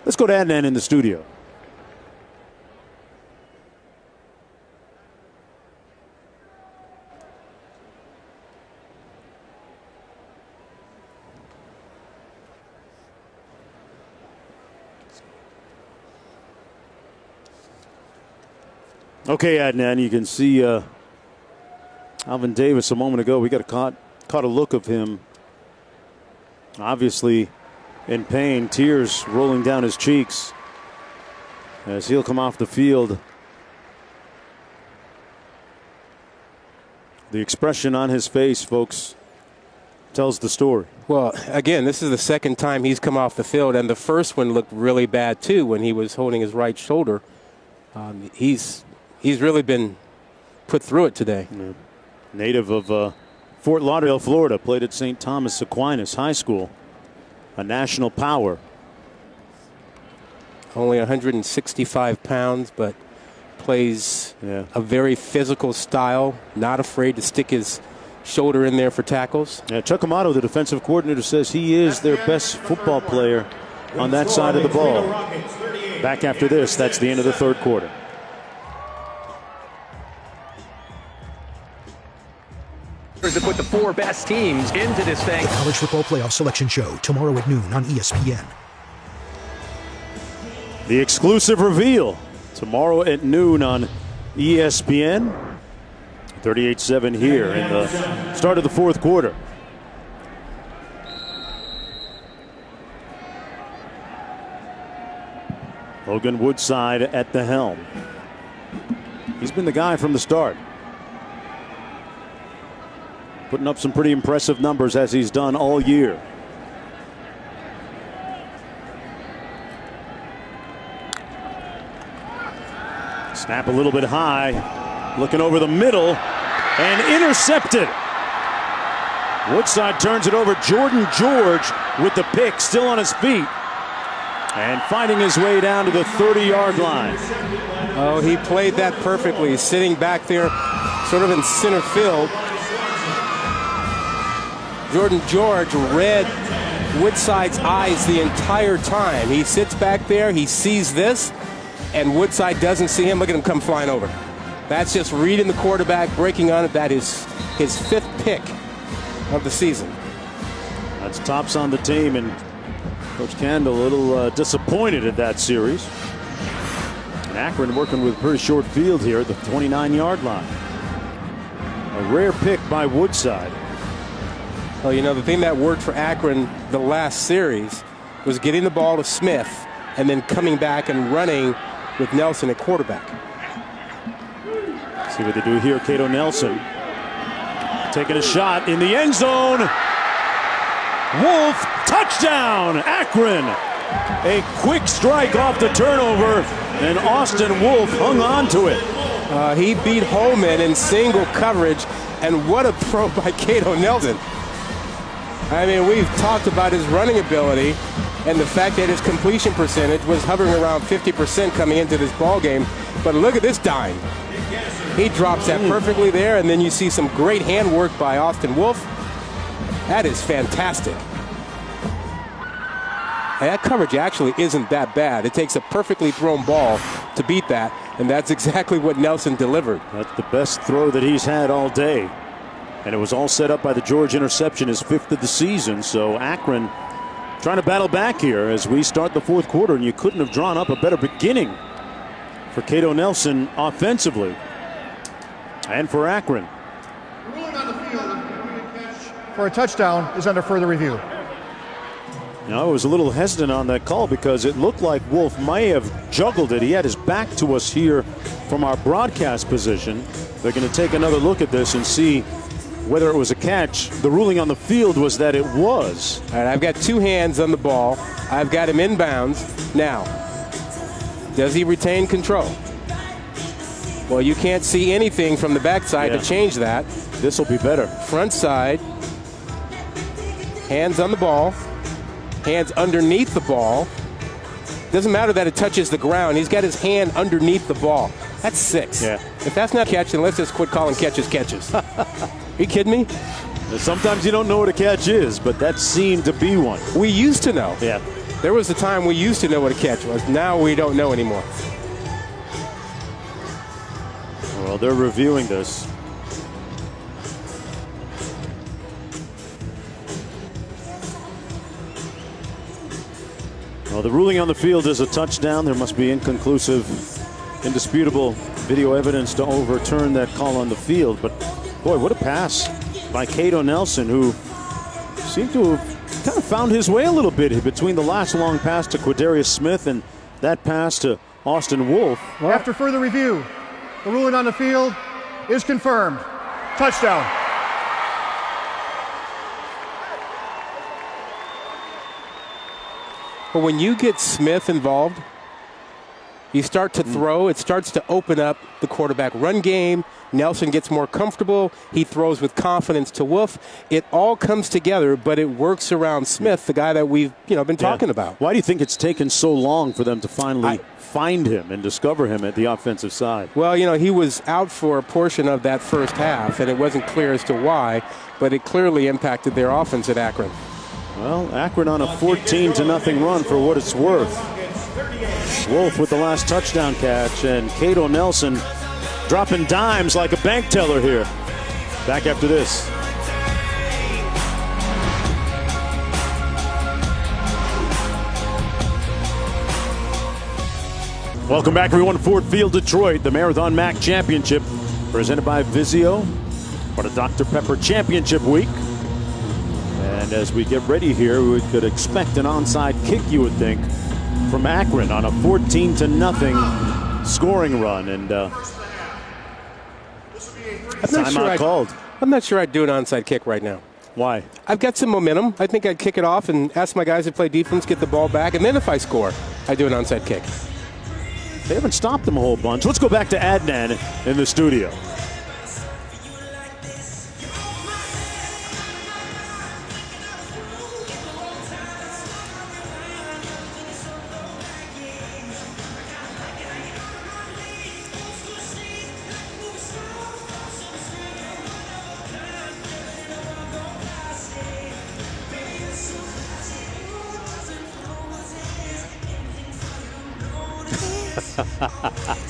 Let's go to Adnan in the studio. Okay, Adnan, you can see Alvin Davis a moment ago. We got caught a look of him, obviously in pain, tears rolling down his cheeks as he'll come off the field. The expression on his face, folks, tells the story. Well, again, this is the second time he's come off the field, and the first one looked really bad too when he was holding his right shoulder. He's really been put through it today. Yeah. Native of Fort Lauderdale, Florida, played at St. Thomas Aquinas High School, a national power. Only 165 pounds, but plays a very physical style, not afraid to stick his shoulder in there for tackles. Yeah, Chuck Amato, the defensive coordinator, says he is their best football player on that side of the ball. Back after this, that's the end of the third quarter. To put the 4 best teams into this thing. The College Football Playoff Selection Show tomorrow at noon on ESPN. The exclusive reveal tomorrow at noon on ESPN. 38-7 here in the start of the fourth quarter. Logan Woodside at the helm. He's been the guy from the start, putting up some pretty impressive numbers as he's done all year. Snap a little bit high, looking over the middle, and intercepted. Woodside turns it over. Jordan George with the pick, still on his feet, and finding his way down to the 30-yard line. Oh, he played that perfectly, sitting back there sort of in center field. Jordan George read Woodside's eyes the entire time. He sits back there, he sees this, and Woodside doesn't see him. Look at him come flying over. That's just reading the quarterback, breaking on it. That is his 5th pick of the season. That's tops on the team, and Coach Kendall a little disappointed at that series. And Akron working with a pretty short field here at the 29-yard line. A rare pick by Woodside. Well, you know, the thing that worked for Akron the last series was getting the ball to Smith and then coming back and running with Nelson at quarterback. See what they do here. Cato Nelson taking a shot in the end zone. Wolf, touchdown, Akron. A quick strike off the turnover, and Austin Wolf hung on to it. He beat Holman in single coverage, and what a throw by Cato Nelson. I mean, we've talked about his running ability and the fact that his completion percentage was hovering around 50% coming into this ball game. But look at this dime. He drops that perfectly there, and then you see some great handwork by Austin Wolf. That is fantastic. And that coverage actually isn't that bad. It takes a perfectly thrown ball to beat that, and that's exactly what Nelson delivered. That's the best throw that he's had all day. And it was all set up by the George interception, his 5th of the season. So Akron trying to battle back here as we start the fourth quarter, and you couldn't have drawn up a better beginning for Cato Nelson offensively and for Akron. For a touchdown is under further review. Now, I was a little hesitant on that call because it looked like Wolf may have juggled it. He had his back to us here from our broadcast position. They're going to take another look at this and see whether it was a catch. The ruling on the field was that it was. All right, I've got two hands on the ball. I've got him inbounds. Now, does he retain control? Well, you can't see anything from the backside to change that. This will be better. Front side. Hands on the ball. Hands underneath the ball. Doesn't matter that it touches the ground. He's got his hand underneath the ball. That's 6. Yeah. If that's not a catch, then let's just quit calling catches. Are you kidding me? Sometimes you don't know what a catch is, but that seemed to be one. We used to know. Yeah. There was a time we used to know what a catch was. Now we don't know anymore. Well, they're reviewing this. Well, the ruling on the field is a touchdown. There must be inconclusive, indisputable video evidence to overturn that call on the field. But, boy, what a pass by Cato Nelson, who seemed to have kind of found his way a little bit between the last long pass to Quadarius Smith and that pass to Austin Wolf. After further review, the ruling on the field is confirmed. Touchdown. But when you get Smith involved, you start to throw. It starts to open up the quarterback run game. Nelson gets more comfortable. He throws with confidence to Wolf. It all comes together, but it works around Smith, the guy that we've been talking about. Why do you think it's taken so long for them to finally find him and discover him at the offensive side? Well, he was out for a portion of that first half, and it wasn't clear as to why, but it clearly impacted their offense at Akron. Well, Akron on a 14-0 run for what it's worth. Wolf with the last touchdown catch, and Cato Nelson dropping dimes like a bank teller here. Back after this. Welcome back, everyone. Ford Field, Detroit, the Marathon Mac Championship, presented by Vizio, part of Dr. Pepper Championship Week. And as we get ready here, we could expect an onside kick, you would think, from Akron on a 14-0 scoring run. And I'm not sure I'd do an onside kick right now. Why? I've got some momentum. I think I'd kick it off and ask my guys to play defense, get the ball back, and then if I score, I do an onside kick. They haven't stopped them a whole bunch. Let's go back to Adnan in the studio.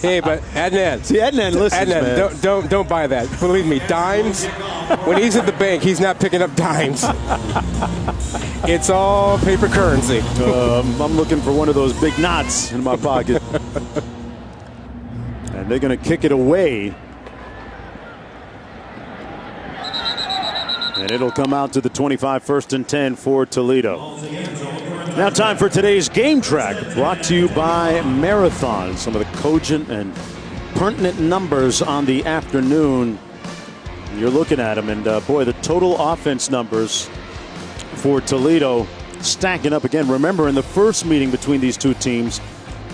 Hey, but Adnan. See, Adnan listens, Adnan, man. don't buy that. Believe me, dimes. When he's at the bank, he's not picking up dimes. It's all paper currency. I'm looking for one of those big knots in my pocket. And they're going to kick it away. And it'll come out to the 25, 1st and 10 for Toledo. Now time for today's game track, brought to you by Marathon. Some of the cogent and pertinent numbers on the afternoon. You're looking at them, and boy, the total offense numbers for Toledo stacking up again. Remember, in the first meeting between these two teams,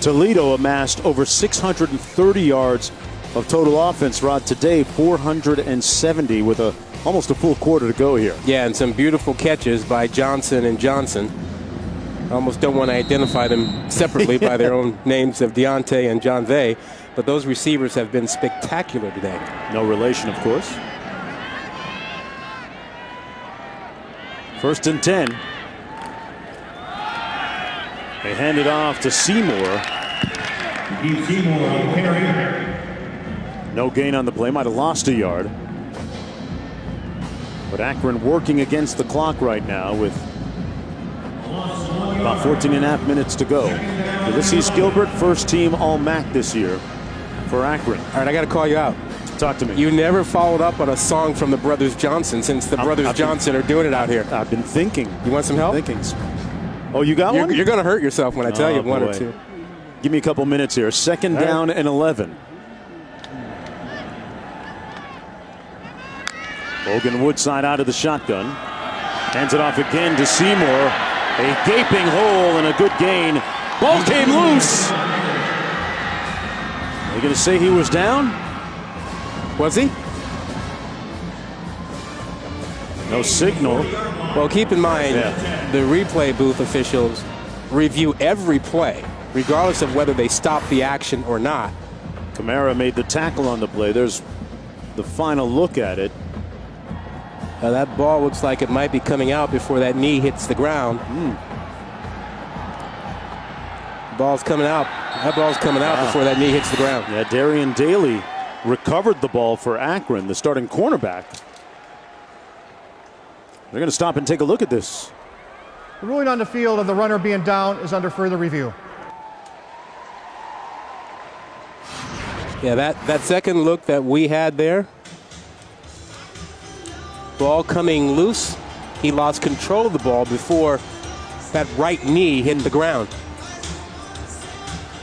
Toledo amassed over 630 yards of total offense. Rod, today 470 with almost a full quarter to go here. Yeah, and some beautiful catches by Johnson and Johnson. I almost don't want to identify them separately by their own names of Deontay and John Vay, but those receivers have been spectacular today. No relation, of course. 1st and 10. They hand it off to Seymour. Seymour on the carry. No gain on the play. Might have lost a yard. But Akron working against the clock right now with About 14 and a half minutes to go. Ulysses Gilbert, first team All-MAC this year for Akron. All right, I got to call you out. Talk to me. You never followed up on a song from the Brothers Johnson since the Brothers Johnson are doing it out here. I've been thinking. You want some help? Oh, you got one? You're going to hurt yourself when I tell you one or two. Give me a couple minutes here. Second down and 11. Logan Woodside out of the shotgun. Hands it off again to Seymour. A gaping hole and a good gain. Ball came loose. Are you going to say he was down? Was he? No signal. Well, keep in mind, the replay booth officials review every play, regardless of whether they stop the action or not. Kamara made the tackle on the play. There's the final look at it. That ball looks like it might be coming out before that knee hits the ground. Ball's coming out. That ball's coming out before that knee hits the ground. Yeah, Darian Daly recovered the ball for Akron, the starting cornerback. They're going to stop and take a look at this. The ruling on the field of the runner being down is under further review. Yeah, that second look that we had there, ball coming loose. He lost control of the ball before that right knee hit the ground.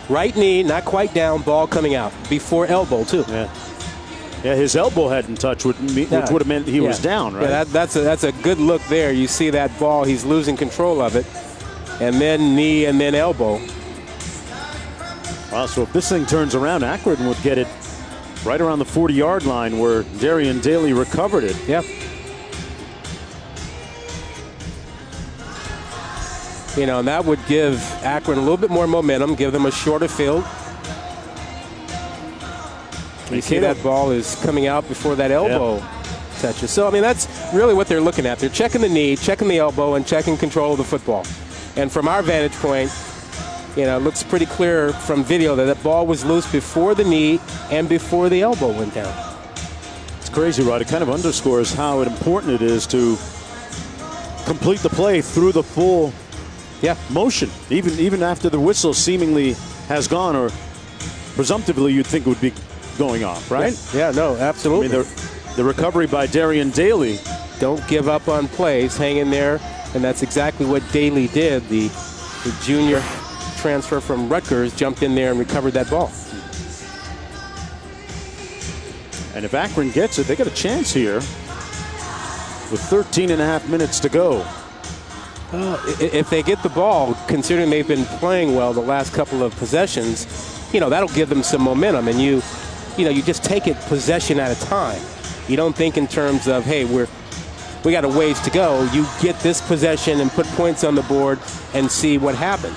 Right knee, not quite down, ball coming out. Before elbow, too. Yeah, his elbow hadn't touched, which would have meant he was down, right? Yeah, that's a good look there. You see that ball, he's losing control of it. And then knee and then elbow. Wow, so if this thing turns around, Akron would get it right around the 40-yard line where Darian Daly recovered it. Yep. You know, and that would give Akron a little bit more momentum, give them a shorter field. You see that ball is coming out before that elbow touches. So, I mean, that's really what they're looking at. They're checking the knee, checking the elbow, and checking control of the football. And from our vantage point, you know, it looks pretty clear from video that that ball was loose before the knee and before the elbow went down. It's crazy, Rod. It kind of underscores how important it is to complete the play through the full motion, even after the whistle seemingly has gone, or presumptively you'd think it would be going off, right? Yeah, no, absolutely. I mean, the recovery by Darian Daly. Don't give up on plays, hang in there, and that's exactly what Daly did. The junior transfer from Rutgers jumped in there and recovered that ball. And if Akron gets it, they got a chance here with 13 and a half minutes to go. If they get the ball, considering they've been playing well the last couple of possessions, you know, that'll give them some momentum. And you just take it possession at a time. You don't think in terms of, hey, we got a ways to go. You get this possession and put points on the board and see what happens.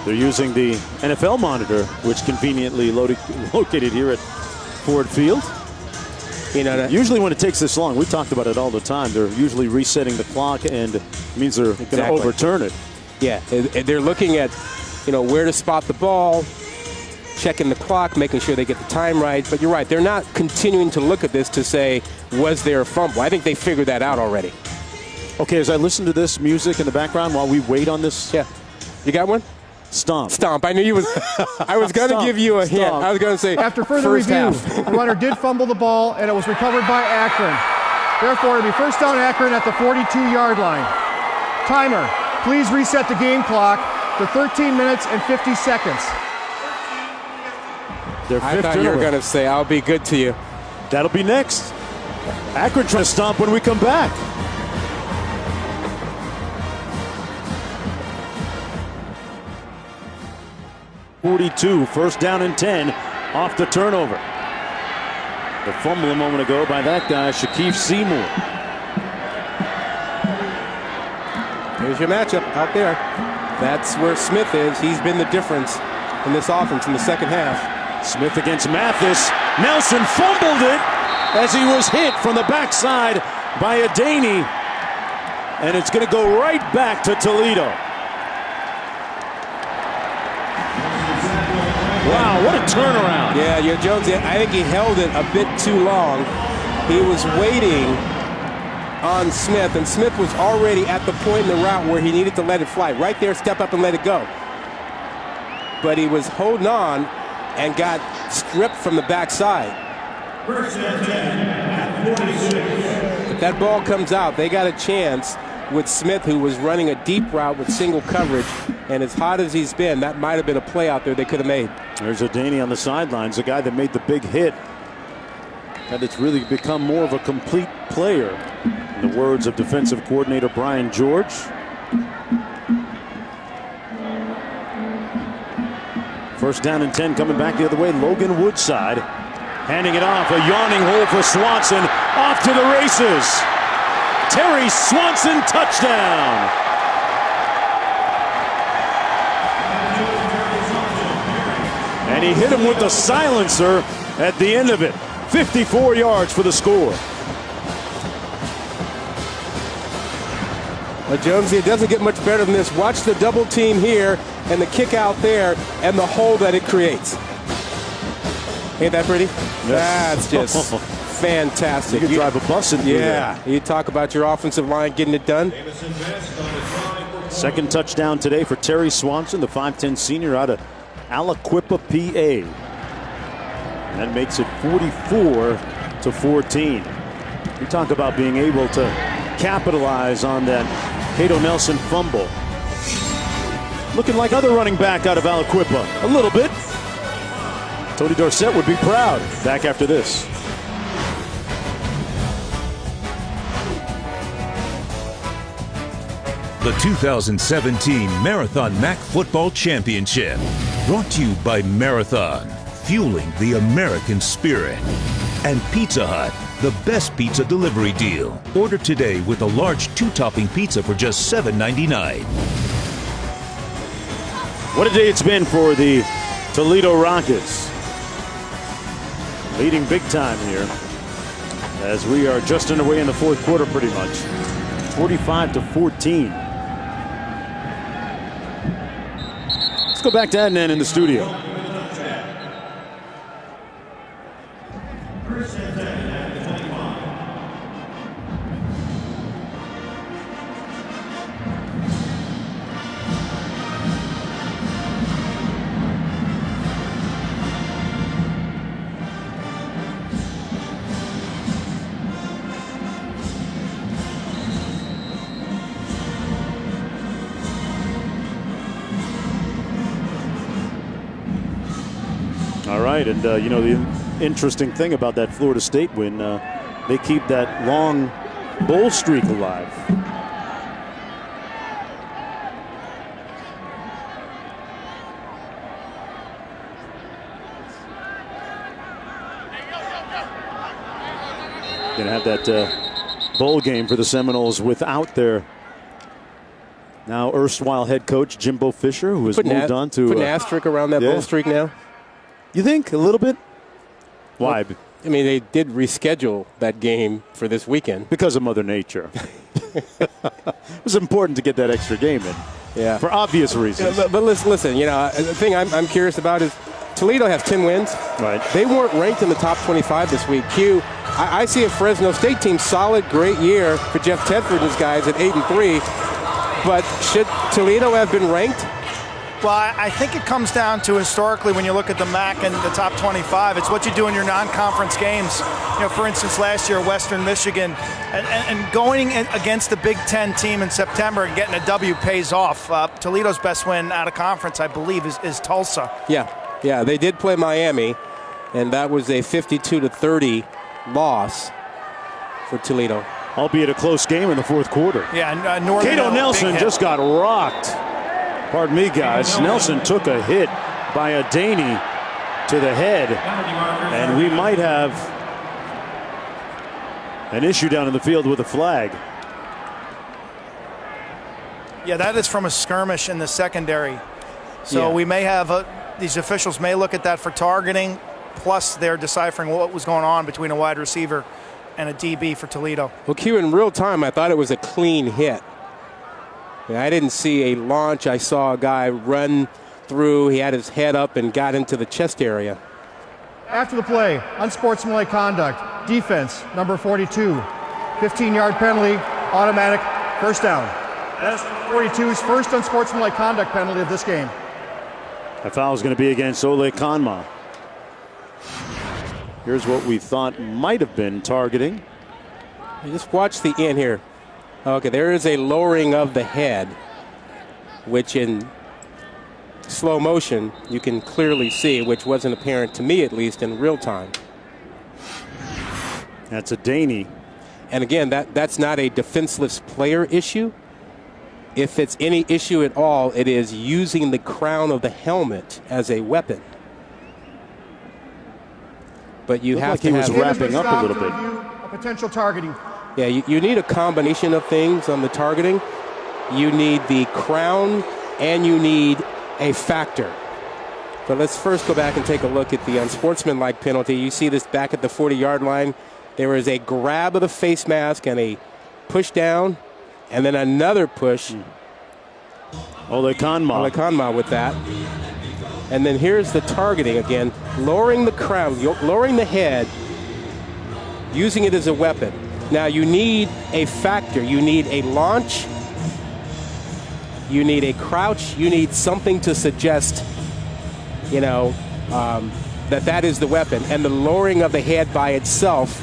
They're using the NFL monitor, which conveniently located here at Ford Field. You know, usually when it takes this long, we talked about it all the time, they're usually resetting the clock, and it means they're going to overturn it. Yeah, they're looking at, you know, where to spot the ball, checking the clock, making sure they get the time right. But you're right, they're not continuing to look at this to say, was there a fumble? I think they figured that out already. Okay, as I listen to this music in the background while we wait on this. Yeah. You got one? Stomp. Stomp. I knew you was. I was going to give you a hint. I was going to say after further review, the runner did fumble the ball, and it was recovered by Akron. Therefore, it'll be first down Akron at the 42-yard line. Timer, please reset the game clock to 13 minutes and 50 seconds. I thought you were going to say, I'll be good to you. That'll be next. Akron trying to stomp when we come back. .42, first down and 10 off the turnover. The fumble a moment ago by that guy, Shaquille Seymour. Here's your matchup out there. That's where Smith is. He's been the difference in this offense in the second half. Smith against Mathis. Nelson fumbled it as he was hit from the backside by Adaney. And it's going to go right back to Toledo. Wow, what a turnaround. Yeah, Jones, I think he held it a bit too long. He was waiting on Smith, and Smith was already at the point in the route where he needed to let it fly. Right there, step up and let it go. But he was holding on and got stripped from the backside. If that ball comes out, they got a chance with Smith, who was running a deep route with single coverage, and as hot as he's been, that might have been a play out there they could have made. There's O'Daney on the sidelines, the guy that made the big hit. And it's really become more of a complete player, in the words of defensive coordinator Brian George. First down and 10 coming back the other way. Logan Woodside handing it off. A yawning hole for Swanson. Off to the races. Terry Swanson, touchdown. And he hit him with the silencer at the end of it. 54 yards for the score. But Jonesy, it doesn't get much better than this. Watch the double team here and the kick out there and the hole that it creates. Ain't that pretty? Yes. That's just fantastic. You could drive a bus in through there. You talk about your offensive line getting it done. Second touchdown today for Terry Swanson, the 5'10 senior out of Aliquippa, PA. And that makes it 44-14. You talk about being able to capitalize on that Cato Nelson fumble. Looking like other running back out of Aliquippa. A little bit. Tony Dorsett would be proud. Back after this. The 2017 Marathon Mac Football Championship. Brought to you by Marathon, fueling the American spirit. And Pizza Hut, the best pizza delivery deal. Order today with a large 2-topping pizza for just $7.99. What a day it's been for the Toledo Rockets. Leading big time here as we are just underway in the fourth quarter pretty much. 45-14. Let's go back to Adnan in the studio. All right, and you know, the interesting thing about that Florida State win, they keep that long bowl streak alive. Gonna have that bowl game for the Seminoles without their now erstwhile head coach Jimbo Fisher, who has moved on to put an asterisk around that bowl streak now. You think a little bit? Why? Well, I mean, they did reschedule that game for this weekend because of Mother Nature. It was important to get that extra game in. Yeah, for obvious reasons. But listen, you know, the thing I'm curious about is Toledo has 10 wins. Right. They weren't ranked in the top 25 this week. I see a Fresno State team, solid, great year for Jeff Tedford and his guys at 8-3. But should Toledo have been ranked? Well, I think it comes down to historically when you look at the MAC and the top 25, it's what you do in your non-conference games. You know, for instance, last year, Western Michigan, and going against the Big Ten team in September and getting a W pays off. Toledo's best win out of conference, I believe, is Tulsa. Yeah, they did play Miami, and that was a 52-30 loss for Toledo. Albeit a close game in the fourth quarter. Yeah, Cato Nelson just got rocked. Pardon me, guys. Nelson took a hit by O'Daney to the head, and we might have an issue down in the field with a flag. Yeah, that is from a skirmish in the secondary. So we may have these officials may look at that for targeting, plus they're deciphering what was going on between a wide receiver and a DB for Toledo. Well, Q, in real time, I thought it was a clean hit. I didn't see a launch. I saw a guy run through. He had his head up and got into the chest area. After the play, unsportsmanlike conduct, defense, number 42. 15-yard penalty, automatic first down. That's 42's first unsportsmanlike conduct penalty of this game. That foul is going to be against Ole Kanma. Here's what we thought might have been targeting. Just watch the end here. Okay, there is a lowering of the head, which in slow motion you can clearly see, which wasn't apparent to me, at least in real time. That's a Daney. And again, that's not a defenseless player issue. If it's any issue at all, it is using the crown of the helmet as a weapon. But you have to have... He was wrapping up a little bit. A potential targeting. Yeah, you need a combination of things on the targeting. You need the crown and you need a factor. But let's first go back and take a look at the unsportsmanlike penalty. You see this back at the 40-yard line. There is a grab of the face mask and a push down, and then another push. Ole Kanma with that. And then here's the targeting again, lowering the crown, lowering the head, using it as a weapon. Now you need a factor. You need a launch. You need a crouch. You need something to suggest, that is the weapon. And the lowering of the head by itself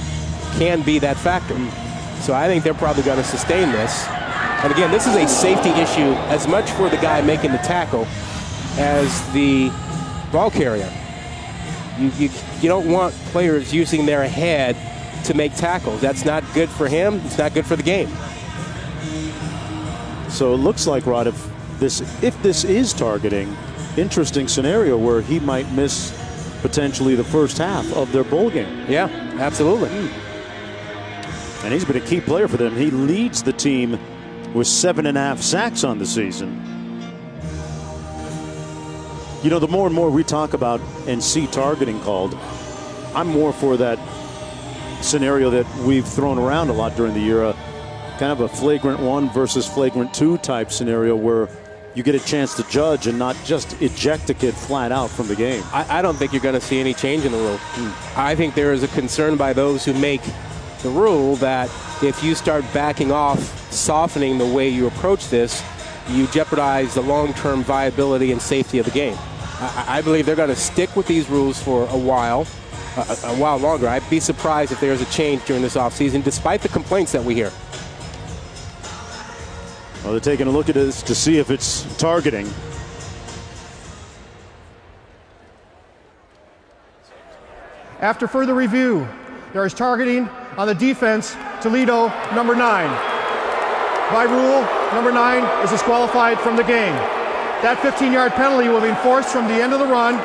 can be that factor. So I think they're probably going to sustain this. And again, this is a safety issue as much for the guy making the tackle as the ball carrier. You don't want players using their head to make tackles. That's not good for him. It's not good for the game. So it looks like, Rod, if this is targeting, interesting scenario where he might miss potentially the first half of their bowl game. Yeah, absolutely. And he's been a key player for them. He leads the team with 7.5 sacks on the season. The more and more we talk about and see targeting called, I'm more for that scenario that we've thrown around a lot during the year, kind of a flagrant 1 versus flagrant 2 type scenario where you get a chance to judge and not just eject a kid flat out from the game. I don't think you're going to see any change in the rule. I think there is a concern by those who make the rule that if you start backing off, softening the way you approach this, you jeopardize the long-term viability and safety of the game. I believe they're going to stick with these rules for a while longer. I'd be surprised if there's a change during this offseason, despite the complaints that we hear. Well, they're taking a look at this to see if it's targeting. After further review, there is targeting on the defense, Toledo, number 9. By rule, number 9 is disqualified from the game. That 15-yard penalty will be enforced from the end of the run.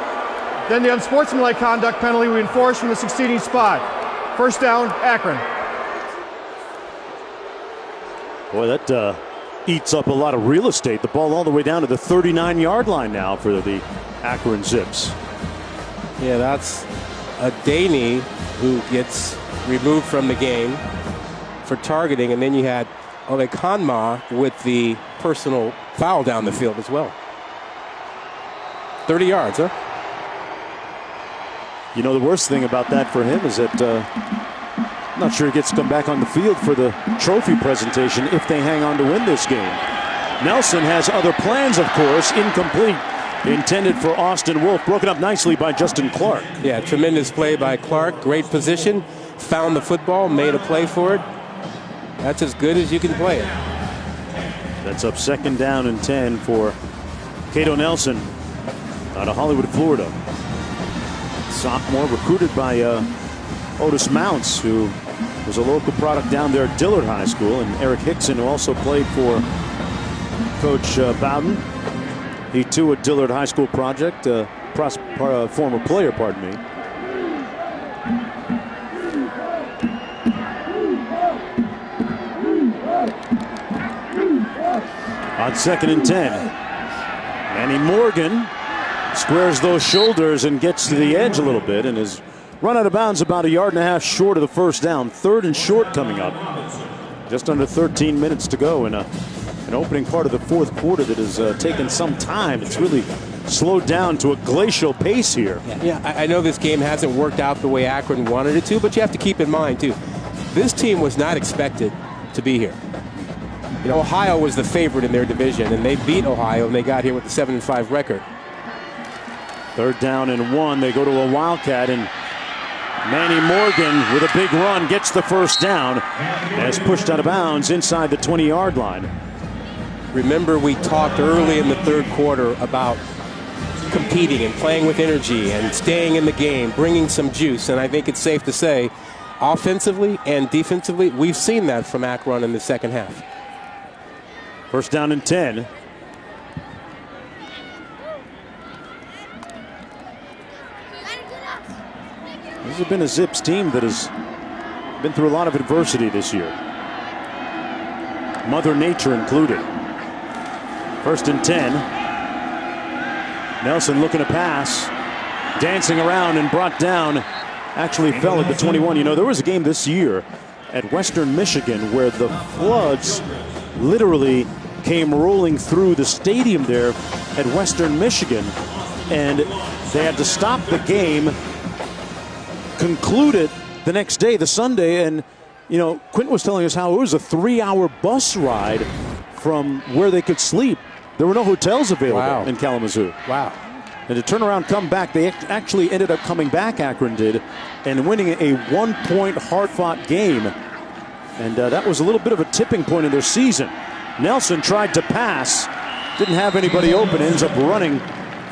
Then the unsportsmanlike conduct penalty will be enforced from the succeeding spot. First down, Akron. Boy, that eats up a lot of real estate. The ball all the way down to the 39-yard line now for the Akron Zips. Yeah, that's a Daney who gets removed from the game for targeting, and then you had Ole Kanma with the personal foul down the field as well. 30 yards, huh? The worst thing about that for him is that I'm not sure he gets to come back on the field for the trophy presentation if they hang on to win this game. Nelson has other plans, of course, incomplete. Intended for Austin Wolf, broken up nicely by Justin Clark. Yeah, tremendous play by Clark. Great position. Found the football, made a play for it. That's as good as you can play it. That's up 2nd down and 10 for Cato Nelson out of Hollywood, Florida. Sophomore recruited by Otis Mounts, who was a local product down there at Dillard High School, and Eric Hickson, who also played for Coach Bowden. He too a Dillard High School project, former player, pardon me. On 2nd and 10. Manny Morgan squares those shoulders and gets to the edge a little bit and is run out of bounds about 1.5 yards short of the first down. 3rd and short coming up. Just under 13 minutes to go in an opening part of the 4th quarter that has taken some time. It's really slowed down to a glacial pace here. Yeah, I know this game hasn't worked out the way Akron wanted it to, but you have to keep in mind, too, this team was not expected to be here. You know, Ohio was the favorite in their division, and they beat Ohio, and they got here with a 7-5 record. 3rd down and 1. They go to a Wildcat, and Manny Morgan with a big run gets the first down as pushed out of bounds inside the 20-yard line. Remember, we talked early in the 3rd quarter about competing and playing with energy and staying in the game, bringing some juice, and I think it's safe to say offensively and defensively, we've seen that from Akron in the second half. 1st down and 10. This has been a Zips team that has been through a lot of adversity this year, Mother Nature included. 1st and 10. Nelson looking to pass, dancing around and brought down. Actually fell at the 21. You know, there was a game this year at Western Michigan where the floods literally came rolling through the stadium there at Western Michigan, and they had to stop the game, concluded the next day, the Sunday, and you know, Quentin was telling us how it was a 3-hour bus ride from where they could sleep. There were no hotels available in Kalamazoo. Wow. And to turn around, come back, they actually ended up coming back, Akron did, and winning a 1-point hard-fought game. And that was a little bit of a tipping point in their season. Nelson tried to pass, didn't have anybody open, ends up running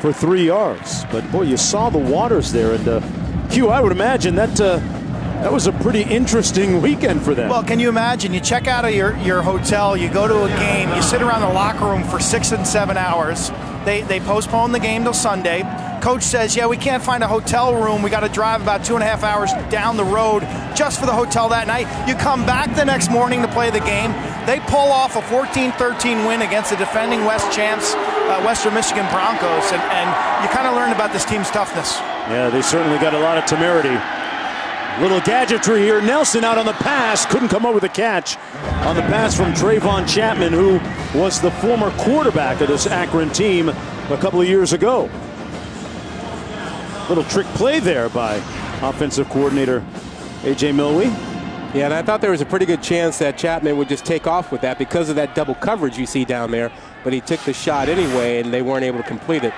for 3 yards. But boy, you saw the waters there, and Q, I would imagine that that was a pretty interesting weekend for them. Well, can you imagine? You check out of your hotel, you go to a game, you sit around the locker room for 6 and 7 hours. They postponed the game till Sunday. Coach says, yeah, we can't find a hotel room. We got to drive about 2.5 hours down the road just for the hotel that night. You come back the next morning to play the game. They pull off a 14-13 win against the defending West champs, Western Michigan Broncos, and you kind of learned about this team's toughness. Yeah, they certainly got a lot of temerity. Little gadgetry here. Nelson out on the pass. Couldn't come up with a catch on the pass from Trayvon Chapman, who was the former quarterback of this Akron team a couple of years ago. Little trick play there by offensive coordinator A.J. Milwee. Yeah, and I thought there was a pretty good chance that Chapman would just take off with that because of that double coverage you see down there. But he took the shot anyway, and they weren't able to complete it.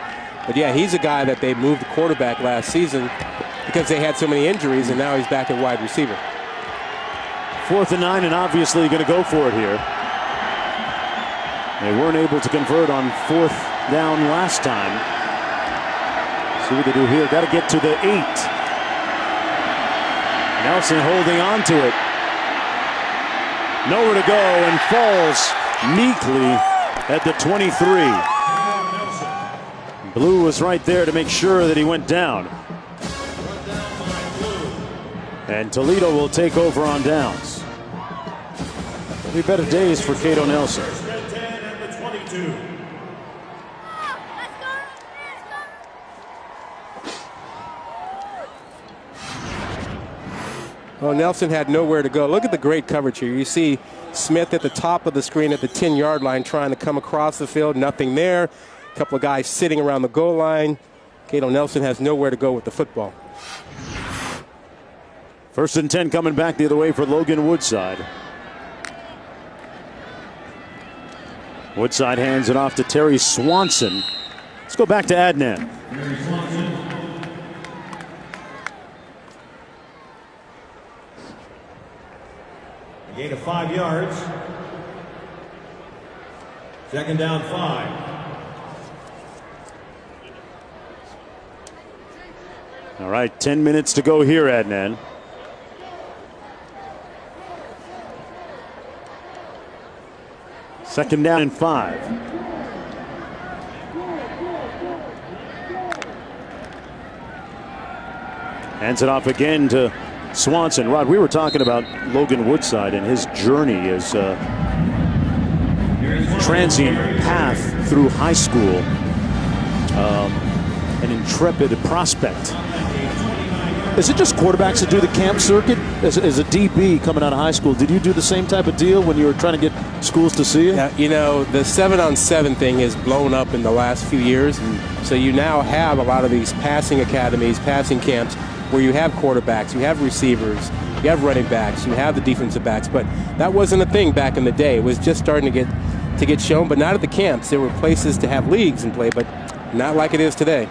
But yeah, he's a guy that they moved the quarterback last season because they had so many injuries, and now he's back at wide receiver. 4th and 9, and obviously going to go for it here. They weren't able to convert on 4th down last time. See what they do here. Got to get to the 8. Nelson holding on to it. Nowhere to go, and falls meekly at the 23. Blue was right there to make sure that he went down. And Toledo will take over on downs. There'll be better days for Cato Nelson. Well, Nelson had nowhere to go. Look at the great coverage here. You see Smith at the top of the screen at the 10-yard line trying to come across the field. Nothing there. A couple of guys sitting around the goal line. Cato Nelson has nowhere to go with the football. 1st and 10 coming back the other way for Logan Woodside. Woodside hands it off to Terry Swanson. Let's go back to Adnan. A gain of 5 yards. 2nd down, 5. All right, 10 minutes to go here, Adnan. Second down and 5. Hands it off again to Swanson. Rod, we were talking about Logan Woodside and his journey as a transient path through high school. An intrepid prospect. Is it just quarterbacks that do the camp circuit? As a DB coming out of high school, did you do the same type of deal when you were trying to get schools to see you? Yeah, you know, the 7-on-7 thing has blown up in the last few years. So you now have a lot of these passing academies, passing camps, where you have quarterbacks, you have receivers, you have running backs, you have the defensive backs, but that wasn't a thing back in the day. It was just starting to get shown, but not at the camps. There were places to have leagues and play, but not like it is today.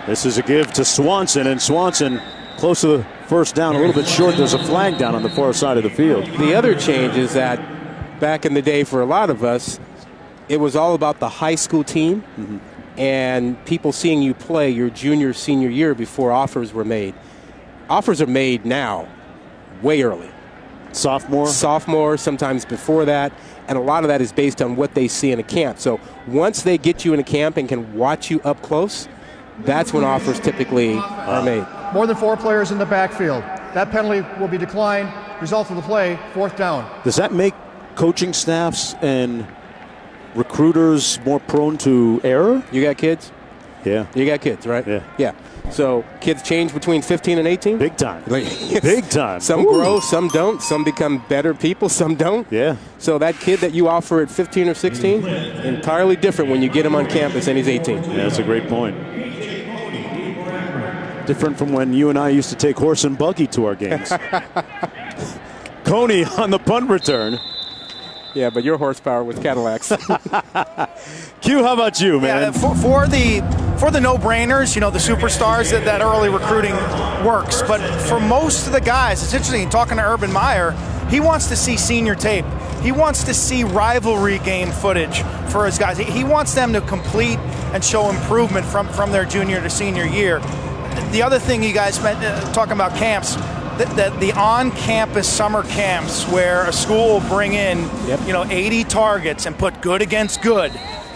This is a give to Swanson, and Swanson close to the first down, a little bit short. There's a flag down on the far side of the field. The other change is that back in the day for a lot of us, it was all about the high school team and people seeing you play your junior, senior year before offers were made. Offers are made now, way early. Sophomore, sometimes before that, and a lot of that is based on what they see in a camp. So once they get you in a camp and can watch you up close, that's when offers typically are made. More than 4 players in the backfield. That penalty will be declined. Result of the play, 4th down. Does that make coaching staffs and recruiters more prone to error? You got kids? Yeah. You got kids, right? Yeah. Yeah. So kids change between 15 and 18? Big time. Big time. Some grow, some don't. Some become better people, some don't. Yeah. So that kid that you offer at 15 or 16, entirely different when you get him on campus and he's 18. Yeah, that's a great point. Different from when you and I used to take horse and buggy to our games. Coney on the punt return. Yeah, but your horsepower with Cadillacs. Q, how about you, man? Yeah, for the no-brainers, the superstars, that early recruiting works. But for most of the guys, it's interesting, talking to Urban Meyer, he wants to see senior tape. He wants to see rivalry game footage for his guys. He wants them to complete and show improvement from their junior to senior year. The other thing you guys meant, talking about camps, the on-campus summer camps where a school will bring in 80 targets and put good against good.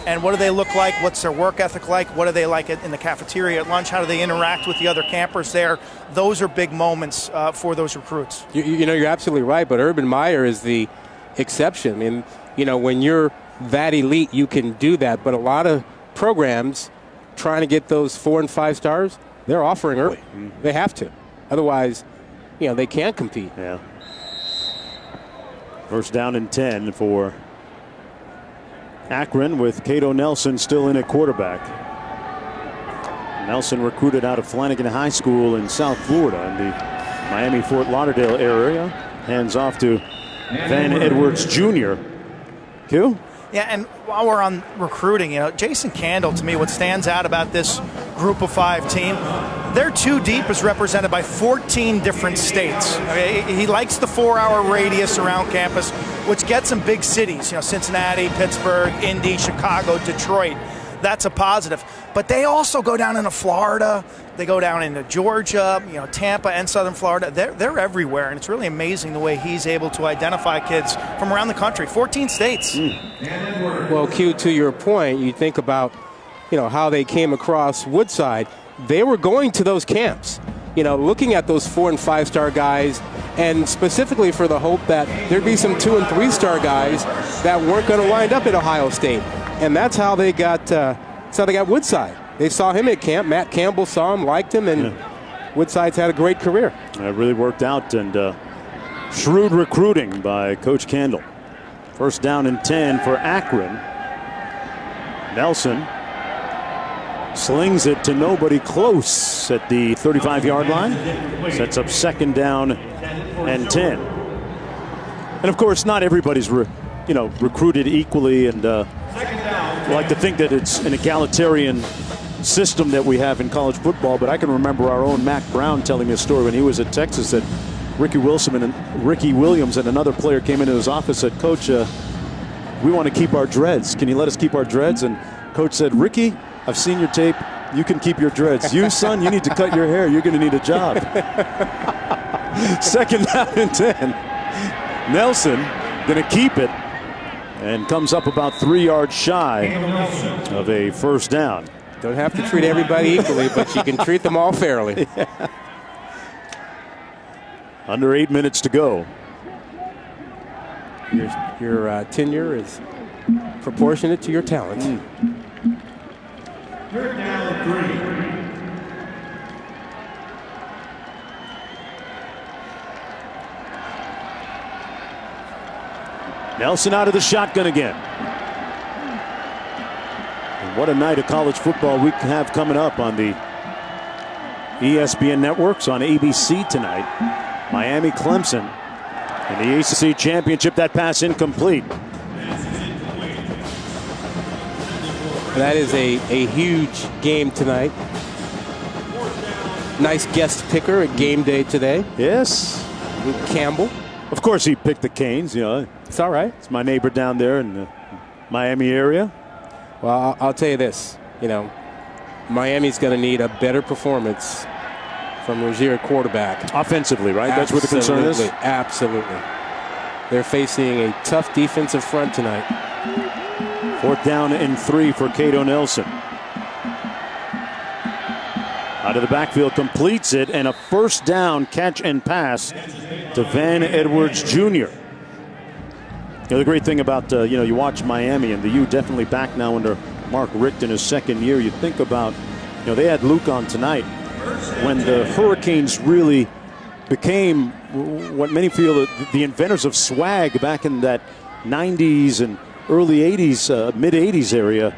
And what do they look like? What's their work ethic like? What are they like in the cafeteria at lunch? How do they interact with the other campers there? Those are big moments for those recruits. You're absolutely right, but Urban Meyer is the exception. And, when you're that elite, you can do that. But a lot of programs trying to get those 4 and 5 stars, they're offering early. They have to. Otherwise, they can't compete. Yeah. First down and 10 for Akron with Cato Nelson still in at quarterback. Nelson recruited out of Flanagan High School in South Florida in the Miami-Fort Lauderdale area. Hands off to Van Edwards Jr. Q? Yeah, and while we're on recruiting, Jason Candle, to me, what stands out about this group of 5 team, their 2 deep is represented by 14 different states. He likes the 4-hour radius around campus, which gets him big cities, Cincinnati, Pittsburgh, Indy, Chicago, Detroit. That's a positive. But they also go down into Florida. They go down into Georgia, Tampa and Southern Florida. They're everywhere, and it's really amazing the way he's able to identify kids from around the country. 14 states. Well, Q, to your point, you think about, how they came across Woodside. They were going to those camps, looking at those 4 and 5 star guys, and specifically for the hope that there'd be some 2 and 3 star guys that weren't going to wind up at Ohio State. And that's how they got Woodside. They saw him at camp. Matt Campbell saw him, liked him, and Woodside's had a great career. It really worked out, and shrewd recruiting by Coach Candle. First down and 10 for Akron. Nelson slings it to nobody close at the 35-yard line. Sets up second down and 10. And of course, not everybody's recruited equally, and I like to think that it's an egalitarian system that we have in college football. But I can remember our own Mac Brown telling me a story when he was at Texas that Ricky Williams and another player came into his office and said, "Coach, we want to keep our dreads. Can you let us keep our dreads?" And Coach said, "Ricky, I've seen your tape. You can keep your dreads. You, son, you need to cut your hair. You're going to need a job." Second down and 10. Nelson going to keep it and comes up about 3 yards shy of a first down. Don't have to treat everybody equally, but you can treat them all fairly. Yeah. Under 8 minutes to go. Your tenure is proportionate to your talent. Third down 3. Nelson out of the shotgun again. And what a night of college football we have coming up on the ESPN networks on ABC tonight. Miami-Clemson in the ACC Championship. That pass incomplete. That is a huge game tonight. Nice guest picker at game day today. Yes. Luke Campbell. Of course he picked the Canes. You know, it's all right. It's my neighbor down there in the Miami area. Well, I'll tell you this. You know, Miami's going to need a better performance from Rozier quarterback. Offensively, right? That's what the concern is? Absolutely. They're facing a tough defensive front tonight. 4th down and 3 for Cato Nelson. Out of the backfield, completes it, and a 1st down catch and pass to Van Edwards Jr. You know, the great thing about, you watch Miami, and the U definitely back now under Mark Richt in his 2nd year. You think about, they had Luke on tonight when the Hurricanes really became what many feel the inventors of swag back in that 90s and early 80s, mid 80s area.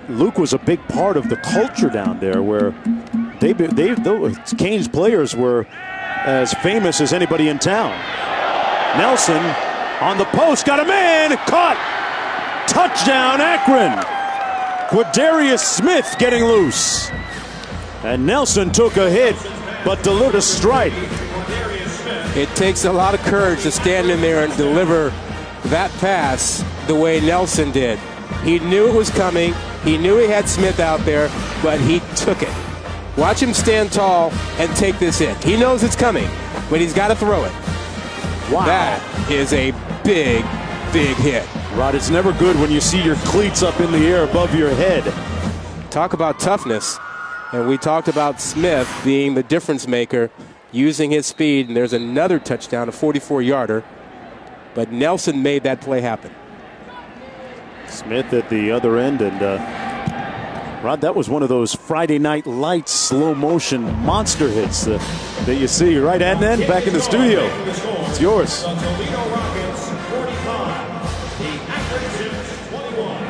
Luke was a big part of the culture down there, where those Canes players were as famous as anybody in town. Nelson on the post, got a man, caught, touchdown Akron. Quadarius Smith getting loose, and Nelson took a hit but delivered a strike. It takes a lot of courage to stand in there and deliver that pass the way Nelson did. He knew it was coming. He knew he had Smith out there, but he took it. Watch him stand tall and take this hit. He knows it's coming, but he's got to throw it. Wow. That is a big, big hit. Rod, it's never good when you see your cleats up in the air above your head. Talk about toughness. And we talked about Smith being the difference maker, using his speed, and there's another touchdown, a 44-yarder. But Nelson made that play happen. Smith at the other end, and Rod, that was one of those Friday Night Lights slow motion monster hits that you see, right, Adnan? Back in the studio. It's yours. The Toledo Rockets 45, the Akron Zips 21.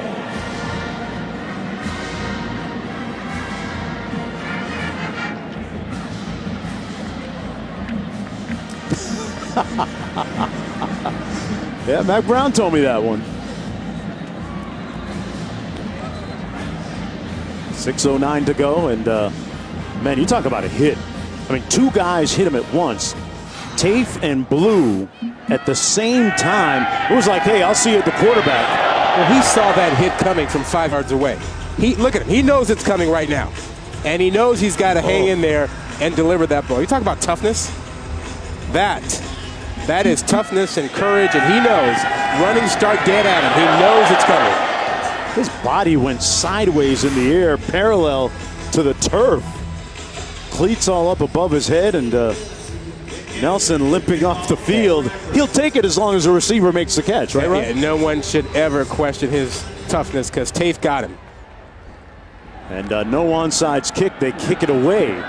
Yeah, Mac Brown told me that one. 6:09 to go, and man, you talk about a hit. I mean, 2 guys hit him at once. Tafe and Blue at the same time. It was like, hey, I'll see you at the quarterback. Well, he saw that hit coming from 5 yards away. Look at him. He knows it's coming right now. And he knows he's got to hang in there and deliver that ball. You talk about toughness? That is toughness and courage, and he knows. Running start dead at him. He knows it's coming. His body went sideways in the air, parallel to the turf. Cleats all up above his head, and Nelson limping off the field. He'll take it as long as the receiver makes the catch, right? Yeah, no one should ever question his toughness, because Tafe got him. And no onside kick. They kick it away.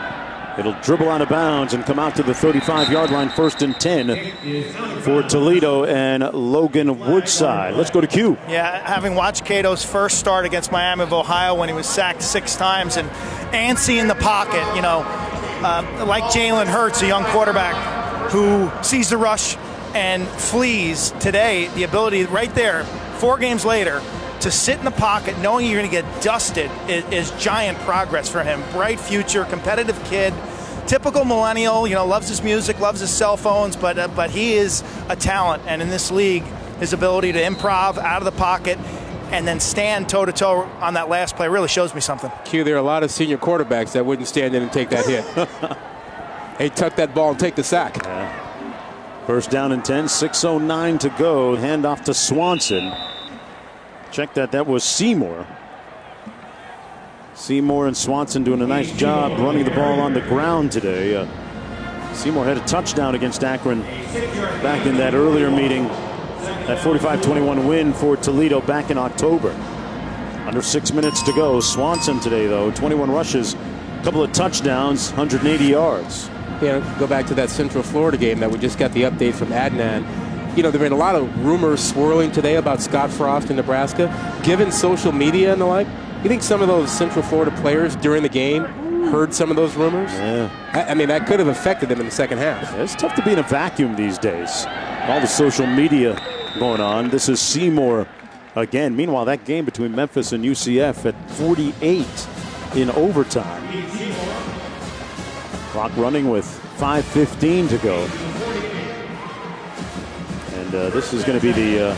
It'll dribble out of bounds and come out to the 35-yard line, 1st and 10 for Toledo and Logan Woodside. Let's go to Q. Yeah, having watched Cato's first start against Miami of Ohio when he was sacked 6 times and antsy in the pocket, like Jalen Hurts, a young quarterback who sees the rush and flees. Today, the ability right there, 4 games later, to sit in the pocket knowing you're going to get dusted is giant progress for him. Bright future, competitive kid, typical millennial, loves his music, loves his cell phones, but he is a talent. And in this league, his ability to improv out of the pocket and then stand toe-to-toe on that last play really shows me something. Q, there are a lot of senior quarterbacks that wouldn't stand in and take that hit. Hey, tuck that ball and take the sack. Yeah. 1st down and 10, 6:09 to go. Hand off to Swanson. Check that was Seymour. Seymour and Swanson doing a nice job running the ball on the ground today. Seymour had a touchdown against Akron back in that earlier meeting. That 45-21 win for Toledo back in October. Under 6 minutes to go. Swanson today, though, 21 rushes, a couple of touchdowns, 180 yards. Yeah, go back to that Central Florida game that we just got the update from Adnan. There have been a lot of rumors swirling today about Scott Frost in Nebraska. Given social media and the like, you think some of those Central Florida players during the game heard some of those rumors. Yeah. I mean, that could have affected them in the second half. Yeah, it's tough to be in a vacuum these days. All the social media going on. This is Seymour again. Meanwhile, that game between Memphis and UCF at 48 in overtime. Clock running with 5:15 to go. And this is going to be the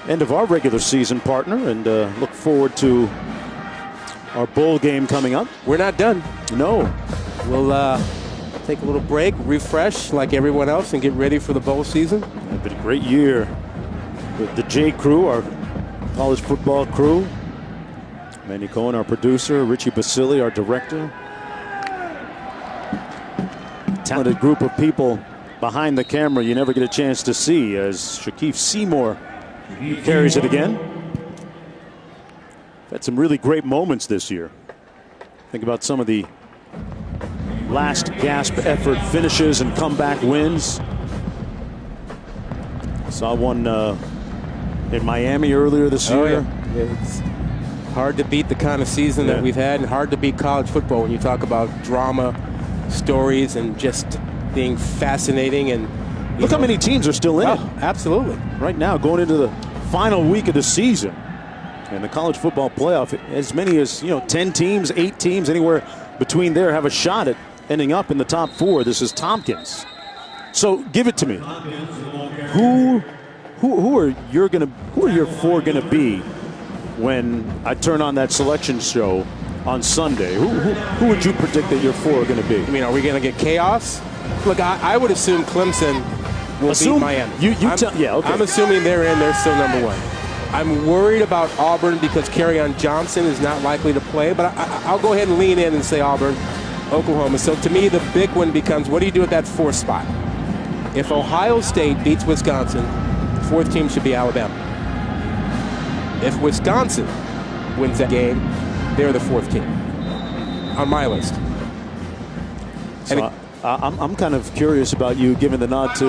end of our regular season, partner, and look forward to our bowl game coming up. We're not done. No. We'll take a little break, refresh like everyone else, and get ready for the bowl season. It's been a great year with the J Crew, our college football crew. Manny Cohen, our producer. Richie Basili, our director. Talented group of people behind the camera you never get a chance to see as Shaquille Seymour carries it again. Had some really great moments this year. Think about some of the last gasp effort finishes and comeback wins. Saw one in Miami earlier this year. Yeah. It's hard to beat the kind of season that we've had, and hard to beat college football when you talk about drama, stories, and just being fascinating. And look how many teams are still in it. Absolutely. Right now, going into the final week of the season. And the college football playoff, as many as 10 teams, 8 teams, anywhere between there have a shot at ending up in the top 4. This is Tompkins. So give it to me. Who are your 4 gonna be when I turn on that selection show on Sunday? Who would you predict that your 4 are gonna be? I mean, are we gonna get chaos? Look, I would assume Clemson will beat Miami. Okay. I'm assuming they're in. They're still number 1. I'm worried about Auburn because Kerryon Johnson is not likely to play, but I'll go ahead and lean in and say Auburn, Oklahoma. So to me, the big one becomes, what do you do at that 4th spot? If Ohio State beats Wisconsin, 4th team should be Alabama. If Wisconsin wins that game, they're the 4th team on my list. So I'm kind of curious about you giving the nod to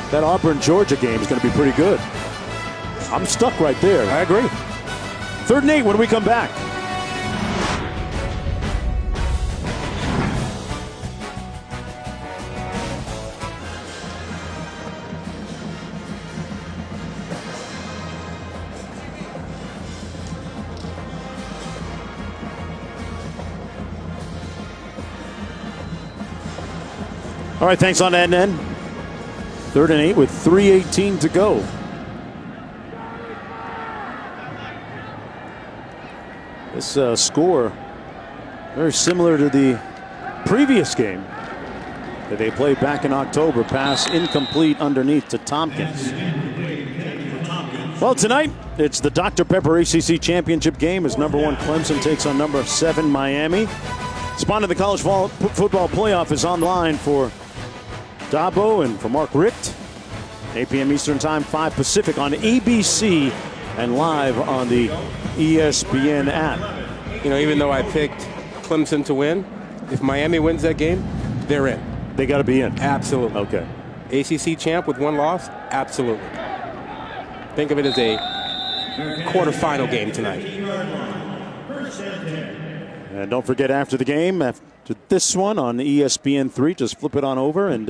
that Auburn-Georgia game is going to be pretty good. I'm stuck right there. I agree. 3rd and 8 when we come back. All right, thanks on that end. 3rd and 8 with 3:18 to go. This score very similar to the previous game that they played back in October. Pass incomplete underneath to Tompkins. Well, tonight it's the Dr. Pepper ACC Championship game as number 1 Clemson takes on number 7 Miami. Spawn of the college football playoff is online for Dabo and for Mark Richt. 8 p.m. Eastern Time, 5 Pacific on ABC and live on the ESPN app. Even though I picked Clemson to win, if Miami wins that game, they're in. They got to be in. Absolutely. Okay. ACC champ with 1 loss? Absolutely. Think of it as a quarterfinal game tonight. And don't forget, after the game, after this one on ESPN3, just flip it on over and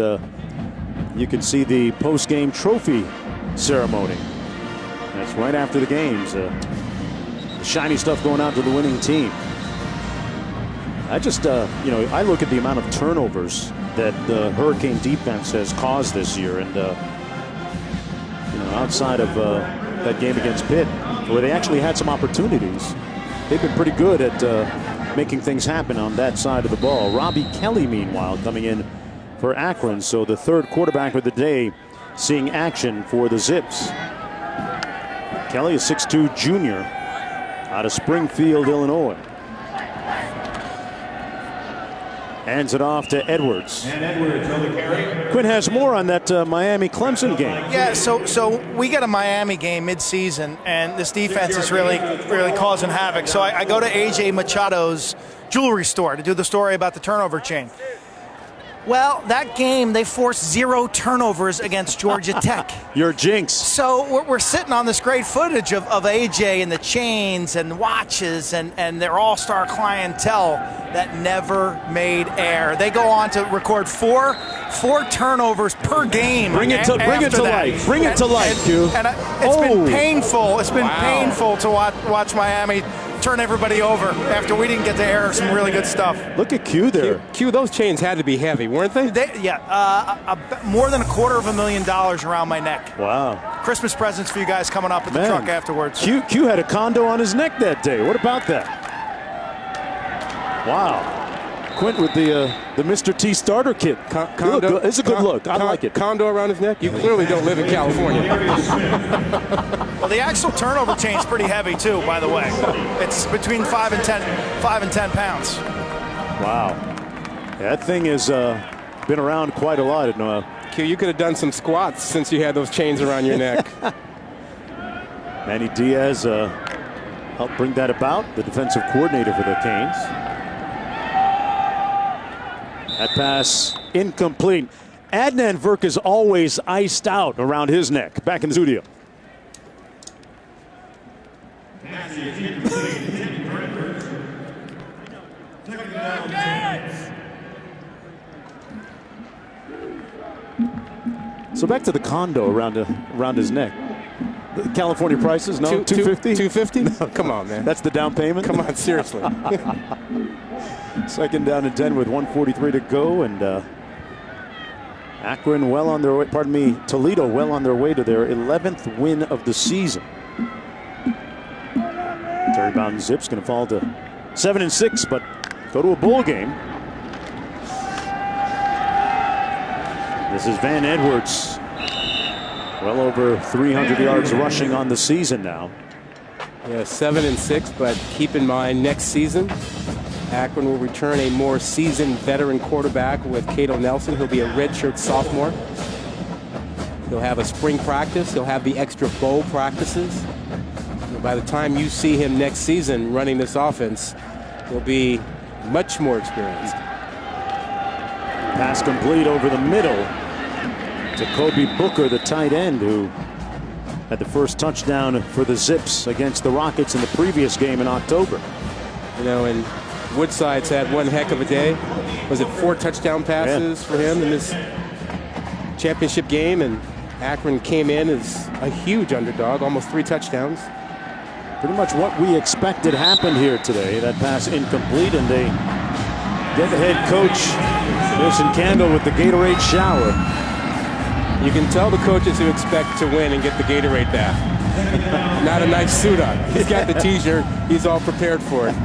you can see the post-game trophy ceremony. That's right after the games. The shiny stuff going out to the winning team. I just, I look at the amount of turnovers that the Hurricane defense has caused this year. And, outside of that game against Pitt, where they actually had some opportunities, they've been pretty good at making things happen on that side of the ball. Robbie Kelly, meanwhile, coming in for Akron. So the 3rd quarterback of the day seeing action for the Zips. Kelly, a 6'2 junior out of Springfield, Illinois. Hands it off to Edwards. And Edwards on the carry. Quinn has more on that Miami-Clemson game. Yeah, so we get a Miami game mid-season, and this defense is really causing havoc. So I go to A.J. Machado's jewelry store to do the story about the turnover chain. Well, that game, they forced 0 turnovers against Georgia Tech. Your jinx. So we're sitting on this great footage of AJ and the chains and watches and their all-star clientele that never made air. They go on to record four turnovers per game. Bring it to life. Bring it to life, Q. And it's been painful. It's been painful to watch Miami turn everybody over after we didn't get to air some really good stuff. Look at Q there. Q, those chains had to be heavy, weren't they? More than $250,000 around my neck. Wow. Christmas presents for you guys coming up at the truck afterwards. Q had a condo on his neck that day. What about that? Wow. Quint with the Mr. T starter kit. Condo, it's a good look. I like it. Condo around his neck? You clearly don't live in California. Well, the actual turnover chain is pretty heavy too, by the way. It's between 5 and 10 pounds. Wow. That thing has been around quite a lot. Q, you could have done some squats since you had those chains around your neck. Manny Diaz helped bring that about, the defensive coordinator for the Canes. That pass incomplete. Adnan Verk is always iced out around his neck. Back in the studio. So back to the condo around his neck. The California prices? No, $250? $250? No, come on, man. That's the down payment? Come on, seriously. Second down and 10 with 1:43 to go, and Akron well on their way. Pardon me, Toledo well on their way to their 11th win of the season. Terry Bowden Zips going to fall to 7-6, but go to a bowl game. This is Van Edwards, well over 300 yards rushing on the season now. Yeah, 7-6, but keep in mind next season, Akron will return a more seasoned veteran quarterback with Cato Nelson. He'll be a redshirt sophomore. He'll have a spring practice. He'll have the extra bowl practices. And by the time you see him next season running this offense, he'll be much more experienced. Pass complete over the middle to Kobe Booker, the tight end, who had the first touchdown for the Zips against the Rockets in the previous game in October. You know, and Woodside's had one heck of a day. Was it 4 touchdown passes for him in this championship game? And Akron came in as a huge underdog, almost 3 touchdowns. Pretty much what we expected happened here today. That pass incomplete, and they get the head coach, Wilson Candle, with the Gatorade shower. You can tell the coaches who expect to win and get the Gatorade bath. Not a nice suit on. He's got the T-shirt. He's all prepared for it.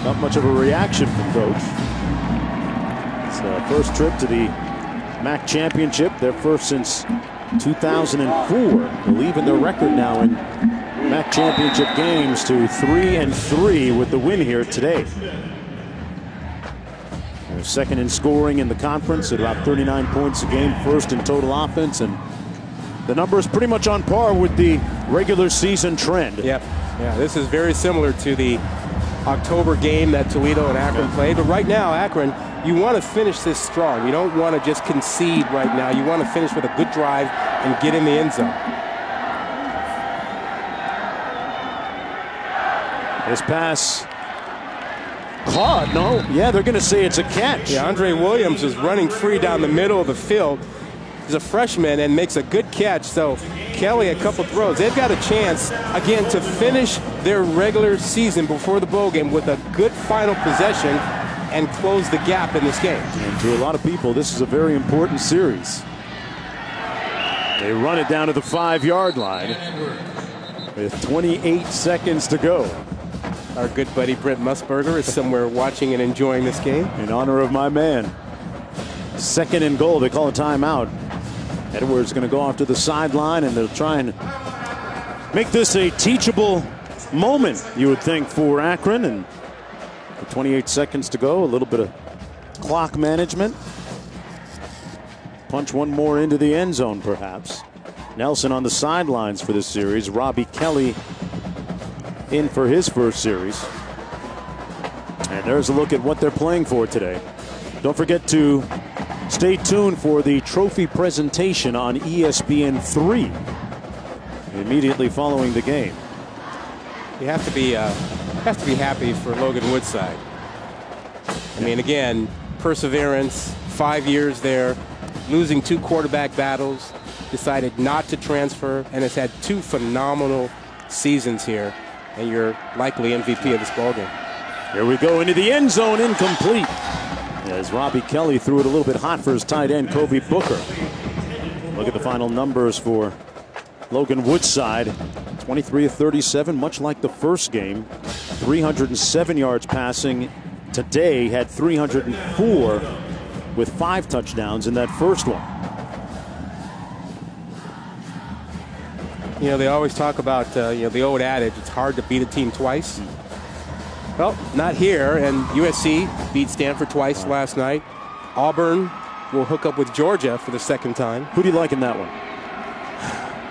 Not much of a reaction from Coach. It's the first trip to the MAC championship, their first since 2004. They'll even their record now in MAC championship games to 3-3 with the win here today. They're second in scoring in the conference at about 39 points a game, first in total offense, and the number is pretty much on par with the regular season trend. Yep. Yeah, this is very similar to the October game that Toledo and Akron played. But right now, Akron, you want to finish this strong. You don't want to just concede right now. You want to finish with a good drive and get in the end zone. This pass caught. No. Yeah, they're going to say it's a catch. Yeah, Andre Williams is running free down the middle of the field. He's a freshman and makes a good catch. So Kelly, a couple throws. They've got a chance, again, to finish their regular season before the bowl game with a good final possession and close the gap in this game. And to a lot of people, this is a very important series. They run it down to the 5-yard line with 28 seconds to go. Our good buddy Brent Musburger is somewhere watching and enjoying this game. In honor of my man. Second and goal. They call a timeout. Edwards going to go off to the sideline, and they'll try and make this a teachable moment, you would think, for Akron. And 28 seconds to go. A little bit of clock management. Punch one more into the end zone, perhaps. Nelson on the sidelines for this series. Robbie Kelly in for his first series. And there's a look at what they're playing for today. Don't forget to stay tuned for the trophy presentation on ESPN 3 immediately following the game. You have to be happy for Logan Woodside. I mean, again, perseverance, 5 years there, losing 2 quarterback battles, decided not to transfer, and has had 2 phenomenal seasons here, and you're likely MVP of this ballgame. Here we go into the end zone, incomplete. As Robbie Kelly threw it a little bit hot for his tight end, Kobe Booker. Look at the final numbers for Logan Woodside. 23 of 37, much like the first game. 307 yards passing. Today had 304 with 5 touchdowns in that first one. You know, they always talk about, the old adage, it's hard to beat a team twice. Well, not here, and USC beat Stanford twice last night. Auburn will hook up with Georgia for the second time. Who do you like in that one?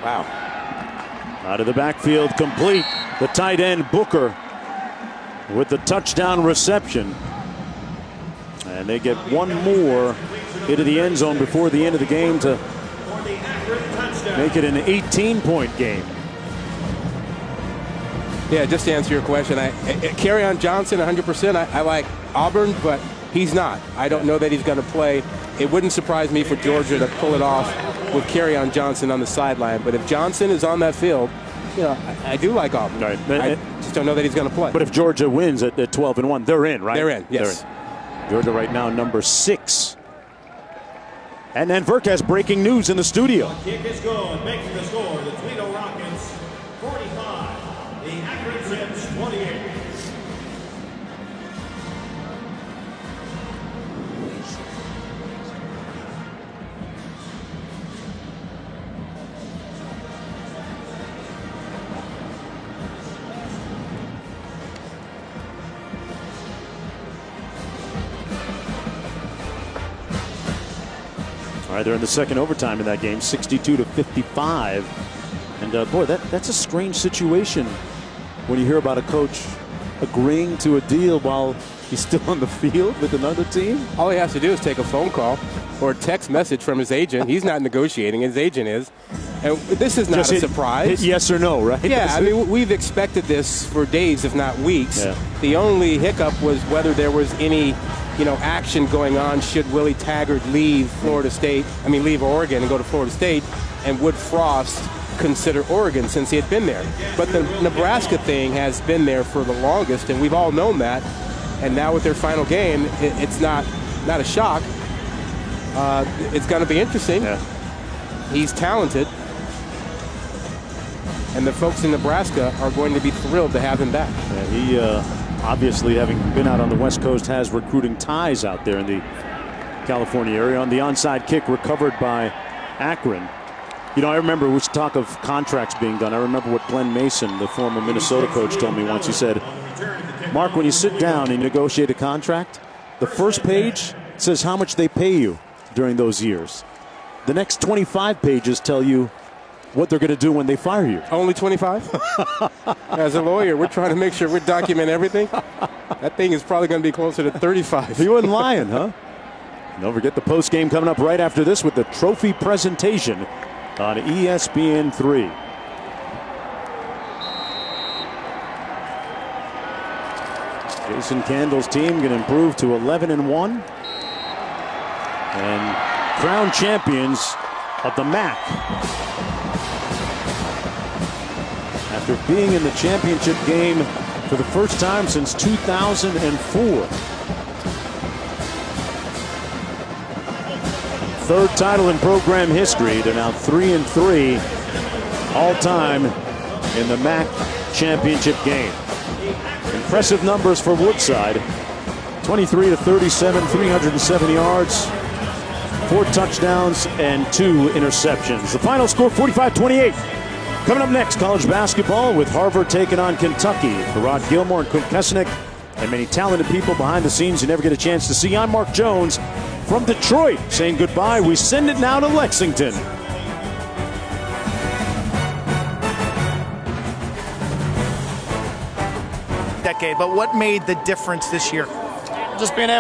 Wow. Out of the backfield, complete. The tight end, Booker, with the touchdown reception. And they get one more into the end zone before the end of the game to make it an 18-point game. Yeah, just to answer your question, Kerryon Johnson, 100%. I like Auburn, but he's not. I don't know that he's going to play. It wouldn't surprise me for Georgia to pull it off with Kerryon Johnson on the sideline. But if Johnson is on that field, I do like Auburn. Right. I just don't know that he's going to play. But if Georgia wins at 12-1, they're in, right? They're in, yes. They're in. Georgia right now number 6. And then Burke has breaking news in the studio. The kick is good, making the score. The Toledo Rockets 45, the Akron Zips 28. All right, they're in the second overtime in that game, 62-55. And boy, that's a strange situation when you hear about a coach agreeing to a deal while he's still on the field with another team. All he has to do is take a phone call or a text message from his agent. He's not negotiating, his agent is. And this is not a surprise. Hit yes or no, right? Yeah, I mean, we've expected this for days, if not weeks. Yeah. The only hiccup was whether there was any action going on. Should Willie Taggart leave Oregon and go to Florida State, and would Frost consider Oregon since he had been there? But the Nebraska thing has been there for the longest, and we've all known that. And now with their final game, it's not a shock. It's going to be interesting. Yeah. He's talented, and the folks in Nebraska are going to be thrilled to have him back. Yeah, he obviously, having been out on the West Coast, has recruiting ties out there in the California area. On the onside kick recovered by Akron. I remember we should talk of contracts being done. I remember what Glenn Mason, the former Minnesota coach, told me once. He said, Mark, when you sit down and negotiate a contract, the first page says how much they pay you during those years. The next 25 pages tell you what they're going to do when they fire you. Only 25? As a lawyer, we're trying to make sure we document everything. That thing is probably going to be closer to 35. He wasn't lying, huh? Don't forget the post game coming up right after this with the trophy presentation on ESPN 3. Jason Candle's team going to improve to 11-1 and crown champions of the MAC. After being in the championship game for the first time since 2004. Third title in program history. They're now 3-3 all time in the MAC championship game. Impressive numbers for Woodside. 23-37, 307 yards, 4 touchdowns, and 2 interceptions. The final score, 45-28. Coming up next, college basketball with Harvard taking on Kentucky. For Rod Gilmore and Quint Kesenick and many talented people behind the scenes you never get a chance to see. I'm Mark Jones from Detroit saying goodbye. We send it now to Lexington. Decade, but what made the difference this year? Just being able